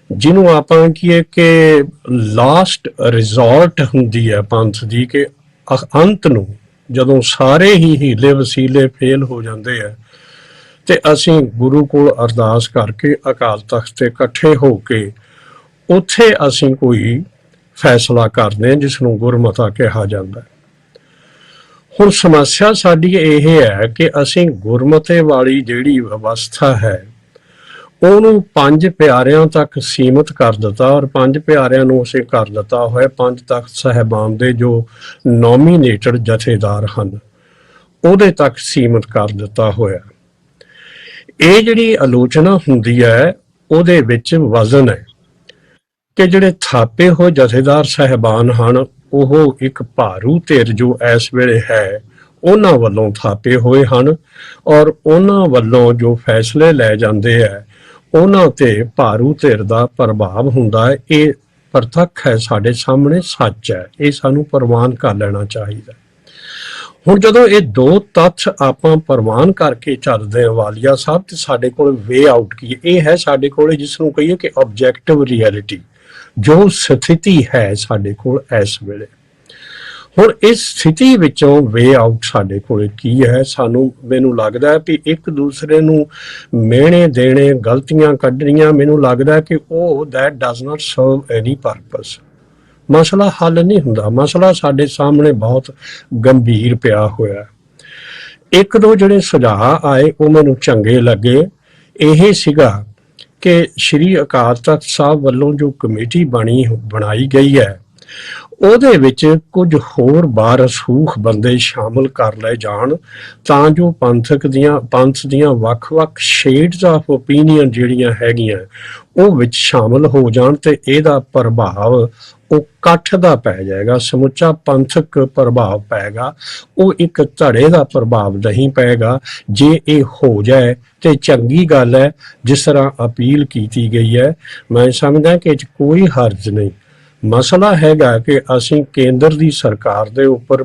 ਜਿਹਨੂੰ ਆਪਾਂ ਕਹੀਏ ਕਿ ਲਾਸਟ ਰਿਜ਼ੋਰਟ ਹੁੰਦੀ ਹੈ ਪੰਥ ਦੀ, ਕਿ ਅੰਤ ਨੂੰ ਜਦੋਂ ਸਾਰੇ ਹੀ ਹੀਲੇ ਵਸੀਲੇ ਫੇਲ ਹੋ ਜਾਂਦੇ ਆ ਤੇ ਅਸੀਂ ਗੁਰੂ ਕੋਲ ਅਰਦਾਸ ਕਰਕੇ ਅਕਾਲ ਤਖਤ ਤੇ ਇਕੱਠੇ ਹੋ ਕੇ ਉੱਥੇ ਅਸੀਂ ਕੋਈ ਫੈਸਲਾ ਕਰਦੇ ਹਾਂ ਜਿਸ ਨੂੰ ਗੁਰਮਤਾ ਕਿਹਾ ਜਾਂਦਾ। ਹੁਣ ਸਮੱਸਿਆ ਸਾਡੀ ਇਹ ਹੈ ਕਿ ਅਸੀਂ ਗੁਰਮਤੇ ਵਾਲੀ ਜਿਹੜੀ ਵਿਵਸਥਾ ਹੈ ਉਹਨੂੰ 5 ਪਿਆਰਿਆਂ ਤੱਕ ਸੀਮਿਤ ਕਰ ਦਿੱਤਾ, ਔਰ 5 ਪਿਆਰਿਆਂ ਨੂੰ ਅਸੀਂ ਕਰ ਦਿੱਤਾ ਹੋਇਆ 5 ਤਖਤ ਸਾਹਿਬਾਨ ਦੇ ਜੋ ਨੋਮੀਨੇਟਡ ਜਥੇਦਾਰ ਹਨ ਉਹਦੇ ਤੱਕ ਸੀਮਿਤ ਕਰ ਦਿੱਤਾ ਹੋਇਆ। ਇਹ ਜਿਹੜੀ ਆਲੋਚਨਾ ਹੁੰਦੀ ਹੈ ਉਹਦੇ ਵਿੱਚ ਵਜ਼ਨ ਹੈ ਕਿ ਜਿਹੜੇ ਥਾਪੇ ਹੋਏ ਜਥੇਦਾਰ ਸਾਹਿਬਾਨ ਹਨ ਉਹ ਇੱਕ ਭਾਰੂ ਧਿਰ ਜੋ ਇਸ ਵੇਲੇ ਹੈ ਉਹਨਾਂ ਵੱਲੋਂ ਥਾਪੇ ਹੋਏ ਹਨ ਔਰ ਉਹਨਾਂ ਵੱਲੋਂ ਜੋ ਫੈਸਲੇ ਲੈ ਜਾਂਦੇ ਹੈ ਉਹਨਾਂ ਤੇ ਭਾਰੂ ਧਿਰ ਦਾ ਪ੍ਰਭਾਵ ਹੁੰਦਾ ਹੈ। ਇਹ ਪ੍ਰਤੱਖ ਹੈ, ਸਾਡੇ ਸਾਹਮਣੇ ਸੱਚ ਹੈ, ਇਹ ਸਾਨੂੰ ਪ੍ਰਵਾਨ ਕਰ ਲੈਣਾ ਚਾਹੀਦਾ। ਹੁਣ ਜਦੋਂ ਇਹ ਦੋ ਤੱਥ ਆਪਾਂ ਪ੍ਰਵਾਨ ਕਰਕੇ ਚੱਲਦੇ ਹਾਂ ਵਾਲੀਆ ਸਾਹਿਬ, ਤੇ ਸਾਡੇ ਕੋਲ ਵੇ ਆਊਟ ਕੀ ਹੈ? ਇਹ ਹੈ ਸਾਡੇ ਕੋਲ ਜਿਸ ਨੂੰ ਕਹੀਏ ਕਿ ਆਬਜੈਕਟਿਵ ਰਿਐਲਿਟੀ, ਜੋ ਸਥਿਤੀ ਹੈ ਸਾਡੇ ਕੋਲ ਇਸ ਵੇਲੇ। ਹੁਣ ਇਸ ਸਥਿਤੀ ਵਿੱਚੋਂ ਵੇ ਆਊਟ ਸਾਡੇ ਕੋਲ ਕੀ ਹੈ? ਮੈਨੂੰ ਲੱਗਦਾ ਹੈ ਵੀ ਇੱਕ ਦੂਸਰੇ ਨੂੰ ਮਿਹਣੇ ਦੇਣੇ, ਗਲਤੀਆਂ ਕੱਢਣੀਆਂ, ਮੈਨੂੰ ਲੱਗਦਾ ਕਿ ਉਹ that does not serve any purpose। ਮਸਲਾ ਹੱਲ ਨਹੀਂ ਹੁੰਦਾ, ਮਸਲਾ ਸਾਡੇ ਸਾਹਮਣੇ ਬਹੁਤ ਗੰਭੀਰ ਪਿਆ ਹੋਇਆ। ਇੱਕ ਦੋ ਜਿਹੜੇ ਸੁਝਾਅ ਆਏ ਉਹ ਮੈਨੂੰ ਚੰਗੇ ਲੱਗੇ। ਇਹ ਸੀਗਾ ਕਿ ਸ਼੍ਰੀ ਅਕਾਲ ਤਖਤ ਸਾਹਿਬ ਵੱਲੋਂ ਜੋ ਕਮੇਟੀ ਬਣਾਈ ਗਈ ਹੈ ਉਹਦੇ ਵਿੱਚ ਕੁਝ ਹੋਰ ਬਾਰਸੂਖ ਬੰਦੇ ਸ਼ਾਮਲ ਕਰ ਲਏ ਜਾਣ ਤਾਂ ਜੋ ਪੰਥ ਦੀਆਂ ਵੱਖ-ਵੱਖ ਸ਼ੇਡਸ ਆਫ ਓਪੀਨੀਅਨ ਜਿਹੜੀਆਂ ਹੈਗੀਆਂ ਉਹ ਵਿੱਚ ਸ਼ਾਮਲ ਹੋ ਜਾਣ ਤੇ ਇਹਦਾ ਪ੍ਰਭਾਵ ਉਹ ਇਕੱਠ ਦਾ ਪੈ ਜਾਏਗਾ, ਸਮੁੱਚਾ ਪੰਥਕ ਪ੍ਰਭਾਵ ਪਏਗਾ। ਉਹ ਇੱਕ ਧੜੇ ਦਾ ਪ੍ਰਭਾਵ ਨਹੀਂ ਪਏਗਾ। ਜੇ ਇਹ ਹੋ ਜਾਏ ਤੇ ਚੰਗੀ ਗੱਲ ਹੈ। ਜਿਸ ਤਰ੍ਹਾਂ ਅਪੀਲ ਕੀਤੀ ਗਈ ਹੈ, ਮੈਂ ਸਮਝਦਾ ਕਿ ਇਹ 'ਚ ਕੋਈ ਹਰਜ ਨਹੀਂ। ਮਸਲਾ ਹੈਗਾ ਕਿ ਅਸੀਂ ਕੇਂਦਰ ਦੀ ਸਰਕਾਰ ਦੇ ਉੱਪਰ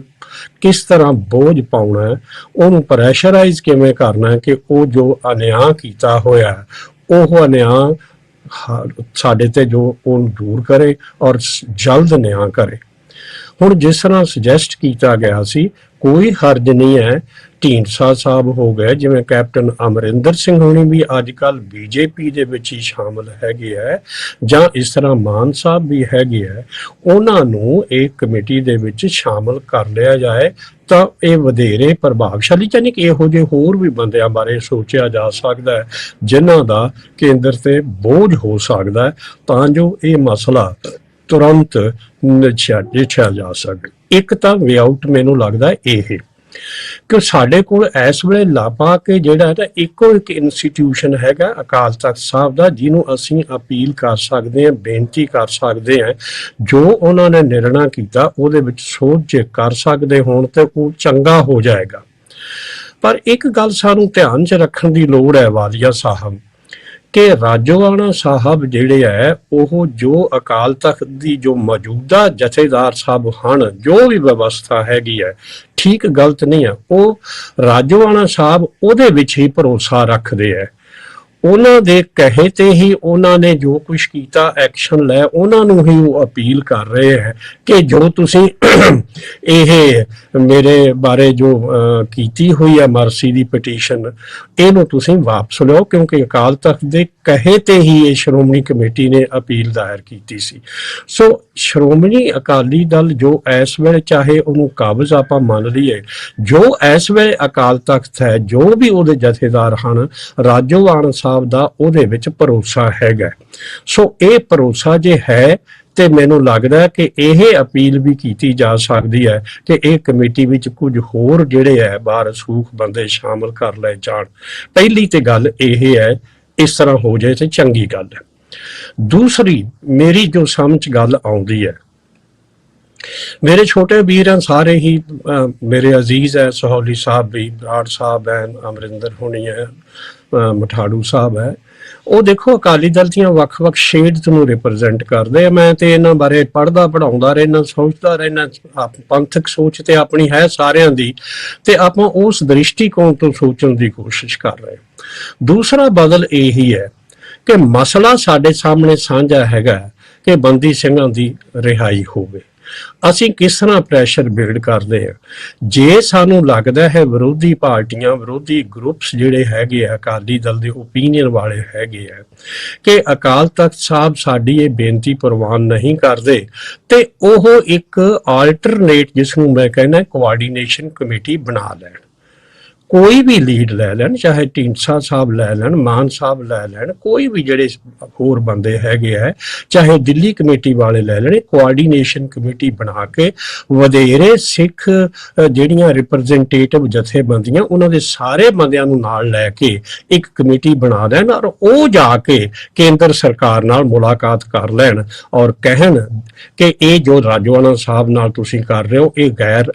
ਕਿਸ ਤਰ੍ਹਾਂ ਬੋਝ ਪਾਉਣਾ ਹੈ, ਉਹਨੂੰ ਪ੍ਰੈਸ਼ਰਾਈਜ਼ ਕਿਵੇਂ ਕਰਨਾ ਹੈ ਕਿ ਉਹ ਜੋ ਅਨਿਆਂ ਕੀਤਾ ਹੋਇਆ ਉਹ ਅਨਿਆਂ ਸਾਡੇ ਤੇ ਜੋ ਉਹਨੂੰ ਦੂਰ ਕਰੇ ਔਰ ਜਲਦ ਨਿਆਂ ਕਰੇ। ਹੁਣ ਜਿਸ ਤਰ੍ਹਾਂ ਸੁਜੈਸਟ ਕੀਤਾ ਗਿਆ ਸੀ, ਕੋਈ ਹਰਜ ਨਹੀਂ ਹੈ। ਢੀਂਡਸਾ ਸਾਹਿਬ ਹੋ ਗਏ, ਜਿਵੇਂ ਕੈਪਟਨ ਅਮਰਿੰਦਰ ਸਿੰਘ ਹੋਣੀ ਵੀ ਅੱਜ ਕੱਲ੍ਹ ਬੀਜੇਪੀ ਦੇ ਵਿੱਚ ਹੀ ਸ਼ਾਮਲ ਹੈਗੇ ਹੈ, ਜਾਂ ਇਸ ਤਰ੍ਹਾਂ ਮਾਨ ਸਾਹਿਬ ਵੀ ਹੈਗੇ ਹੈ, ਉਹਨਾਂ ਨੂੰ ਇਹ ਕਮੇਟੀ ਦੇ ਵਿੱਚ ਸ਼ਾਮਲ ਕਰ ਲਿਆ ਜਾਏ ਤਾਂ ਇਹ ਵਧੇਰੇ ਪ੍ਰਭਾਵਸ਼ਾਲੀ। ਯਾਨੀ ਕਿ ਇਹੋ ਜਿਹੇ ਹੋਰ ਵੀ ਬੰਦਿਆਂ ਬਾਰੇ ਸੋਚਿਆ ਜਾ ਸਕਦਾ ਹੈ ਜਿਨ੍ਹਾਂ ਦਾ ਕੇਂਦਰ ਤੇ ਬੋਝ ਹੋ ਸਕਦਾ ਹੈ, ਤਾਂ ਜੋ ਇਹ ਮਸਲਾ ਤੁਰੰਤ ਨਜਿੱਠਿਆ ਜਾ ਸਕੇ। ਇੱਕ ਤਾਂ ਵੇ ਆਊਟ ਮੈਨੂੰ ਲੱਗਦਾ ਇਹ ਕਿ ਸਾਡੇ ਕੋਲ ਇਸ ਵੇਲੇ ਲਾਪਾ ਕੇ ਜਿਹੜਾ ਹੈ ਇੱਕੋ ਇੱਕ ਇੰਸਟੀਟਿਊਸ਼ਨ ਹੈਗਾ ਅਕਾਲ ਤਖਤ ਸਾਹਿਬ ਦਾ, ਜਿਹਨੂੰ ਅਸੀਂ ਅਪੀਲ ਕਰ ਸਕਦੇ ਹਾਂ, ਬੇਨਤੀ ਕਰ ਸਕਦੇ ਹਾਂ। ਜੋ ਉਹਨਾਂ ਨੇ ਨਿਰਣਾ ਕੀਤਾ ਉਹਦੇ ਵਿੱਚ ਸੋਚ ਜੇ ਕਰ ਸਕਦੇ ਹੋਣ ਤੇ ਉਹ ਚੰਗਾ ਹੋ ਜਾਏਗਾ। ਪਰ ਇੱਕ ਗੱਲ ਸਾਨੂੰ ਧਿਆਨ 'ਚ ਰੱਖਣ ਦੀ ਲੋੜ ਹੈ ਵਾਲੀਆ ਸਾਹਿਬ, ਕਿ ਰਾਜੋਆਣਾ ਸਾਹਿਬ ਜਿਹੜੇ ਹੈ ਉਹ ਜੋ ਅਕਾਲ ਤਖਤ ਦੀ ਜੋ ਮੌਜੂਦਾ ਜਥੇਦਾਰ ਸਾਹਿਬ ਹਨ, ਜੋ ਵੀ ਵਿਵਸਥਾ ਹੈਗੀ ਹੈ ਠੀਕ ਗਲਤ ਨਹੀਂ ਹੈ, ਉਹ ਰਾਜੋਆਣਾ ਸਾਹਿਬ ਉਹਦੇ ਵਿੱਚ ਹੀ ਭਰੋਸਾ ਰੱਖਦੇ ਹੈ। ਉਹਨਾਂ ਦੇ ਕਹੇ ਤੇ ਹੀ ਉਹਨਾਂ ਨੇ ਜੋ ਕੁਝ ਕੀਤਾ, ਐਕਸ਼ਨ ਲੈ, ਉਹਨਾਂ ਨੂੰ ਹੀ ਉਹ ਅਪੀਲ ਕਰ ਰਹੇ ਹੈ ਕਿ ਜੋ ਤੁਸੀਂ ਇਹ ਮੇਰੇ ਬਾਰੇ ਜੋ ਕੀਤੀ ਹੋਈ ਹੈ ਮਰਸੀ ਦੀ ਪਟੀਸ਼ਨ, ਇਹਨੂੰ ਤੁਸੀਂ ਵਾਪਸ ਲਿਓ, ਕਿਉਂਕਿ ਅਕਾਲ ਤਖਤ ਦੇ ਕਹੇ ਤੇ ਹੀ ਇਹ ਸ਼੍ਰੋਮਣੀ ਕਮੇਟੀ ਨੇ ਅਪੀਲ ਦਾਇਰ ਕੀਤੀ ਸੀ। ਸੋ ਸ਼੍ਰੋਮਣੀ ਅਕਾਲੀ ਦਲ ਜੋ ਇਸ ਵੇਲੇ, ਚਾਹੇ ਉਹਨੂੰ ਕਾਬਜ਼ ਆਪਾਂ ਮੰਨ ਲਈਏ, ਜੋ ਇਸ ਵੇਲੇ ਅਕਾਲ ਤਖਤ ਹੈ, ਜੋ ਵੀ ਉਹਦੇ ਜਥੇਦਾਰ ਹਨ, ਰਾਜੋਆਣਾ ਸਾਹਿਬ ਦਾ ਉਹਦੇ ਵਿੱਚ ਭਰੋਸਾ ਹੈਗਾ। ਸੋ ਇਹ ਭਰੋਸਾ ਜੇ ਹੈ ਤੇ ਮੈਨੂੰ ਲੱਗਦਾ ਕਿ ਇਹ ਅਪੀਲ ਵੀ ਕੀਤੀ ਜਾ ਸਕਦੀ ਹੈ ਕਿ ਇਹ ਕਮੇਟੀ ਵਿੱਚ ਕੁਝ ਹੋਰ ਜਿਹੜੇ ਹੈ ਬਾਰਸੂਖ ਬੰਦੇ ਸ਼ਾਮਲ ਕਰ ਲਏ ਜਾਣ। ਪਹਿਲੀ ਤੇ ਗੱਲ ਇਹ ਹੈ, ਇਸ ਤਰ੍ਹਾਂ ਹੋ ਜਾਏ ਤੇ ਚੰਗੀ ਗੱਲ ਹੈ। ਦੂਸਰੀ ਮੇਰੀ ਜੋ ਸਮਝ ਗੱਲ ਆਉਂਦੀ ਹੈ, ਮੇਰੇ ਛੋਟੇ ਵੀਰ ਹਨ ਸਾਰੇ ਹੀ ਮੇਰੇ ਅਜ਼ੀਜ਼ ਹੈ, ਸਹੌਲੀ ਸਾਹਿਬ ਵੀ, ਬਰਾੜ ਸਾਹਿਬ ਹੈ, ਅਮਰਿੰਦਰ ਹੋਣੀ ਹੈ, ਮਠਾੜੂ ਸਾਹਿਬ ਹੈ, ਉਹ ਦੇਖੋ ਅਕਾਲੀ ਦਲ ਦੀਆਂ ਵੱਖ-ਵੱਖ ਸ਼ੇਡਸ ਨੂੰ ਰਿਪਰੈਜ਼ੈਂਟ ਕਰਦੇ ਆ। ਮੈਂ ਤੇ ਇਹਨਾਂ ਬਾਰੇ ਪੜ੍ਹਦਾ ਪੜ੍ਹਾਉਂਦਾ ਰਹਿਣਾ, ਸੋਚਦਾ ਰਹਿਣਾ। ਪੰਥਕ ਸੋਚ ਤੇ ਆਪਣੀ ਹੈ ਸਾਰਿਆਂ ਦੀ, ਤੇ ਆਪਾਂ ਉਸ ਦ੍ਰਿਸ਼ਟੀਕੋਣ ਤੋਂ ਸੋਚਣ ਦੀ ਕੋਸ਼ਿਸ਼ ਕਰ ਰਹੇ। ਦੂਸਰਾ ਬਦਲ ਇਹੀ ਹੈ ਕਿ ਮਸਲਾ ਸਾਡੇ ਸਾਹਮਣੇ ਸਾਂਝਾ ਹੈਗਾ ਕਿ ਬੰਦੀ ਸਿੰਘਾਂ ਦੀ ਰਿਹਾਈ ਹੋਵੇ। ਅਸੀਂ ਕਿਸ ਤਰ੍ਹਾਂ ਪ੍ਰੈਸ਼ਰ ਬਿਲਡ ਕਰਦੇ ਹਾਂ? ਜੇ ਸਾਨੂੰ ਲੱਗਦਾ ਹੈ ਵਿਰੋਧੀ ਪਾਰਟੀਆਂ, ਵਿਰੋਧੀ ਗਰੁੱਪਸ ਜਿਹੜੇ ਹੈਗੇ ਆ ਅਕਾਲੀ ਦਲ ਦੇ ਓਪੀਨੀਅਨ ਵਾਲੇ ਹੈਗੇ ਆ ਕਿ ਅਕਾਲ ਤਖਤ ਸਾਹਿਬ ਸਾਡੀ ਇਹ ਬੇਨਤੀ ਪ੍ਰਵਾਨ ਨਹੀਂ ਕਰਦੇ, ਤੇ ਉਹ ਇੱਕ ਆਲਟਰਨੇਟ, ਜਿਸ ਨੂੰ ਮੈਂ ਕਹਿੰਦਾ ਕੋਆਰਡੀਨੇਸ਼ਨ ਕਮੇਟੀ ਬਣਾ ਲੈਣ। ਕੋਈ ਵੀ ਲੀਡ ਲੈ ਲੈਣ, ਚਾਹੇ ਢੀਂਡਸਾ ਸਾਹਿਬ ਲੈ ਲੈਣ, ਮਾਨ ਸਾਹਿਬ ਲੈ ਲੈਣ, ਕੋਈ ਵੀ ਜਿਹੜੇ ਹੋਰ ਬੰਦੇ ਹੈਗੇ ਆ, ਚਾਹੇ ਦਿੱਲੀ ਕਮੇਟੀ ਵਾਲੇ ਲੈ ਲੈਣ, ਕੋਆਰਡੀਨੇਸ਼ਨ ਕਮੇਟੀ ਬਣਾ ਕੇ ਵਧੇਰੇ ਸਿੱਖ ਜਿਹੜੀਆਂ ਰਿਪਰੈਜ਼ੈਂਟੇਟਿਵ ਜਥੇਬੰਦੀਆਂ ਉਹਨਾਂ ਦੇ ਸਾਰੇ ਬੰਦਿਆਂ ਨੂੰ ਨਾਲ ਲੈ ਕੇ ਇੱਕ ਕਮੇਟੀ ਬਣਾ ਦੇਣ ਔਰ ਉਹ ਜਾ ਕੇ ਕੇਂਦਰ ਸਰਕਾਰ ਨਾਲ ਮੁਲਾਕਾਤ ਕਰ ਲੈਣ ਔਰ ਕਹਿਣ ਕਿ ਇਹ ਜੋ ਰਾਜੋਆਣਾ ਸਾਹਿਬ ਨਾਲ ਤੁਸੀਂ ਕਰ ਰਹੇ ਹੋ ਇਹ ਗੈਰ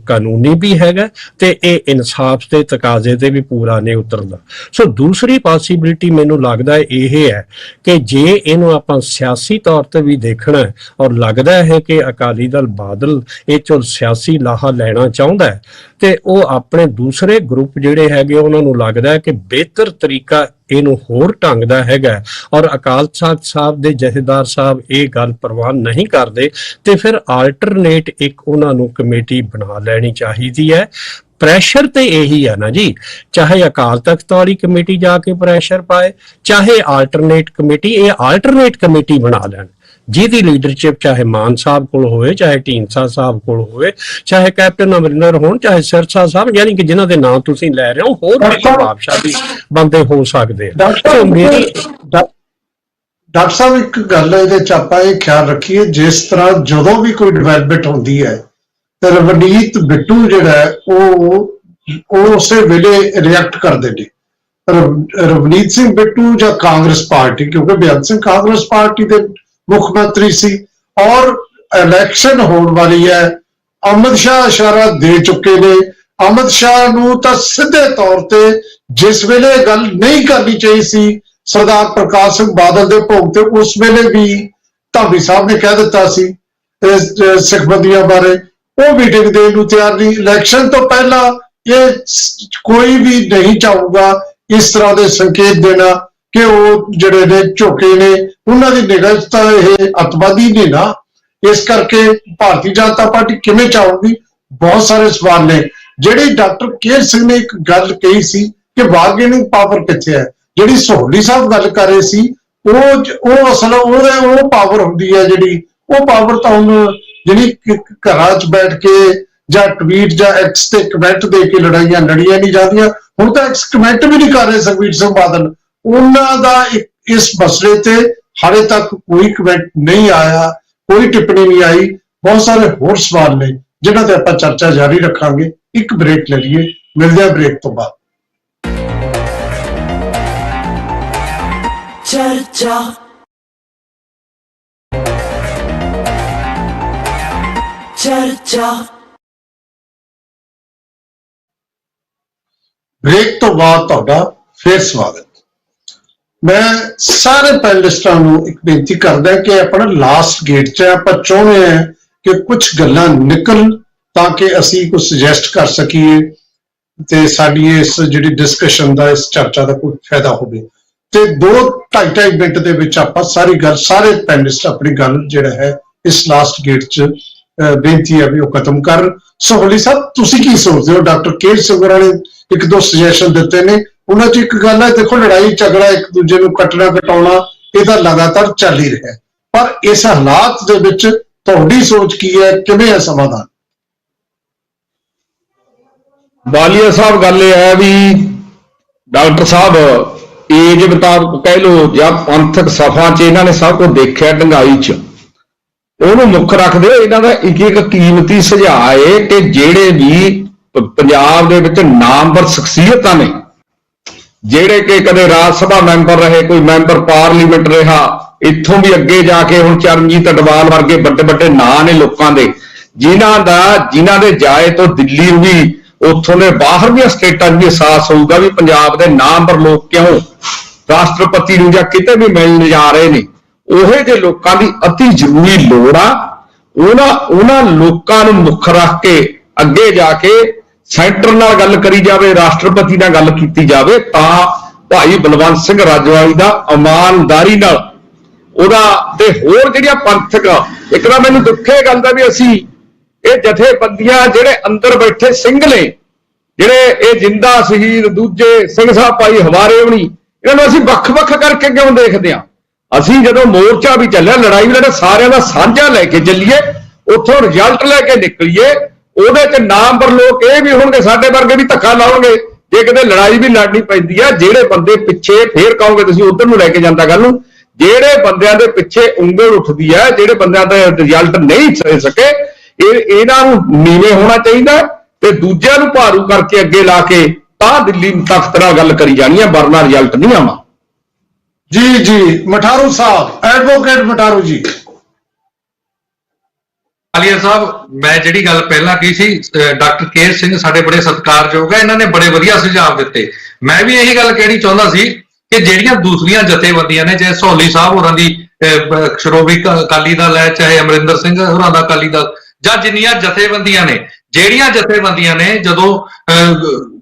ਕਾਨੂੰਨੀ ਵੀ ਹੈਗਾ ਤੇ ਇਹ ਇਨਸਾਫ ਦੇ ਤਕਾਜ਼ੇ ਤੇ ਵੀ ਪੂਰਾ ਨਹੀਂ ਉਤਰਦਾ। ਸੋ ਦੂਸਰੀ ਪੋਸੀਬਿਲਿਟੀ ਮੈਨੂੰ ਲੱਗਦਾ ਇਹ ਹੈ ਕਿ ਜੇ ਇਹਨੂੰ ਆਪਾਂ ਸਿਆਸੀ ਤੌਰ ਤੇ ਵੀ ਦੇਖਣਾ ਔਰ ਲੱਗਦਾ ਹੈ ਕਿ ਅਕਾਲੀ ਦਲ ਬਾਦਲ ਇਹ ਚੋਂ ਸਿਆਸੀ ਲਾਹਾ ਲੈਣਾ ਚਾਹੁੰਦਾ ਹੈ ਤੇ ਉਹ ਆਪਣੇ ਦੂਸਰੇ ਗਰੁੱਪ ਜਿਹੜੇ ਹੈਗੇ ਉਹਨਾਂ ਨੂੰ ਲੱਗਦਾ ਹੈ ਕਿ ਬਿਹਤਰ ਤਰੀਕਾ ਇਹਨੂੰ ਹੋਰ ਢੰਗ ਦਾ ਹੈਗਾ ਔਰ ਅਕਾਲ ਤਖਤ ਸਾਹਿਬ ਦੇ ਜਥੇਦਾਰ ਸਾਹਿਬ ਇਹ ਗੱਲ ਪ੍ਰਵਾਨ ਨਹੀਂ ਕਰਦੇ ਤੇ ਫਿਰ ਆਲਟਰਨੇਟ ਇੱਕ ਉਹਨਾਂ ਨੂੰ ਕਮੇਟੀ ਬਣਾ ਲੈਣੀ ਚਾਹੀਦੀ ਹੈ। ਪ੍ਰੈਸ਼ਰ ਤੇ ਇਹੀ ਹੈ ਨਾ ਜੀ, ਚਾਹੇ ਅਕਾਲ ਤਖਤ ਵਾਲੀ ਕਮੇਟੀ ਜਾ ਕੇ ਪ੍ਰੈਸ਼ਰ ਪਾਏ, ਚਾਹੇ ਆਲਟਰਨੇਟ ਕਮੇਟੀ, ਇਹ ਆਲਟਰਨੇਟ ਕਮੇਟੀ ਬਣਾ ਲੈਣ ਜਿਹਦੀ ਲੀਡਰਸ਼ਿਪ ਚਾਹੇ ਮਾਨ ਸਾਹਿਬ ਕੋਲ ਹੋਵੇ, ਚਾਹੇ ਢੀਂਡਸਾ ਸਾਹਿਬ ਕੋਲ ਹੋਵੇ, ਚਾਹੇ ਕੈਪਟਨ ਅਮਰਿੰਦਰ ਹੋਣ, ਚਾਹੇ ਸਿਰਸਾ ਸਾਹਿਬ, ਯਾਨੀ ਕਿ ਜਿਨ੍ਹਾਂ ਦੇ ਨਾਮ ਤੁਸੀਂ ਲੈ ਰਹੇ ਹੋ ਹੋਰ ਵੀ ਪ੍ਰਭਾਵਸ਼ਾਲੀ ਬੰਦੇ ਹੋ ਸਕਦੇ ਆ। ਡਾਕਟਰ ਸਾਹਿਬ ਇੱਕ ਗੱਲ ਇਹਦੇ ਚ ਆਪਾਂ ਇਹ ਖਿਆਲ ਰੱਖੀਏ, ਜਿਸ ਤਰ੍ਹਾਂ ਜਦੋਂ ਵੀ ਕੋਈ ਡਿਵੈਲਪਮੈਂਟ ਹੁੰਦੀ ਹੈ ਤਾਂ ਰਵਨੀਤ ਬਿੱਟੂ ਜਿਹੜਾ ਹੈ ਉਹ ਉਸੇ ਵੇਲੇ ਰਿਐਕਟ ਕਰਦੇ ਨੇ। ਰਵਨੀਤ ਸਿੰਘ ਬਿੱਟੂ ਜਾਂ ਕਾਂਗਰਸ ਪਾਰਟੀ, ਕਿਉਂਕਿ ਬੇਅੰਤ ਸਿੰਘ ਕਾਂਗਰਸ ਪਾਰਟੀ ਦੇ ਮੁੱਖ ਮੰਤਰੀ ਸੀ ਔਰ ਇਲੈਕਸ਼ਨ ਹੋਣ ਵਾਲੀ ਹੈ, ਅਮਿਤ ਸ਼ਾਹ ਇਸ਼ਾਰਾ ਦੇ ਚੁੱਕੇ ਨੇ। ਅਮਿਤ ਸ਼ਾਹ ਨੂੰ ਤਾਂ ਸਿੱਧੇ ਤੌਰ ਤੇ ਜਿਸ ਵੇਲੇ ਗੱਲ ਨਹੀਂ ਕਰਨੀ ਚਾਹੀਦੀ ਸੀ ਸਰਦਾਰ ਪ੍ਰਕਾਸ਼ ਸਿੰਘ ਬਾਦਲ ਦੇ ਭੋਗ ਤੇ, ਉਸ ਵੇਲੇ ਵੀ ਧਾਮੀ ਸਾਹਿਬ ਨੇ ਕਹਿ ਦਿੱਤਾ ਸੀ ਸਿੱਖਬੰਦੀਆਂ ਬਾਰੇ, ਉਹ ਮੀਟਿੰਗ ਦੇਣ ਨੂੰ ਤਿਆਰ ਨਹੀਂ। ਇਲੈਕਸ਼ਨ ਤੋਂ ਪਹਿਲਾਂ ਇਹ ਕੋਈ ਵੀ ਨਹੀਂ ਚਾਹੂਗਾ ਇਸ ਤਰ੍ਹਾਂ ਦੇ ਸੰਕੇਤ ਦੇਣਾ ਕਿ ਉਹ ਜਿਹੜੇ ਨੇ ਝੋਕੇ ਨੇ, ਉਹਨਾਂ ਦੀ ਨਿਗਾਹ 'ਚ ਤਾਂ ਇਹ ਅੱਤਵਾਦੀ ਨੇ ਨਾ। ਇਸ ਕਰਕੇ ਭਾਰਤੀ ਜਨਤਾ ਪਾਰਟੀ ਕਿਵੇਂ ਚਾਹੂਗੀ, ਬਹੁਤ ਸਾਰੇ ਸਵਾਲ ਨੇ। ਜਿਹੜੀ ਡਾਕਟਰ ਕੇਰ ਸਿੰਘ ਨੇ ਇੱਕ ਗੱਲ ਕਹੀ ਸੀ ਕਿ ਬਾਰਗੇਨਿੰਗ ਪਾਵਰ ਕਿੱਥੇ ਹੈ, ਜਿਹੜੀ ਸੋਹਲੀ ਸਾਹਿਬ ਗੱਲ ਕਰ ਰਹੇ ਸੀ ਉਹ ਅਸਲ ਉਹ ਪਾਵਰ ਹੁੰਦੀ ਹੈ ਜਿਹੜੀ, ਉਹ ਪਾਵਰ ਤਾਂ ਹੁਣ ਜਿਹੜੀ ਘਰਾਂ 'ਚ ਬੈਠ ਕੇ ਜਾਂ ਟਵੀਟ ਜਾਂ ਐਕਸ ਤੇ ਕਮੈਂਟ ਦੇ ਕੇ ਲੜਾਈਆਂ ਲੜੀਆਂ ਨਹੀਂ ਜਾਂਦੀਆਂ। ਹੁਣ ਤਾਂ ਐਕਸ ਕਮੈਂਟ ਵੀ ਨਹੀਂ ਕਰ ਰਹੇ ਸੁਖਬੀਰ ਸਿੰਘ ਬਾਦਲ, ਉਹਨਾਂ ਦਾ ਇਸ ਮਸਲੇ ਤੇ ਹਾਲੇ ਤੱਕ ਕੋਈ ਕਮੈਂਟ ਨਹੀਂ ਆਇਆ, ਕੋਈ ਟਿੱਪਣੀ ਨਹੀਂ ਆਈ। ਬਹੁਤ ਸਾਰੇ ਹੋਰ ਸਵਾਲ ਨੇ ਜਿਨ੍ਹਾਂ ਤੇ ਆਪਾਂ ਚਰਚਾ ਜਾਰੀ ਰੱਖਾਂਗੇ। ਇੱਕ ਬ੍ਰੇਕ ਲੈ ਲਈਏ, ਮਿਲਦੇ ਹਾਂ ਬ੍ਰੇਕ ਤੋਂ ਬਾਅਦ। ਚਰਚਾ ਬ੍ਰੇਕ ਤੋਂ ਬਾਅਦ ਤੁਹਾਡਾ ਫੇਰ ਸਵਾਗਤ। ਮੈਂ ਸਾਰੇ ਪੈਨਲਿਸਟਾਂ ਨੂੰ ਇੱਕ ਬੇਨਤੀ ਕਰਦਾ ਕਿ ਆਪਣਾ ਲਾਸਟ ਗੇਟ 'ਚ ਆਪਾਂ ਚਾਹੁੰਦੇ ਹਾਂ ਕਿ ਕੁਝ ਗੱਲਾਂ ਨਿਕਲ ਤਾਂ ਕਿ ਅਸੀਂ ਕੁਝ ਸੁਜੈਸਟ ਕਰ ਸਕੀਏ ਤੇ ਸਾਡੀ ਇਸ ਜਿਹੜੀ ਡਿਸਕਸ਼ਨ ਦਾ, ਇਸ ਚਰਚਾ ਦਾ ਕੋਈ ਫਾਇਦਾ ਹੋਵੇ। ਤੇ 2-2.5 ਮਿੰਟ ਦੇ ਵਿੱਚ ਆਪਾਂ ਸਾਰੀ ਗੱਲ, ਸਾਰੇ ਪੈਨਲਿਸਟ ਆਪਣੀ ਗੱਲ ਜਿਹੜਾ ਹੈ ਇਸ ਲਾਸਟ ਗੇਟ 'ਚ ਬੇਨਤੀ ਹੈ ਵੀ ਉਹ ਖਤਮ ਕਰ। ਸੋਹਲੀ ਸਾਹਿਬ ਤੁਸੀਂ ਕੀ ਸੋਚਦੇ ਹੋ? ਡਾਕਟਰ ਕੇਰ ਸਿੰਘ ਨੇ ਇੱਕ ਦੋ ਸੁਜੈਸ਼ਨ ਦਿੱਤੇ ਨੇ, ਉਹਨਾਂ 'ਚ ਇੱਕ ਗੱਲ ਹੈ, ਦੇਖੋ ਲੜਾਈ ਝਗੜਾ ਇੱਕ ਦੂਜੇ ਨੂੰ ਕੱਟਣਾ ਕਟਾਉਣਾ ਇਹ ਤਾਂ ਲਗਾਤਾਰ ਚੱਲ ਹੀ ਰਿਹਾ, ਪਰ ਇਸ ਹਾਲਾਤ ਦੇ ਵਿੱਚ ਤੁਹਾਡੀ ਸੋਚ ਕੀ ਹੈ, ਕਿਵੇਂ ਹੈ ਸਮਾਧਾਨ? ਵਾਲੀਆ ਸਾਹਿਬ ਗੱਲ ਇਹ ਹੈ ਵੀ ਡਾਕਟਰ ਸਾਹਿਬ ਏਜ ਮੁਤਾਬਕ ਕਹਿ ਲਓ ਜਾਂ ਪੰਥਕ ਸਫਾ 'ਚ ਇਹਨਾਂ ਨੇ ਸਭ ਕੁਝ ਦੇਖਿਆ ਡੰਗਾਈ 'ਚ, ਉਹਨੂੰ ਮੁੱਖ ਰੱਖਦੇ ਇਹਨਾਂ ਦਾ ਇੱਕ ਇੱਕ ਕੀਮਤੀ ਸੁਝਾਅ ਹੈ ਕਿ ਜਿਹੜੇ ਵੀ ਪੰਜਾਬ ਦੇ ਵਿੱਚ ਨਾਮਵਰ ਸ਼ਖਸੀਅਤਾਂ ਨੇ, ਜਿਹੜੇ ਕਿ ਕਦੇ ਰਾਜ ਸਭਾ ਮੈਂਬਰ ਰਹੇ, ਕੋਈ ਮੈਂਬਰ ਪਾਰਲੀਮੈਂਟ ਰਿਹਾ, ਇੱਥੋਂ ਵੀ ਅੱਗੇ ਜਾ ਕੇ ਹੁਣ ਚਰਨਜੀਤ ਅਡਵਾਲ ਵਰਗੇ ਵੱਡੇ ਵੱਡੇ ਨਾਂ ਨੇ ਲੋਕਾਂ ਦੇ, ਜਿਨ੍ਹਾਂ ਦੇ ਜਾਏ ਤੋਂ ਦਿੱਲੀ ਨੂੰ ਵੀ, ਉੱਥੋਂ ਦੇ ਬਾਹਰ ਦੀਆਂ ਸਟੇਟਾਂ 'ਚ ਵੀ ਅਹਿਸਾਸ ਹੋਊਗਾ ਵੀ ਪੰਜਾਬ ਦੇ ਨਾਮਵਰ ਲੋਕ ਕਿਉਂ ਰਾਸ਼ਟਰਪਤੀ ਨੂੰ ਜਾਂ ਕਿਤੇ ਵੀ ਮਿਲਣ ਜਾ ਰਹੇ ਨੇ। ਉਹੇ ਜਿਹੇ ਲੋਕਾਂ ਦੀ ਅਤੀ ਜ਼ਰੂਰੀ ਲੋੜ ਆ। ਉਹਨਾਂ ਲੋਕਾਂ ਨੂੰ ਮੁੱਖ ਰੱਖ ਕੇ ਅੱਗੇ ਜਾ ਕੇ ਸੈਂਟਰ ਨਾਲ ਗੱਲ ਕਰੀ ਜਾਵੇ, ਰਾਸ਼ਟਰਪਤੀ ਨਾਲ ਗੱਲ ਕੀਤੀ ਜਾਵੇ, ਤਾਂ ਭਾਈ ਬਲਵੰਤ ਸਿੰਘ ਰਾਜਵਾਲੀ ਦਾ ਇਮਾਨਦਾਰੀ ਨਾਲ ਉਹਦਾ ਤੇ ਹੋਰ ਜਿਹੜੀਆਂ ਪੰਥਕ, ਇੱਕ ਤਾਂ ਮੈਨੂੰ ਦੁੱਖ ਇਹ ਗੱਲ ਦਾ ਵੀ ਅਸੀਂ ਇਹ ਜਥੇਬੰਦੀਆਂ ਜਿਹੜੇ ਅੰਦਰ ਬੈਠੇ ਸਿੰਘ ਨੇ, ਜਿਹੜੇ ਇਹ ਜਿੰਦਾ ਸ਼ਹੀਦ, ਦੂਜੇ ਸਿੰਘ ਸਾਹਿਬ ਭਾਈ ਹਵਾਰੇ ਹੋਣੀ, ਇਹਨਾਂ ਨੂੰ ਅਸੀਂ ਵੱਖ-ਵੱਖ ਕਰਕੇ ਕਿਉਂ ਦੇਖਦੇ ਹਾਂ? ਅਸੀਂ ਜਦੋਂ ਮੋਰਚਾ ਵੀ ਚੱਲਿਆ, ਲੜਾਈ ਵੀ ਲੜਿਆ, ਸਾਰਿਆਂ ਦਾ ਸਾਂਝਾ ਲੈ ਕੇ ਚੱਲੀਏ, ਉੱਥੋਂ ਰਿਜ਼ਲਟ ਲੈ ਕੇ ਨਿਕਲੀਏ, ਉਹਦੇ 'ਚ ਨਾਮਵਰ ਲੋਕ ਇਹ ਵੀ ਹੋਣਗੇ, ਸਾਡੇ ਵਰਗੇ ਵੀ ਧੱਕਾ ਲਾਉਣਗੇ। ਜੇ ਕਿਤੇ ਲੜਾਈ ਵੀ ਲੜਨੀ ਪੈਂਦੀ ਆ, ਜਿਹੜੇ ਬੰਦੇ ਪਿੱਛੇ ਫੇਰ ਕਹੋਗੇ ਤੁਸੀਂ ਉਧਰ ਨੂੰ ਲੈ ਕੇ ਜਾਂਦਾ ਗੱਲ ਨੂੰ, ਜਿਹੜੇ ਬੰਦਿਆਂ ਦੇ ਪਿੱਛੇ ਉਂਗਲ ਉੱਠਦੀ ਹੈ, ਜਿਹੜੇ ਬੰਦਿਆਂ ਦਾ ਰਿਜ਼ਲਟ ਨਹੀਂ ਦੇ ਸਕੇ, ਇਹਨਾਂ ਨੂੰ ਨੀਵੇਂ ਹੋਣਾ ਚਾਹੀਦਾ ਤੇ ਦੂਜਿਆਂ ਨੂੰ ਭਾਰੂ ਕਰਕੇ ਅੱਗੇ ਲਾ ਕੇ ਤਾਂ ਦਿੱਲੀ ਤਖਤ ਨਾਲ ਗੱਲ ਕਰੀ ਜਾਣੀ ਹੈ, ਵਰਨਾ ਰਿਜ਼ਲਟ ਨਹੀਂ ਆਵਾ। ਜੀ ਮਠਾਰੂ ਸਾਹਿਬ, ਐਡਵੋਕੇਟ ਮਠਾਰੂ ਜੀ। ਆਲੀਆ ਸਾਹਿਬ, ਮੈਂ ਜਿਹੜੀ ਗੱਲ ਪਹਿਲਾਂ ਕਹੀ ਸੀ, ਡਾਕਟਰ ਕੇਰ ਸਿੰਘ ਸਾਡੇ ਬੜੇ ਸਤਿਕਾਰਯੋਗ ਹੈ, ਇਹਨਾਂ ਨੇ ਬੜੇ ਵਧੀਆ ਸੁਝਾਅ ਦਿੱਤੇ। ਮੈਂ ਵੀ ਇਹੀ ਗੱਲ ਕਹਿਣੀ ਚਾਹੁੰਦਾ ਸੀ ਕਿ ਜਿਹੜੀਆਂ ਦੂਸਰੀਆਂ ਜਥੇਬੰਦੀਆਂ ਨੇ, ਚਾਹੇ ਸੋਹਲੀ ਸਾਹਿਬ ਹੋਰਾਂ ਦੀ ਸ਼੍ਰੋਮਣੀ ਅਕਾਲੀ ਦਲ ਹੈ, ਚਾਹੇ ਅਮਰਿੰਦਰ ਸਿੰਘ ਹੋਰਾਂ ਦਾ ਅਕਾਲੀ ਦਲ, ਜਾਂ ਜਿੰਨੀਆਂ ਜਥੇਬੰਦੀਆਂ ਨੇ, ਜਿਹੜੀਆਂ ਜਥੇਬੰਦੀਆਂ ਨੇ ਜਦੋਂ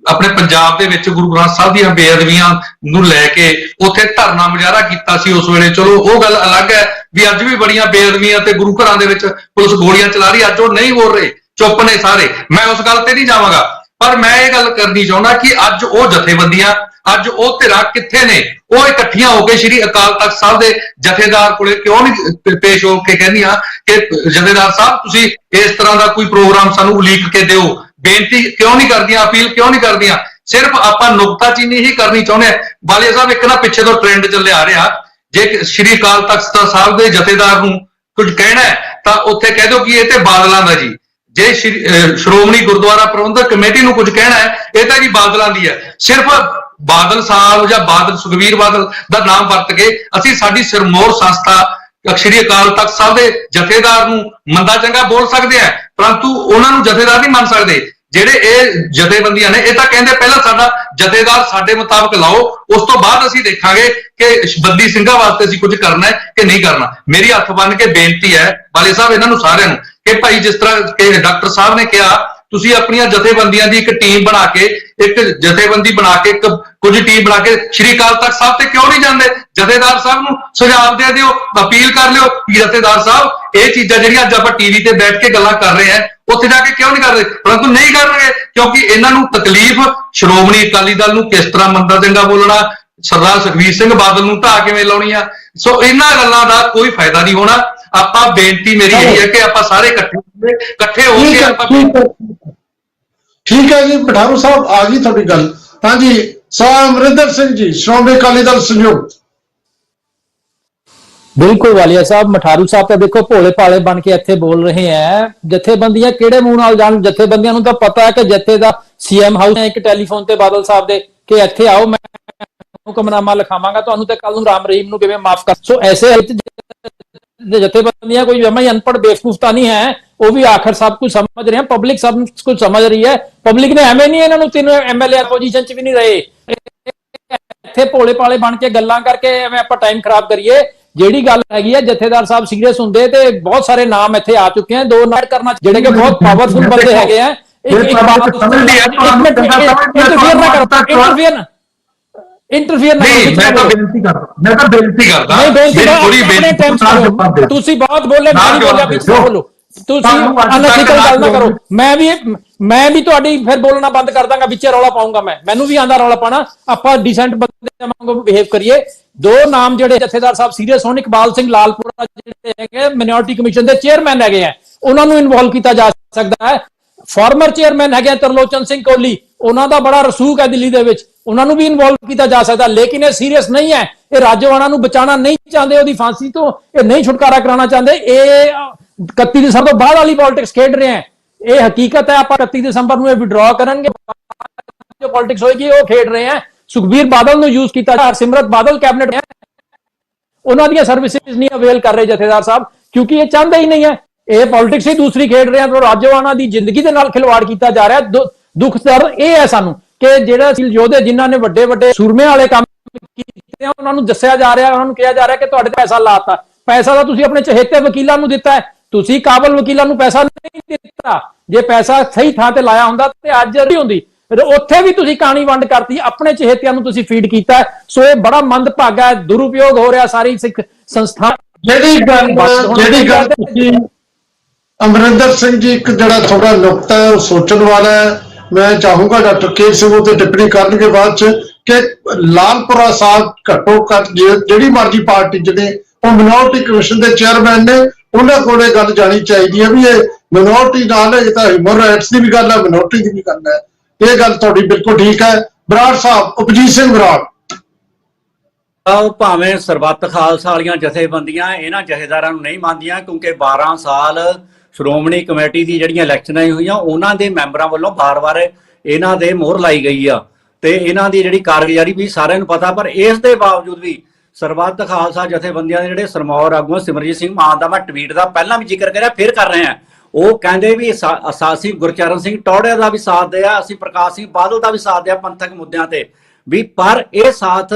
ਆਪਣੇ ਪੰਜਾਬ ਦੇ ਵਿੱਚ ਗੁਰੂ ਗ੍ਰੰਥ ਸਾਹਿਬ ਦੀਆਂ ਬੇਅਦਬੀਆਂ ਨੂੰ ਲੈ ਕੇ ਉੱਥੇ ਧਰਨਾ ਮੁਜ਼ਾਹਰਾ ਕੀਤਾ ਸੀ ਉਸ ਵੇਲੇ, ਚਲੋ ਉਹ ਗੱਲ ਅਲੱਗ ਹੈ ਵੀ ਅੱਜ ਵੀ ਬੜੀਆਂ ਬੇਅਦਬੀਆਂ ਤੇ ਗੁਰੂ ਘਰਾਂ ਦੇ ਵਿੱਚ ਪੁਲਿਸ ਗੋਲੀਆਂ ਚਲਾ ਰਹੀ, ਅੱਜ ਉਹ ਨਹੀਂ ਬੋਲ ਰਹੇ, ਚੁੱਪ ਨੇ ਸਾਰੇ, ਮੈਂ ਉਸ ਗੱਲ ਤੇ ਨਹੀਂ ਜਾਵਾਂਗਾ। ਪਰ ਮੈਂ ਇਹ ਗੱਲ ਕਰਨੀ ਚਾਹੁੰਦਾ ਕਿ ਅੱਜ ਉਹ ਜਥੇਬੰਦੀਆਂ, ਅੱਜ ਉਹ ਧਿਰਾਂ ਕਿੱਥੇ ਨੇ? ਉਹ ਇਕੱਠੀਆਂ ਹੋ ਕੇ ਸ੍ਰੀ ਅਕਾਲ ਤਖਤ ਸਾਹਿਬ ਦੇ ਜਥੇਦਾਰ ਕੋਲੇ ਕਿਉਂ ਨਹੀਂ ਪੇਸ਼ ਹੋ ਕੇ ਕਹਿੰਦੀਆਂ ਕਿ ਜਥੇਦਾਰ ਸਾਹਿਬ ਤੁਸੀਂ ਇਸ ਤਰ੍ਹਾਂ ਦਾ ਕੋਈ ਪ੍ਰੋਗਰਾਮ ਸਾਨੂੰ ਉਲੀਕ ਕੇ ਦਿਓ? ਬੇਨਤੀ ਕਿਉਂ ਨਹੀਂ ਕਰਦੀਆਂ, ਅਪੀਲ ਕਿਉਂ ਨਹੀਂ ਕਰਦੀਆਂ? ਸਿਰਫ ਆਪਾਂ ਨੁਕਤਾਚੀਨੀ ਹੀ ਕਰਨੀ ਚਾਹੁੰਦੇ ਆ। ਵਾਲੀਆ ਸਾਹਿਬ, ਇੱਕ ਨਾ ਪਿੱਛੇ ਤੋਂ ਟ੍ਰੈਂਡ ਚੱਲਿਆ ਆ ਰਿਹਾ, ਜੇ ਸ੍ਰੀ ਅਕਾਲ ਤਖਤ ਸਾਹਿਬ ਦੇ ਜਥੇਦਾਰ ਨੂੰ ਕੁਝ ਕਹਿਣਾ ਹੈ ਤਾਂ ਉੱਥੇ ਕਹਿ ਦਿਓ ਕਿ ਇਹ ਤੇ ਬਾਦਲਾਂ ਦਾ ਜੀ, ਜੇ ਸ਼੍ਰੋਮਣੀ ਗੁਰਦੁਆਰਾ ਪ੍ਰਬੰਧਕ ਕਮੇਟੀ ਨੂੰ ਕੁਝ ਕਹਿਣਾ ਹੈ ਇਹ ਤਾਂ ਜੀ ਬਾਦਲਾਂ ਦੀ ਹੈ। ਸਿਰਫ ਬਾਦਲ ਸਾਹਿਬ ਜਾਂ ਬਾਦਲ ਸੁਖਬੀਰ ਬਾਦਲ ਦਾ ਨਾਮ ਵਰਤ ਕੇ ਅਸੀਂ ਸਾਡੀ ਸਿਰਮੌਰ ਸੰਸਥਾ ਸ੍ਰੀ ਅਕਾਲ ਤਖਤ ਸਾਹਿਬ ਦੇ ਜਥੇਦਾਰ ਨੂੰ ਮੰਦਾ ਚੰਗਾ ਬੋਲ ਸਕਦੇ ਆ, ਪਰੰਤੂ ਉਹਨਾਂ ਨੂੰ ਜਥੇਦਾਰ ਨਹੀਂ ਮੰਨ ਸਕਦੇ। ਜਿਹੜੇ ਇਹ ਜਥੇਬੰਦੀਆਂ ਨੇ, ਇਹ ਤਾਂ ਕਹਿੰਦੇ ਪਹਿਲਾਂ ਸਾਡਾ ਜਥੇਦਾਰ ਸਾਡੇ ਮੁਤਾਬਕ ਲਾਓ, ਉਸ ਤੋਂ ਬਾਅਦ ਅਸੀਂ ਦੇਖਾਂਗੇ ਕਿ ਬੰਦੀ ਸਿੰਘਾਂ ਵਾਸਤੇ ਅਸੀਂ ਕੁਝ ਕਰਨਾ ਹੈ ਕਿ ਨਹੀਂ ਕਰਨਾ। ਮੇਰੀ ਹੱਥ ਬੰਨ ਕੇ ਬੇਨਤੀ ਹੈ ਵਾਲੇ ਸਾਹਿਬ ਇਹਨਾਂ ਨੂੰ ਸਾਰਿਆਂ ਨੂੰ ਕਿ ਭਾਈ, ਜਿਸ ਤਰ੍ਹਾਂ ਕਿ ਡਾਕਟਰ ਸਾਹਿਬ ਨੇ ਕਿਹਾ, ਤੁਸੀਂ ਆਪਣੀਆਂ ਜਥੇਬੰਦੀਆਂ ਦੀ ਇੱਕ ਟੀਮ ਬਣਾ ਕੇ, ਇੱਕ ਜਥੇਬੰਦੀ ਬਣਾ ਕੇ, ਇੱਕ ਕੁਝ ਟੀਮ ਬਣਾ ਕੇ ਸ੍ਰੀ ਅਕਾਲ ਤਖਤ ਸਾਹਿਬ ਤੇ ਕਿਉਂ ਨਹੀਂ ਜਾਂਦੇ? ਜਥੇਦਾਰ ਸਾਹਿਬ ਨੂੰ ਸੁਝਾਅ ਦੇ ਦਿਓ, ਅਪੀਲ ਕਰ ਲਿਓ ਕਿ ਜਥੇਦਾਰ ਸਾਹਿਬ ਇਹ ਚੀਜ਼ਾਂ ਜਿਹੜੀਆਂ ਅੱਜ ਆਪਾਂ ਟੀਵੀ ਤੇ ਬੈਠ ਕੇ ਗੱਲਾਂ ਕਰ ਰਹੇ ਹਾਂ ਉੱਥੇ ਜਾ ਕੇ ਕਿਉਂ ਨਹੀਂ ਕਰਦੇ? ਪਰੰਤੂ ਨਹੀਂ ਕਰਨਗੇ ਕਿਉਂਕਿ ਇਹਨਾਂ ਨੂੰ ਤਕਲੀਫ ਸ਼੍ਰੋਮਣੀ ਅਕਾਲੀ ਦਲ ਨੂੰ ਕਿਸ ਤਰ੍ਹਾਂ ਮੰਦਾ ਚੰਗਾ ਬੋਲਣਾ, ਸਰਦਾਰ ਸੁਖਬੀਰ ਸਿੰਘ ਬਾਦਲ ਨੂੰ ਢਾਹ ਕਿਵੇਂ ਲਾਉਣੀ ਆ। ਸੋ ਇਹਨਾਂ ਗੱਲਾਂ ਦਾ ਕੋਈ ਫਾਇਦਾ ਨਹੀਂ ਹੋਣਾ। ਆਪਾਂ ਬੇਨਤੀ ਮੇਰੀ ਇਹ ਹੈ ਕਿ ਆਪਾਂ ਸਾਰੇ ਇਕੱਠੇ ਹੋ ਕੇ ਆਪਾਂ ਠੀਕ ਹੈ ਜੀ ਮਠਾਰੂ ਸਾਹਿਬ, ਆ ਗਈ ਤੁਹਾਡੀ ਗੱਲ। ਹਾਂਜੀ ਸਾਹਿਬ ਅਮਰਿੰਦਰ ਸਿੰਘ ਜੀ, ਸ਼੍ਰੋਮਣੀ ਅਕਾਲੀ ਦਲ ਸੰਯੁਕਤ। ਬਿਲਕੁਲ ਵਾਲੀਆ ਸਾਹਿਬ, ਮਠਾਰੂ ਸਾਹਿਬ ਤਾਂ ਦੇਖੋ ਭੋਲੇ ਭਾਲੇ ਬਣ ਕੇ ਇੱਥੇ ਬੋਲ ਰਹੇ ਹੈ। ਜਥੇਬੰਦੀਆਂ ਕਿਹੜੇ ਮੂੰਹ ਨਾਲ ਜਾਣ? ਜਥੇਬੰਦੀਆਂ ਨੂੰ ਤਾਂ ਪਤਾ ਹੈ ਕਿ ਜਥੇ ਦਾ ਸੀਐਮ ਹਾਊਸ ਇੱਕ ਟੈਲੀਫੋਨ ਤੇ ਬਾਦਲ ਸਾਹਿਬ ਦੇ ਕਿ ਇੱਥੇ ਆਓ, ਮੈਂ ਹੁਕਮਨਾਮਾ ਲਿਖਾਵਾਂਗਾ ਤੁਹਾਨੂੰ ਤੇ ਕੱਲ ਨੂੰ ਰਾਮ ਰਹੀਮ ਨੂੰ ਕਿਵੇਂ ਮਾਫ ਕਰ। ਸੋ ਐਸੇ ਜਥੇਬੰਦੀਆਂ ਕੋਈ ਜਮਾ ਹੀ ਅਨਪੜ੍ਹ ਬੇਵਕੂਫ ਤਾਂ ਨਹੀਂ ਹੈ, ਉਹ ਵੀ ਆਖਰ ਸਭ ਕੁਝ ਸਮਝ ਰਹੇ हैं, पब्लिक सब कुछ समझ रही है। पब्लिक ने एवं नहीं इन्होंने तीनों MLA पोजीशन च भी नहीं रहे, ਇੱਥੇ ਭੋਲੇ ਭਾਲੇ ਬਣ ਕੇ ਗੱਲਾਂ ਕਰਕੇ ਐਵੇਂ ਆਪਾਂ ਟਾਈਮ ਖਰਾਬ ਕਰੀਏ। ਜਿਹੜੀ ਗੱਲ ਹੈਗੀ ਹੈ ਜਥੇਦਾਰ ਸਾਹਿਬ ਸੀਰੀਅਸ ਹੁੰਦੇ ਤੇ ਬਹੁਤ ਸਾਰੇ ਨਾਮ ਇੱਥੇ ਆ ਚੁੱਕੇ ਹਨ, ਦੋ ਨਾਟ ਕਰਨਾ ਜਿਹੜੇ ਕਿ ਬਹੁਤ ਪਾਵਰਫੁਲ ਬੰਦੇ ਹੈਗੇ ਆ। ਇੱਕ ਬਾਤ ਇੰਟਰਫੇਅਰ ਨਹੀਂ, ਮੈਂ ਤਾਂ ਬੇਨਤੀ ਕਰਦਾ ਤੁਸੀਂ ਬਹੁਤ ਬੋਲੇ, ਮੈਂ ਨਹੀਂ ਬੋਲਿਆ, ਪਿੱਛੇ ਬੋਲੋ। ਤੁਸੀਂ ਅਨੈਥਿਕਲ ਗੱਲ ਨਾ ਕਰੋ। ਮੈਂ ਵੀ ਤੁਹਾਡੀ ਫਿਰ ਬੋਲਣਾ ਬੰਦ ਕਰ ਦਾਂਗਾ, ਵਿੱਚੇ ਰੌਲਾ ਪਾਉਂਗਾ। ਮੈਨੂੰ ਵੀ ਆਂਦਾ ਰੌਲਾ ਪਾਣਾ। ਆਪਾਂ ਡੀਸੈਂਟ ਬੰਦੇ ਵਾਂਗੂ ਬਿਹੇਵ ਕਰੀਏ। ਦੋ ਨਾਮ ਜਿਹੜੇ ਜਥੇਦਾਰ ਸਾਹਿਬ ਸੀਰੀਅਸ ਹੋਣ, ਇਕਬਾਲ ਸਿੰਘ ਲਾਲਪੁਰਾ ਜਿਹੜੇ ਹੈਗੇ ਮਿਨੋਰਟੀ ਕਮਿਸ਼ਨ ਦੇ ਚੇਅਰਮੈਨ ਹੈਗੇ ਆ, ਉਹਨਾਂ ਨੂੰ ਇਨਵੋਲਵ ਕੀਤਾ ਜਾ ਸਕਦਾ ਹੈ। ਫਾਰਮਰ ਚੇਅਰਮੈਨ ਹੈਗੇ ਤਰਲੋਚਨ ਸਿੰਘ ਕੋਹਲੀ, ਉਹਨਾਂ ਦਾ ਬੜਾ ਰਸੂਖ ਹੈ ਦਿੱਲੀ ਦੇ ਵਿੱਚ, ਉਹਨਾਂ ਨੂੰ ਵੀ ਇਨਵੋਲਵ ਕੀਤਾ ਜਾ ਸਕਦਾ। ਲੇਕਿਨ ਇਹ ਸੀਰੀਅਸ ਨਹੀਂ ਹੈ, ਇਹ ਰਾਜੋਆਣਾ ਨੂੰ ਬਚਾਉਣਾ ਨਹੀਂ ਚਾਹੁੰਦੇ, ਉਹਦੀ ਫਾਂਸੀ ਤੋਂ ਇਹ ਨਹੀਂ ਛੁਟਕਾਰਾ ਕਰਾਉਣਾ ਚਾਹੁੰਦੇ। ਇਹ 31 ਦਸੰਬਰ ਤੋਂ ਬਾਅਦ ਵਾਲੀ ਪੋਲਿਟਿਕਸ ਖੇਡ ਰਹੇ ਹੈ। ਇਹ ਹਕੀਕਤ ਹੈ। ਆਪਾਂ 31 ਦਸੰਬਰ ਨੂੰ ਇਹ ਵਿਡਰਾ ਕਰਨਗੇ, ਜੋ ਪੋਲਿਟਿਕਸ ਹੋਏਗੀ ਉਹ ਖੇਡ ਰਹੇ ਹੈ। ਸੁਖਬੀਰ ਬਾਦਲ ਨੂੰ ਯੂਜ਼ ਕੀਤਾ, ਹਰਸਿਮਰਤ ਬਾਦਲ ਕੈਬਨਿਟ ਉਹਨਾਂ ਦੀਆਂ ਸਰਵਿਸਿਜ਼ ਨਹੀਂ ਅਵੇਲ ਕਰ ਰਹੇ ਜਥੇਦਾਰ ਸਾਹਿਬ, ਕਿਉਂਕਿ ਇਹ ਚਾਹੁੰਦੇ ਹੀ ਨਹੀਂ ਹੈ। ਇਹ ਪੋਲਿਟਿਕਸ ਹੀ ਦੂਸਰੀ ਖੇਡ ਰਹੇ ਆ। ਰਾਜੋਆਣਾ ਦੀ ਜ਼ਿੰਦਗੀ ਦੇ ਨਾਲ ਖਿਲਵਾੜ ਕੀਤਾ ਜਾ ਰਿਹਾ। ਦੁੱਖ ਦਰ ਇਹ ਹੈ ਸਾਨੂੰ ਕਿ ਜਿਹੜਾ ਯੋਧੇ ਜਿਨ੍ਹਾਂ ਨੇ ਵੱਡੇ ਵੱਡੇ ਸੂਰਮੇ ਵਾਲੇ ਕੰਮ ਕੀਤੇ ਆ, ਉਹਨਾਂ ਨੂੰ ਦੱਸਿਆ ਜਾ ਰਿਹਾ, ਉਹਨਾਂ ਨੂੰ ਕਿਹਾ ਜਾ ਰਿਹਾ ਕਿ ਤੁਹਾਡੇ ਤੇ ਪੈਸਾ ਲਾਤਾ। ਪੈਸਾ ਤਾਂ ਤੁਸੀਂ ਆਪਣੇ ਚਹੇਤੇ ਵਕੀਲਾਂ ਨੂੰ ਦਿੱਤਾ ਹੈ, ਤੁਸੀਂ ਕਾਬਲ ਵਕੀਲਾਂ ਨੂੰ ਪੈਸਾ ਨਹੀਂ ਦਿੱਤਾ। ਜੇ ਪੈਸਾ ਸਹੀ ਥਾਂ ਤੇ ਲਾਇਆ ਹੁੰਦਾ ਤੇ ਅੱਜ ਨਹੀਂ ਹੁੰਦੀ। ਉੱਥੇ ਵੀ ਤੁਸੀਂ ਕਹਾਣੀ ਵੰਡ ਕਰਤੀ, ਆਪਣੇ ਚਹੇਤਿਆਂ ਨੂੰ ਤੁਸੀਂ ਫੀਡ ਕੀਤਾ। ਸੋ ਇਹ ਬੜਾ ਮੰਦਭਾਗਾ ਹੈ, ਦੁਰਉਪਯੋਗ ਹੋ ਰਿਹਾ ਸਾਰੀ ਸਿੱਖ ਸੰਸਥਾ। ਜਿਹੜੀ ਗੱਲ ਤੁਸੀਂ ਅਮਰਿੰਦਰ ਸਿੰਘ ਜੀ, ਇੱਕ ਜਿਹੜਾ ਥੋੜਾ ਨੁਕਤਾ ਹੈ ਉਹ ਸੋਚਣ ਵਾਲਾ ਹੈ। ਮੈਂ ਚਾਹੂੰਗਾ ਡਾਕਟਰ ਕੇ ਸਿੰਘ ਉਹ ਤੇ ਟਿੱਪਣੀ ਕਰਨਗੇ ਬਾਅਦ ਚ ਕਿ ਲਾਲਪੁਰਾ ਸਾਹਿਬ ਘੱਟੋ ਘੱਟ ਜਿਹੜੀ ਮਰਜ਼ੀ ਪਾਰਟੀ ਜਿਹੜੇ ਉਹ ਮਿਨੋਰਟੀ ਕਮਿਸ਼ਨ ਦੇ ਚੇਅਰਮੈਨ ਨੇ, ਉਹਨਾਂ ਕੋਲ ਇਹ ਗੱਲ ਜਾਣੀ ਚਾਹੀਦੀ ਹੈ ਵੀ ਇਹ ਮਿਨੋਰਟੀ ਨਾਲ ਹੈ, ਇਹ ਤਾਂ ਹਿਊਮਨ ਰਾਈਟਸ ਦੀ ਵੀ ਗੱਲ ਹੈ, ਮਿਨੋਰਟੀ ਦੀ ਵੀ ਗੱਲ ਹੈ। ਇਹ ਗੱਲ ਤੁਹਾਡੀ ਬਿਲਕੁਲ ਠੀਕ ਹੈ। ਬਰਾੜ ਸਾਹਿਬ, ਉਪਜੀਤ ਸਿੰਘ ਬਰਾੜ। ਉਹ ਭਾਵੇਂ ਸਰਬੱਤ ਖਾਲਸਾ ਵਾਲੀਆਂ ਜਥੇਬੰਦੀਆਂ ਇਹਨਾਂ ਜਥੇਦਾਰਾਂ ਨੂੰ ਨਹੀਂ ਮੰਨਦੀਆਂ, ਕਿਉਂਕਿ 12 ਸਾਲ ਸ਼੍ਰੋਮਣੀ ਕਮੇਟੀ ਦੀ ਜਿਹੜੀਆਂ ਇਲੈਕਸ਼ਨਾਂ ਹੋਈਆਂ ਉਹਨਾਂ ਦੇ ਮੈਂਬਰਾਂ ਵੱਲੋਂ ਵਾਰ-ਵਾਰ ਇਹਨਾਂ ਦੇ ਮੋਹਰ ਲਾਈ ਗਈ ਆ ਤੇ ਇਹਨਾਂ ਦੀ ਜਿਹੜੀ ਕਾਰਗੁਜ਼ਾਰੀ ਵੀ ਸਾਰਿਆਂ ਨੂੰ ਪਤਾ। ਪਰ ਇਸ ਦੇ ਬਾਵਜੂਦ ਵੀ ਸਰਬੱਤ ਖਾਲਸਾ ਜਥੇਬੰਦੀਆਂ ਦੇ ਜਿਹੜੇ ਸਰਮੌਰ ਆਗੂ ਸਿਮਰਜੀਤ ਸਿੰਘ ਮਾਨ ਦਾ ਮੈਂ ਟਵੀਟ ਦਾ ਪਹਿਲਾਂ ਵੀ ਜ਼ਿਕਰ ਕਰਿਆ, ਫਿਰ ਕਰ ਰਹੇ ਹਾਂ। ਉਹ ਕਹਿੰਦੇ ਵੀ ਅਸਾਸੀ ਗੁਰਚਰਨ ਸਿੰਘ ਟੌੜੇ ਦਾ ਵੀ ਸਾਥ ਦਿਆ, ਅਸੀਂ ਪ੍ਰਕਾਸ਼ ਸਿੰਘ ਬਾਦਲ ਦਾ ਵੀ ਸਾਥ ਦਿਆ ਪੰਥਕ ਮੁੱਦਿਆਂ ਤੇ ਵੀ, ਪਰ ਇਹ ਸਾਥ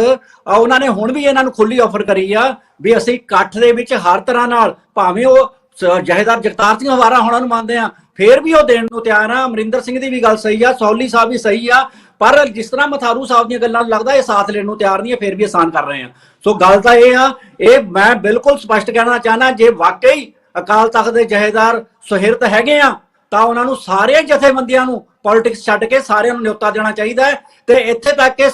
ਉਹਨਾਂ ਨੇ ਹੁਣ ਵੀ ਇਹਨਾਂ ਨੂੰ ਖੁੱਲੀ ਆਫਰ ਕਰੀ ਆ ਵੀ ਅਸੀਂ ਇਕੱਠ ਦੇ ਵਿੱਚ ਹਰ ਤਰ੍ਹਾਂ ਨਾਲ, ਭਾਵੇਂ ਉਹ ਜਥੇਦਾਰ ਜਗਤਾਰ ਸਿੰਘ ਹਵਾਰਾ ਹੋਣਾ ਨੂੰ ਮੰਨਦੇ ਆ, ਫੇਰ ਵੀ ਉਹ ਦੇਣ ਨੂੰ ਤਿਆਰ ਆ। ਅਮਰਿੰਦਰ ਸਿੰਘ ਦੀ ਵੀ ਗੱਲ ਸਹੀ ਆ, ਸੌਲੀ ਸਾਹਿਬ ਵੀ ਸਹੀ ਆ, ਪਰ ਜਿਸ ਤਰ੍ਹਾਂ ਮਥਾਰੂ ਸਾਹਿਬ ਦੀਆਂ ਗੱਲਾਂ ਲੱਗਦਾ ਇਹ ਸਾਥ ਲੈਣ ਨੂੰ ਤਿਆਰ ਨਹੀਂ ਹੈ, ਫੇਰ ਵੀ ਆਸਾਨ ਕਰ ਰਹੇ ਆ। ਸੋ ਗੱਲ ਤਾਂ ਇਹ ਆ, ਇਹ ਮੈਂ ਬਿਲਕੁਲ ਸਪਸ਼ਟ ਕਹਿਣਾ ਚਾਹਨਾ, ਜੇ ਵਾਕਈ ਅਕਾਲ ਤਖਤ ਦੇ ਜਥੇਦਾਰ ਸੁਹਿਰਦ ਹੈਗੇ ਆ ਤਾਂ ਉਹਨਾਂ ਨੂੰ ਸਾਰੇ ਜਥੇਬੰਦੀਆਂ ਨੂੰ ਪੋਲਿਟਿਕਸ ਛੱਡ ਕੇ ਸਾਰਿਆਂ ਨੂੰ ਨਿਯੁਕਤਾ ਦੇਣਾ ਚਾਹੀਦਾ ਹੈ। ਤੇ ਇੱਥੇ ਤੱਕ ਕਿ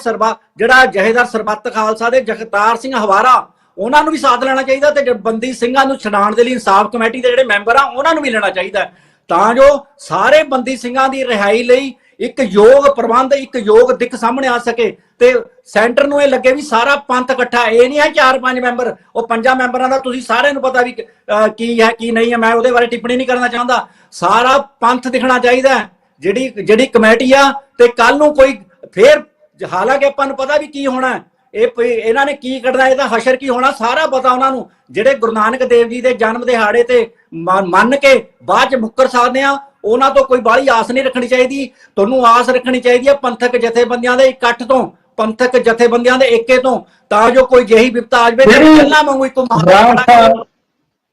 ਜਿਹੜਾ ਜਥੇਦਾਰ ਸਰਬੱਤ ਖਾਲਸਾ ਦੇ ਜਗਤਾਰ ਸਿੰਘ ਹਵਾਰਾ ਉਹਨਾਂ ਨੂੰ ਵੀ ਸਾਥ ਲੈਣਾ ਚਾਹੀਦਾ, ਤੇ ਬੰਦੀ ਸਿੰਘਾਂ ਨੂੰ ਛਡਾਉਣ ਦੇ ਲਈ ਇਨਸਾਫ ਕਮੇਟੀ ਦੇ ਜਿਹੜੇ ਮੈਂਬਰ ਆ ਉਹਨਾਂ ਨੂੰ ਵੀ ਲੈਣਾ ਚਾਹੀਦਾ, ਤਾਂ ਜੋ ਸਾਰੇ ਬੰਦੀ ਸਿੰਘਾਂ ਦੀ ਰਿਹਾਈ ਲਈ ਇੱਕ ਯੋਗ ਪ੍ਰਬੰਧ, ਇੱਕ ਯੋਗ ਦਿੱਖ ਸਾਹਮਣੇ ਆ ਸਕੇ ਤੇ ਸੈਂਟਰ ਨੂੰ ਇਹ ਲੱਗੇ ਵੀ ਸਾਰਾ ਪੰਥ ਇਕੱਠਾ। ਇਹ ਨਹੀਂ ਹੈ 4-5 ਮੈਂਬਰ, ਉਹ 5 ਮੈਂਬਰਾਂ ਦਾ ਤੁਸੀਂ ਸਾਰਿਆਂ ਨੂੰ ਪਤਾ ਵੀ ਕੀ ਹੈ ਕੀ ਨਹੀਂ ਹੈ, ਮੈਂ ਉਹਦੇ ਬਾਰੇ ਟਿੱਪਣੀ ਨਹੀਂ ਕਰਨਾ ਚਾਹੁੰਦਾ। ਸਾਰਾ ਪੰਥ ਦਿਖਣਾ ਚਾਹੀਦਾ ਜਿਹੜੀ ਕਮੇਟੀ ਆ। ਤੇ ਕੱਲ ਨੂੰ ਕੋਈ ਫੇਰ, ਹਾਲਾਂਕਿ ਆਪਾਂ ਨੂੰ ਪਤਾ ਵੀ ਕੀ ਹੋਣਾ, ਇਹਨਾਂ ਨੇ ਕੀ ਕੱਢਣਾ, ਇਹਦਾ ਹਸ਼ਰ ਕੀ ਹੋਣਾ ਸਾਰਾ ਪਤਾ ਉਹਨਾਂ ਨੂੰ। ਜਿਹੜੇ ਗੁਰੂ ਨਾਨਕ ਦੇਵ ਜੀ ਦੇ ਜਨਮ ਦਿਹਾੜੇ ਤੇ ਮੰਨ ਕੇ ਬਾਅਦ ਚ ਮੁੱਕਰ ਸਕਦੇ ਆ, ਉਹਨਾਂ ਤੋਂ ਕੋਈ ਬਾਹਲੀ ਆਸ ਨਹੀਂ ਰੱਖਣੀ ਚਾਹੀਦੀ। ਤੁਹਾਨੂੰ ਆਸ ਰੱਖਣੀ ਚਾਹੀਦੀ ਹੈ ਪੰਥਕ ਜਥੇਬੰਦੀਆਂ ਦੇ ਇਕੱਠ ਤੋਂ, ਪੰਥਕ ਜਥੇਬੰਦੀਆਂ ਦੇ ਏਕੇ ਤੋਂ, ਤਾਂ ਜੋ ਕੋਈ ਜਿਹੀ ਵਿਪਤਾ ਆ ਜਾਵੇ ਪਹਿਲਾਂ ਵਾਂਗੂ ਇੱਕ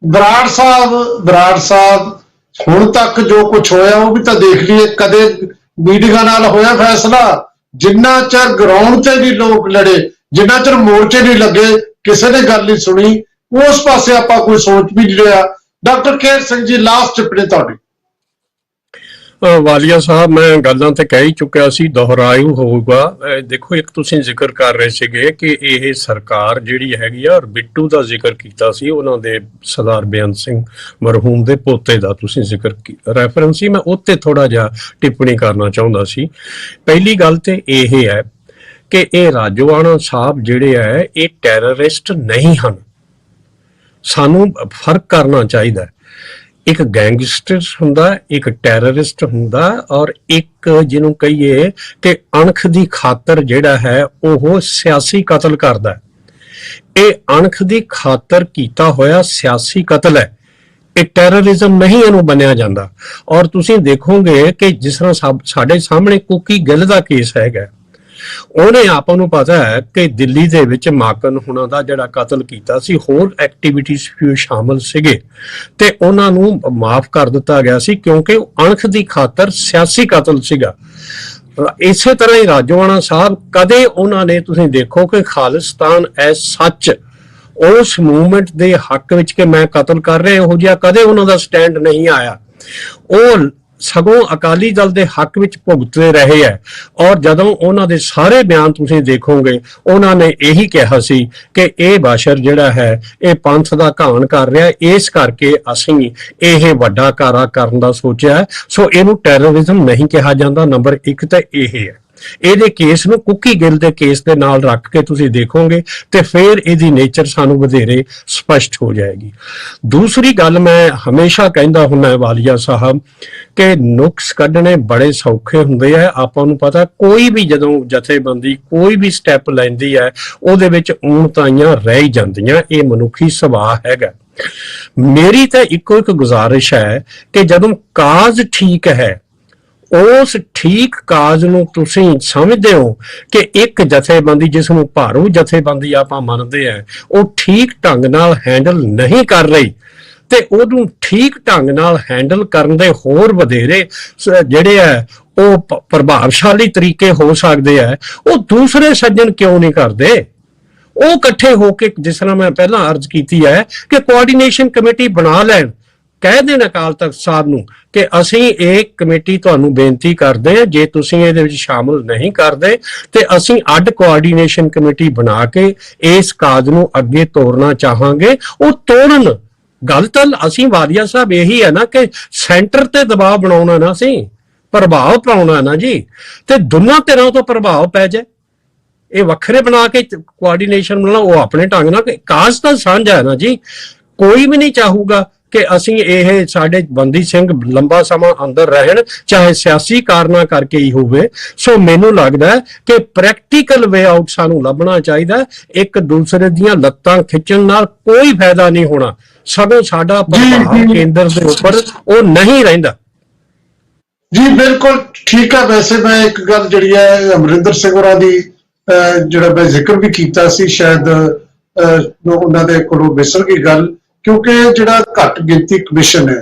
ਬਰਾੜ ਸਾਹਿਬ ਹੁਣ ਤੱਕ ਜੋ ਕੁਝ ਹੋਇਆ ਉਹ ਵੀ ਤਾਂ ਦੇਖ ਲਈਏ। ਕਦੇ ਮੀਡੀਆ ਨਾਲ ਹੋਇਆ ਫੈਸਲਾ, ਜਿੰਨਾ ਚਿਰ ਗਰਾਊਂਡ ਤੇ ਵੀ ਲੋਕ ਲੜੇ, ਜਿੰਨਾ ਚਿਰ ਮੋਰਚੇ ਨਹੀਂ ਲੱਗੇ, ਕਿਸੇ ਨੇ ਗੱਲ ਨਹੀਂ ਸੁਣੀ, ਉਸ ਪਾਸੇ ਆਪਾਂ ਕੋਈ ਸੋਚ ਵੀ ਨਹੀਂ ਰਿਹਾ। ਡਾਕਟਰ ਕੇਰ ਸਿੰਘ ਜੀ, ਲਾਸਟ ਟਿੱਪਣੀ ਤੁਹਾਡੀ। ਵਾਲੀਆ ਸਾਹਿਬ, ਮੈਂ ਗੱਲਾਂ ਤੇ ਕਹਿ ਹੀ ਚੁੱਕਿਆ ਸੀ, ਦੁਹਰਾਇਓ ਹੋਊਗਾ। ਦੇਖੋ, ਇੱਕ ਤੁਸੀਂ ਜ਼ਿਕਰ ਕਰ ਰਹੇ ਸੀਗੇ ਕਿ ਇਹ ਸਰਕਾਰ ਜਿਹੜੀ ਹੈਗੀ ਆ, ਬਿੱਟੂ ਦਾ ਜ਼ਿਕਰ ਕੀਤਾ ਸੀ, ਉਹਨਾਂ ਦੇ ਸਰਦਾਰ ਬੇਅੰਤ ਸਿੰਘ ਮਰਹੂਮ ਦੇ ਪੋਤੇ ਦਾ ਤੁਸੀਂ ਜ਼ਿਕਰ ਰੈਫਰੈਂਸ ਸੀ, ਮੈਂ ਉੱਤੇ ਥੋੜਾ ਜਿਹਾ ਟਿੱਪਣੀ ਕਰਨਾ ਚਾਹੁੰਦਾ ਸੀ। ਪਹਿਲੀ ਗੱਲ ਤੇ ਇਹ ਹੈ ਕਿ ਇਹ ਰਾਜੋਆਣਾ ਸਾਹਿਬ ਜਿਹੜੇ ਹੈ ਇਹ ਟੈਰਰਿਸਟ ਨਹੀਂ ਹਨ। ਸਾਨੂੰ ਫਰਕ ਕਰਨਾ ਚਾਹੀਦਾ। ਇੱਕ ਗੈਂਗਸਟਰ ਹੁੰਦਾ, ਇੱਕ ਟੈਰਰਿਸਟ ਹੁੰਦਾ, ਔਰ ਇੱਕ ਜਿਹਨੂੰ ਕਹੀਏ ਕਿ ਅਣਖ ਦੀ ਖਾਤਰ ਜਿਹੜਾ ਹੈ ਉਹ ਸਿਆਸੀ ਕਤਲ ਕਰਦਾ। ਇਹ ਅਣਖ ਦੀ ਖਾਤਰ ਕੀਤਾ ਹੋਇਆ ਸਿਆਸੀ ਕਤਲ ਹੈ, ਇਹ ਟੈਰਰਿਜ਼ਮ ਨਹੀਂ ਇਹਨੂੰ ਮੰਨਿਆ ਜਾਂਦਾ। ਔਰ ਤੁਸੀਂ ਦੇਖੋਗੇ ਕਿ ਜਿਸ ਤਰ੍ਹਾਂ ਸਾਡੇ ਸਾਹਮਣੇ ਕੁਕੀ ਗਿੱਲ ਦਾ ਕੇਸ ਹੈਗਾ, ਉਹਨੇ ਆਪਾਂ ਨੂੰ ਪਤਾ ਹੈ ਕਿ ਦਿੱਲੀ ਦੇ ਵਿੱਚ ਮਾਕਨ ਹੁਣਾਂ ਦਾ ਜਿਹੜਾ ਕਤਲ ਕੀਤਾ ਸੀ, ਹੋਰ ਐਕਟੀਵਿਟੀਜ਼ ਵੀ ਸ਼ਾਮਲ ਸੀਗੇ, ਤੇ ਉਹਨਾਂ ਨੂੰ ਮਾਫ ਕਰ ਦਿੱਤਾ ਗਿਆ ਸੀ ਕਿਉਂਕਿ ਉਹ ਅਣਖ ਦੀ ਖਾਤਰ ਸਿਆਸੀ ਕਤਲ ਸੀਗਾ। ਇਸੇ ਤਰ੍ਹਾਂ ਹੀ ਰਾਜੋਆਣਾ ਸਾਹਿਬ, ਕਦੇ ਉਹਨਾਂ ਨੇ ਤੁਸੀਂ ਦੇਖੋ ਕਿ ਖਾਲਿਸਤਾਨ ਐਸ ਸੱਚ ਉਸ ਮੂਵਮੈਂਟ ਦੇ ਹੱਕ ਵਿੱਚ ਕਿ ਮੈਂ ਕਤਲ ਕਰ ਰਿਹਾ, ਇਹੋ ਜਿਹਾ ਕਦੇ ਉਹਨਾਂ ਦਾ ਸਟੈਂਡ ਨਹੀਂ ਆਇਆ। ਉਹ ਸਗੋਂ ਅਕਾਲੀ ਦਲ ਦੇ ਹੱਕ ਵਿੱਚ ਭੁਗਤਦੇ ਰਹੇ ਹੈ। ਔਰ ਜਦੋਂ ਉਹਨਾਂ ਦੇ ਸਾਰੇ ਬਿਆਨ ਤੁਸੀਂ ਦੇਖੋਗੇ, ਉਹਨਾਂ ਨੇ ਇਹੀ ਕਿਹਾ ਸੀ ਕਿ ਇਹ ਬਸ਼ਰ ਜਿਹੜਾ ਹੈ ਇਹ ਪੰਥ ਦਾ ਘਾਣ ਕਰ ਰਿਹਾ, ਇਸ ਕਰਕੇ ਅਸੀਂ ਇਹ ਵੱਡਾ ਕਾਰਾ ਕਰਨ ਦਾ ਸੋਚਿਆ। ਸੋ ਇਹਨੂੰ ਟੈਰਰਿਜ਼ਮ ਨਹੀਂ ਕਿਹਾ ਜਾਂਦਾ। ਨੰਬਰ 1 ਤਾਂ ਇਹ ਹੈ। ਇਹਦੇ ਕੇਸ ਨੂੰ ਕੁਕੀ ਗਿੱਲ ਦੇ ਕੇਸ ਦੇ ਨਾਲ ਰੱਖ ਕੇ ਤੁਸੀਂ ਦੇਖੋਗੇ ਤੇ ਫਿਰ ਇਹਦੀ ਨੇਚਰ ਸਾਨੂੰ ਵਧੇਰੇ ਸਪਸ਼ਟ ਹੋ ਜਾਏਗੀ। ਦੂਸਰੀ ਗੱਲ ਮੈਂ ਹਮੇਸ਼ਾ ਕਹਿੰਦਾ ਹੁੰਦਾ ਵਾਲੀਆ ਸਾਹਿਬ ਕਿ ਨੁਕਸ ਕੱਢਣੇ ਬੜੇ ਸੌਖੇ ਹੁੰਦੇ ਆ। ਆਪਾਂ ਨੂੰ ਪਤਾ ਕੋਈ ਵੀ ਜਦੋਂ ਜਥੇਬੰਦੀ ਕੋਈ ਵੀ ਸਟੈਪ ਲੈਂਦੀ ਹੈ ਉਹਦੇ ਵਿੱਚ ਊਣਤਾਈਆਂ ਰਹਿ ਹੀ ਜਾਂਦੀਆਂ, ਇਹ ਮਨੁੱਖੀ ਸੁਭਾਅ ਹੈਗਾ। ਮੇਰੀ ਤਾਂ ਇੱਕੋ ਇੱਕ ਗੁਜ਼ਾਰਿਸ਼ ਹੈ ਕਿ ਜਦੋਂ ਕਾਜ਼ ਠੀਕ ਹੈ, ਉਸ ਠੀਕ ਕਾਜ਼ ਨੂੰ ਤੁਸੀਂ ਸਮਝਦੇ ਹੋ ਕਿ ਇੱਕ ਜਥੇਬੰਦੀ ਜਿਸ ਨੂੰ ਭਾਰੂ ਜਥੇਬੰਦੀ ਆਪਾਂ ਮੰਨਦੇ ਆ, ਉਹ ਠੀਕ ਢੰਗ ਨਾਲ ਹੈਂਡਲ ਨਹੀਂ ਕਰ ਰਹੀ, ਤੇ ਉਹਨੂੰ ਠੀਕ ਢੰਗ ਨਾਲ ਹੈਂਡਲ ਕਰਨ ਦੇ ਹੋਰ ਵਧੇਰੇ ਜਿਹੜੇ ਆ ਉਹ ਪ੍ਰਭਾਵਸ਼ਾਲੀ ਤਰੀਕੇ ਹੋ ਸਕਦੇ ਆ, ਉਹ ਦੂਸਰੇ ਸੱਜਣ ਕਿਉਂ ਨਹੀਂ ਕਰਦੇ? ਉਹ ਇਕੱਠੇ ਹੋ ਕੇ, ਜਿਸ ਤਰ੍ਹਾਂ ਮੈਂ ਪਹਿਲਾਂ ਅਰਜ਼ ਕੀਤੀ ਹੈ ਕਿ ਕੋਆਰਡੀਨੇਸ਼ਨ ਕਮੇਟੀ ਬਣਾ ਲੈਣ, ਕਹਿ ਦੇਣ ਅਕਾਲ ਤਖਤ ਸਾਹਿਬ ਨੂੰ ਕਿ ਅਸੀਂ ਇਹ ਕਮੇਟੀ ਤੁਹਾਨੂੰ ਬੇਨਤੀ ਕਰਦੇ ਹਾਂ, ਜੇ ਤੁਸੀਂ ਇਹਦੇ ਵਿੱਚ ਸ਼ਾਮਲ ਨਹੀਂ ਕਰਦੇ ਤੇ ਅਸੀਂ ਅੱਡ ਕੋਆਰਡੀਨੇਸ਼ਨ ਕਮੇਟੀ ਬਣਾ ਕੇ ਇਸ ਕਾਜ ਨੂੰ ਅੱਗੇ ਤੋਰਨਾ ਚਾਹਾਂਗੇ। ਉਹ ਤੋੜਨ, ਗੱਲ ਤਾਂ ਅਸੀਂ ਵਾਰੀਆ ਸਾਹਿਬ ਇਹੀ ਹੈ ਨਾ ਕਿ ਸੈਂਟਰ ਤੇ ਦਬਾਅ ਬਣਾਉਣਾ ਨਾ ਸੀ, ਪ੍ਰਭਾਵ ਪਾਉਣਾ ਨਾ ਜੀ, ਤੇ ਦੋਨਾਂ ਧਿਰਾਂ ਤੋਂ ਪ੍ਰਭਾਵ ਪੈ ਜਾਏ। ਇਹ ਵੱਖਰੇ ਬਣਾ ਕੇ ਕੋਆਰਡੀਨੇਸ਼ਨ ਬਣਾਉਣਾ, ਉਹ ਆਪਣੇ ਢੰਗ ਨਾਲ, ਕਾਜ਼ ਤਾਂ ਸਾਂਝਾ ਹੈ ਨਾ ਜੀ। ਕੋਈ ਵੀ ਨਹੀਂ ਚਾਹੂਗਾ ਕਿ ਅਸੀਂ ਇਹ ਸਾਡੇ ਬੰਦੀ ਸਿੰਘ ਲੰਬਾ ਸਮਾਂ ਅੰਦਰ ਰਹਿਣ, ਚਾਹੇ ਸਿਆਸੀ ਕਾਰਨਾਂ ਕਰਕੇ ਹੀ ਹੋਵੇ। ਸੋ ਮੈਨੂੰ ਲੱਗਦਾ ਹੈ ਕਿ ਪ੍ਰੈਕਟੀਕਲ ਵੇ ਆਊਟ ਸਾਨੂੰ ਲੱਭਣਾ ਚਾਹੀਦਾ। ਇੱਕ ਦੂਸਰੇ ਦੀਆਂ ਲੱਤਾਂ ਖਿੱਚਣ ਨਾਲ ਕੋਈ ਫਾਇਦਾ ਨਹੀਂ ਹੋਣਾ, ਸਗੋਂ ਸਾਡਾ ਪ੍ਰਭਾਵ ਕੇਂਦਰ ਦੇ ਉੱਪਰ ਉਹ ਨਹੀਂ ਰਹਿੰਦਾ। ਜੀ ਬਿਲਕੁਲ ਠੀਕ ਹੈ। ਵੈਸੇ ਮੈਂ ਇੱਕ ਗੱਲ ਜਿਹੜੀ ਹੈ ਅਮਰਿੰਦਰ ਸਿੰਘ ਹੋਰਾਂ ਦੀ ਜਿਹੜਾ ਮੈਂ ਜ਼ਿਕਰ ਵੀ ਕੀਤਾ ਸੀ, ਸ਼ਾਇਦ ਉਹਨਾਂ ਦੇ ਕੋਲੋਂ ਵਿਸਰ ਗਈ ਗੱਲ, ਕਿਉਂਕਿ ਜਿਹੜਾ ਘੱਟ ਗਿਣਤੀ ਕਮਿਸ਼ਨ ਹੈ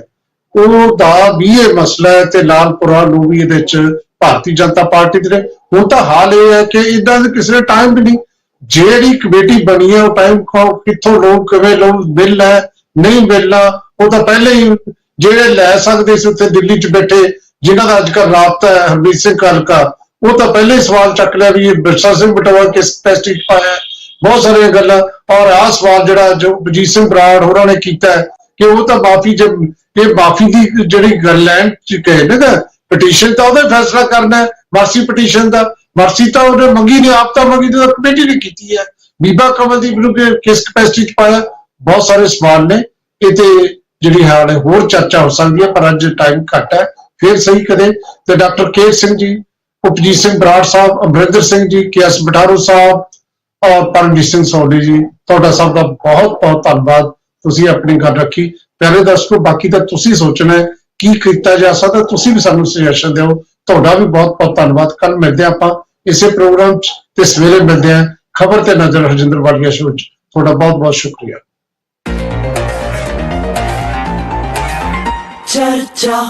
ਉਹ ਦਾ ਵੀ ਇਹ ਮਸਲਾ ਹੈ, ਤੇ ਲਾਲਪੁਰਾ ਨੂੰ ਵੀ ਇਹਦੇ ਚ ਭਾਰਤੀ ਜਨਤਾ ਪਾਰਟੀ ਦੇ ਹੁਣ ਤਾਂ ਹਾਲ ਇਹ ਹੈ ਕਿ ਇਦਾਂ ਦੇ ਕਿਸੇ ਟਾਈਮ ਵੀ ਨਹੀਂ, ਜਿਹੜੀ ਕਮੇਟੀ ਬਣੀ ਹੈ ਉਹ ਟਾਈਮ ਕਿੱਥੋਂ ਲੋਕ ਕਿਵੇਂ ਲੋਕ ਬਿੱਲ ਹੈ ਨਹੀਂ ਮਿਲਣਾ, ਉਹ ਤਾਂ ਪਹਿਲੇ ਹੀ ਜਿਹੜੇ ਲੈ ਸਕਦੇ ਸੀ ਉੱਥੇ ਦਿੱਲੀ ਚ ਬੈਠੇ, ਜਿਨ੍ਹਾਂ ਦਾ ਅੱਜ ਕੱਲ੍ਹ ਰਾਬਤਾ ਹੈ ਹਰਮੀਤ ਸਿੰਘ ਕਾਲਕਾ, ਉਹ ਤਾਂ ਪਹਿਲੇ ਹੀ ਸਵਾਲ ਚੱਕ ਲਿਆ ਵੀ ਇਹ ਬਿਰਸਾ ਸਿੰਘ ਬਟਵਾ ਕਿਸ ਕਪੈਸਿਟੀ ਚ ਪਾਇਆ, ਬਹੁਤ ਸਾਰੀਆਂ ਗੱਲਾਂ। ਔਰ ਆਹ ਸਵਾਲ ਜਿਹੜਾ ਜੋ ਬਲਜੀਤ ਸਿੰਘ ਬਰਾੜ ਹੋਰਾਂ ਨੇ ਕੀਤਾ ਕਿ ਉਹ ਤਾਂ ਮਾਫੀ, ਜਦ ਇਹ ਮਾਫੀ ਦੀ ਜਿਹੜੀ ਗੱਲ ਲੈਣ ਚ ਕਹੇ ਨਾ ਪਟੀਸ਼ਨ, ਤਾਂ ਉਹਦਾ ਫੈਸਲਾ ਕਰਨਾ ਹੈ ਮਰਸੀ ਪਟੀਸ਼ਨ ਦਾ। ਮਰਸੀ ਤਾਂ ਉਹਨੇ ਮੰਗੀ ਨਹੀਂ, ਆਪ ਤਾਂ ਮੰਗੀ, ਤਾਂ ਕਮੇਟੀ ਨੇ ਕੀਤੀ ਹੈ। ਬੀਬਾ ਕਮਲਦੀਪ ਨੂੰ ਕਿਸ ਕਪੈਸਿਟੀ ਚ ਪਾਇਆ, ਬਹੁਤ ਸਾਰੇ ਸਵਾਲ ਨੇ। ਇਹ ਤੇ ਜਿਹੜੀ ਹਾਲ ਹੋਰ ਚਰਚਾ ਹੋ ਸਕਦੀ ਹੈ, ਪਰ ਅੱਜ ਟਾਈਮ ਘੱਟ ਹੈ, ਫਿਰ ਸਹੀ ਕਦੇ। ਤੇ ਡਾਕਟਰ ਕੇ ਸਿੰਘ ਜੀ, ਉਪਜੀਤ ਸਿੰਘ ਬਰਾੜ ਸਾਹਿਬ, ਅਮਰਿੰਦਰ ਸਿੰਘ ਜੀ, KS ਬਟਾਰੂ ਸਾਹਿਬ ਔਰ ਪਰਮਜੀਤ ਸਿੰਘ ਸੋਢੀ ਜੀ, ਤੁਹਾਡਾ ਸਭ ਦਾ ਬਹੁਤ ਬਹੁਤ ਧੰਨਵਾਦ। ਤੁਸੀਂ ਆਪਣੀ ਗੱਲ ਰੱਖੀ। ਪਿਆਰੇ ਦਰਸ਼ਕੋ, ਬਾਕੀ ਤਾਂ ਤੁਸੀਂ ਸੋਚਣਾ ਹੈ ਕੀ ਕੀਤਾ ਜਾ ਸਕਦਾ, ਤੁਸੀਂ ਵੀ ਸਾਨੂੰ ਸੁਜੈਸ਼ਨ ਦਿਓ। ਤੁਹਾਡਾ ਵੀ ਬਹੁਤ ਬਹੁਤ ਧੰਨਵਾਦ। ਕੱਲ ਮਿਲਦੇ ਆਪਾਂ ਇਸੇ ਪ੍ਰੋਗਰਾਮ 'ਚ, ਤੇ ਸਵੇਰੇ ਮਿਲਦੇ ਹਾਂ ਖਬਰ ਤੇ ਨਜ਼ਰ ਹਰਜਿੰਦਰ ਵਾਲੀਆ ਸ਼ੋਅ 'ਚ। ਤੁਹਾਡਾ ਬਹੁਤ ਬਹੁਤ ਸ਼ੁਕਰੀਆ। ਚਰਚਾ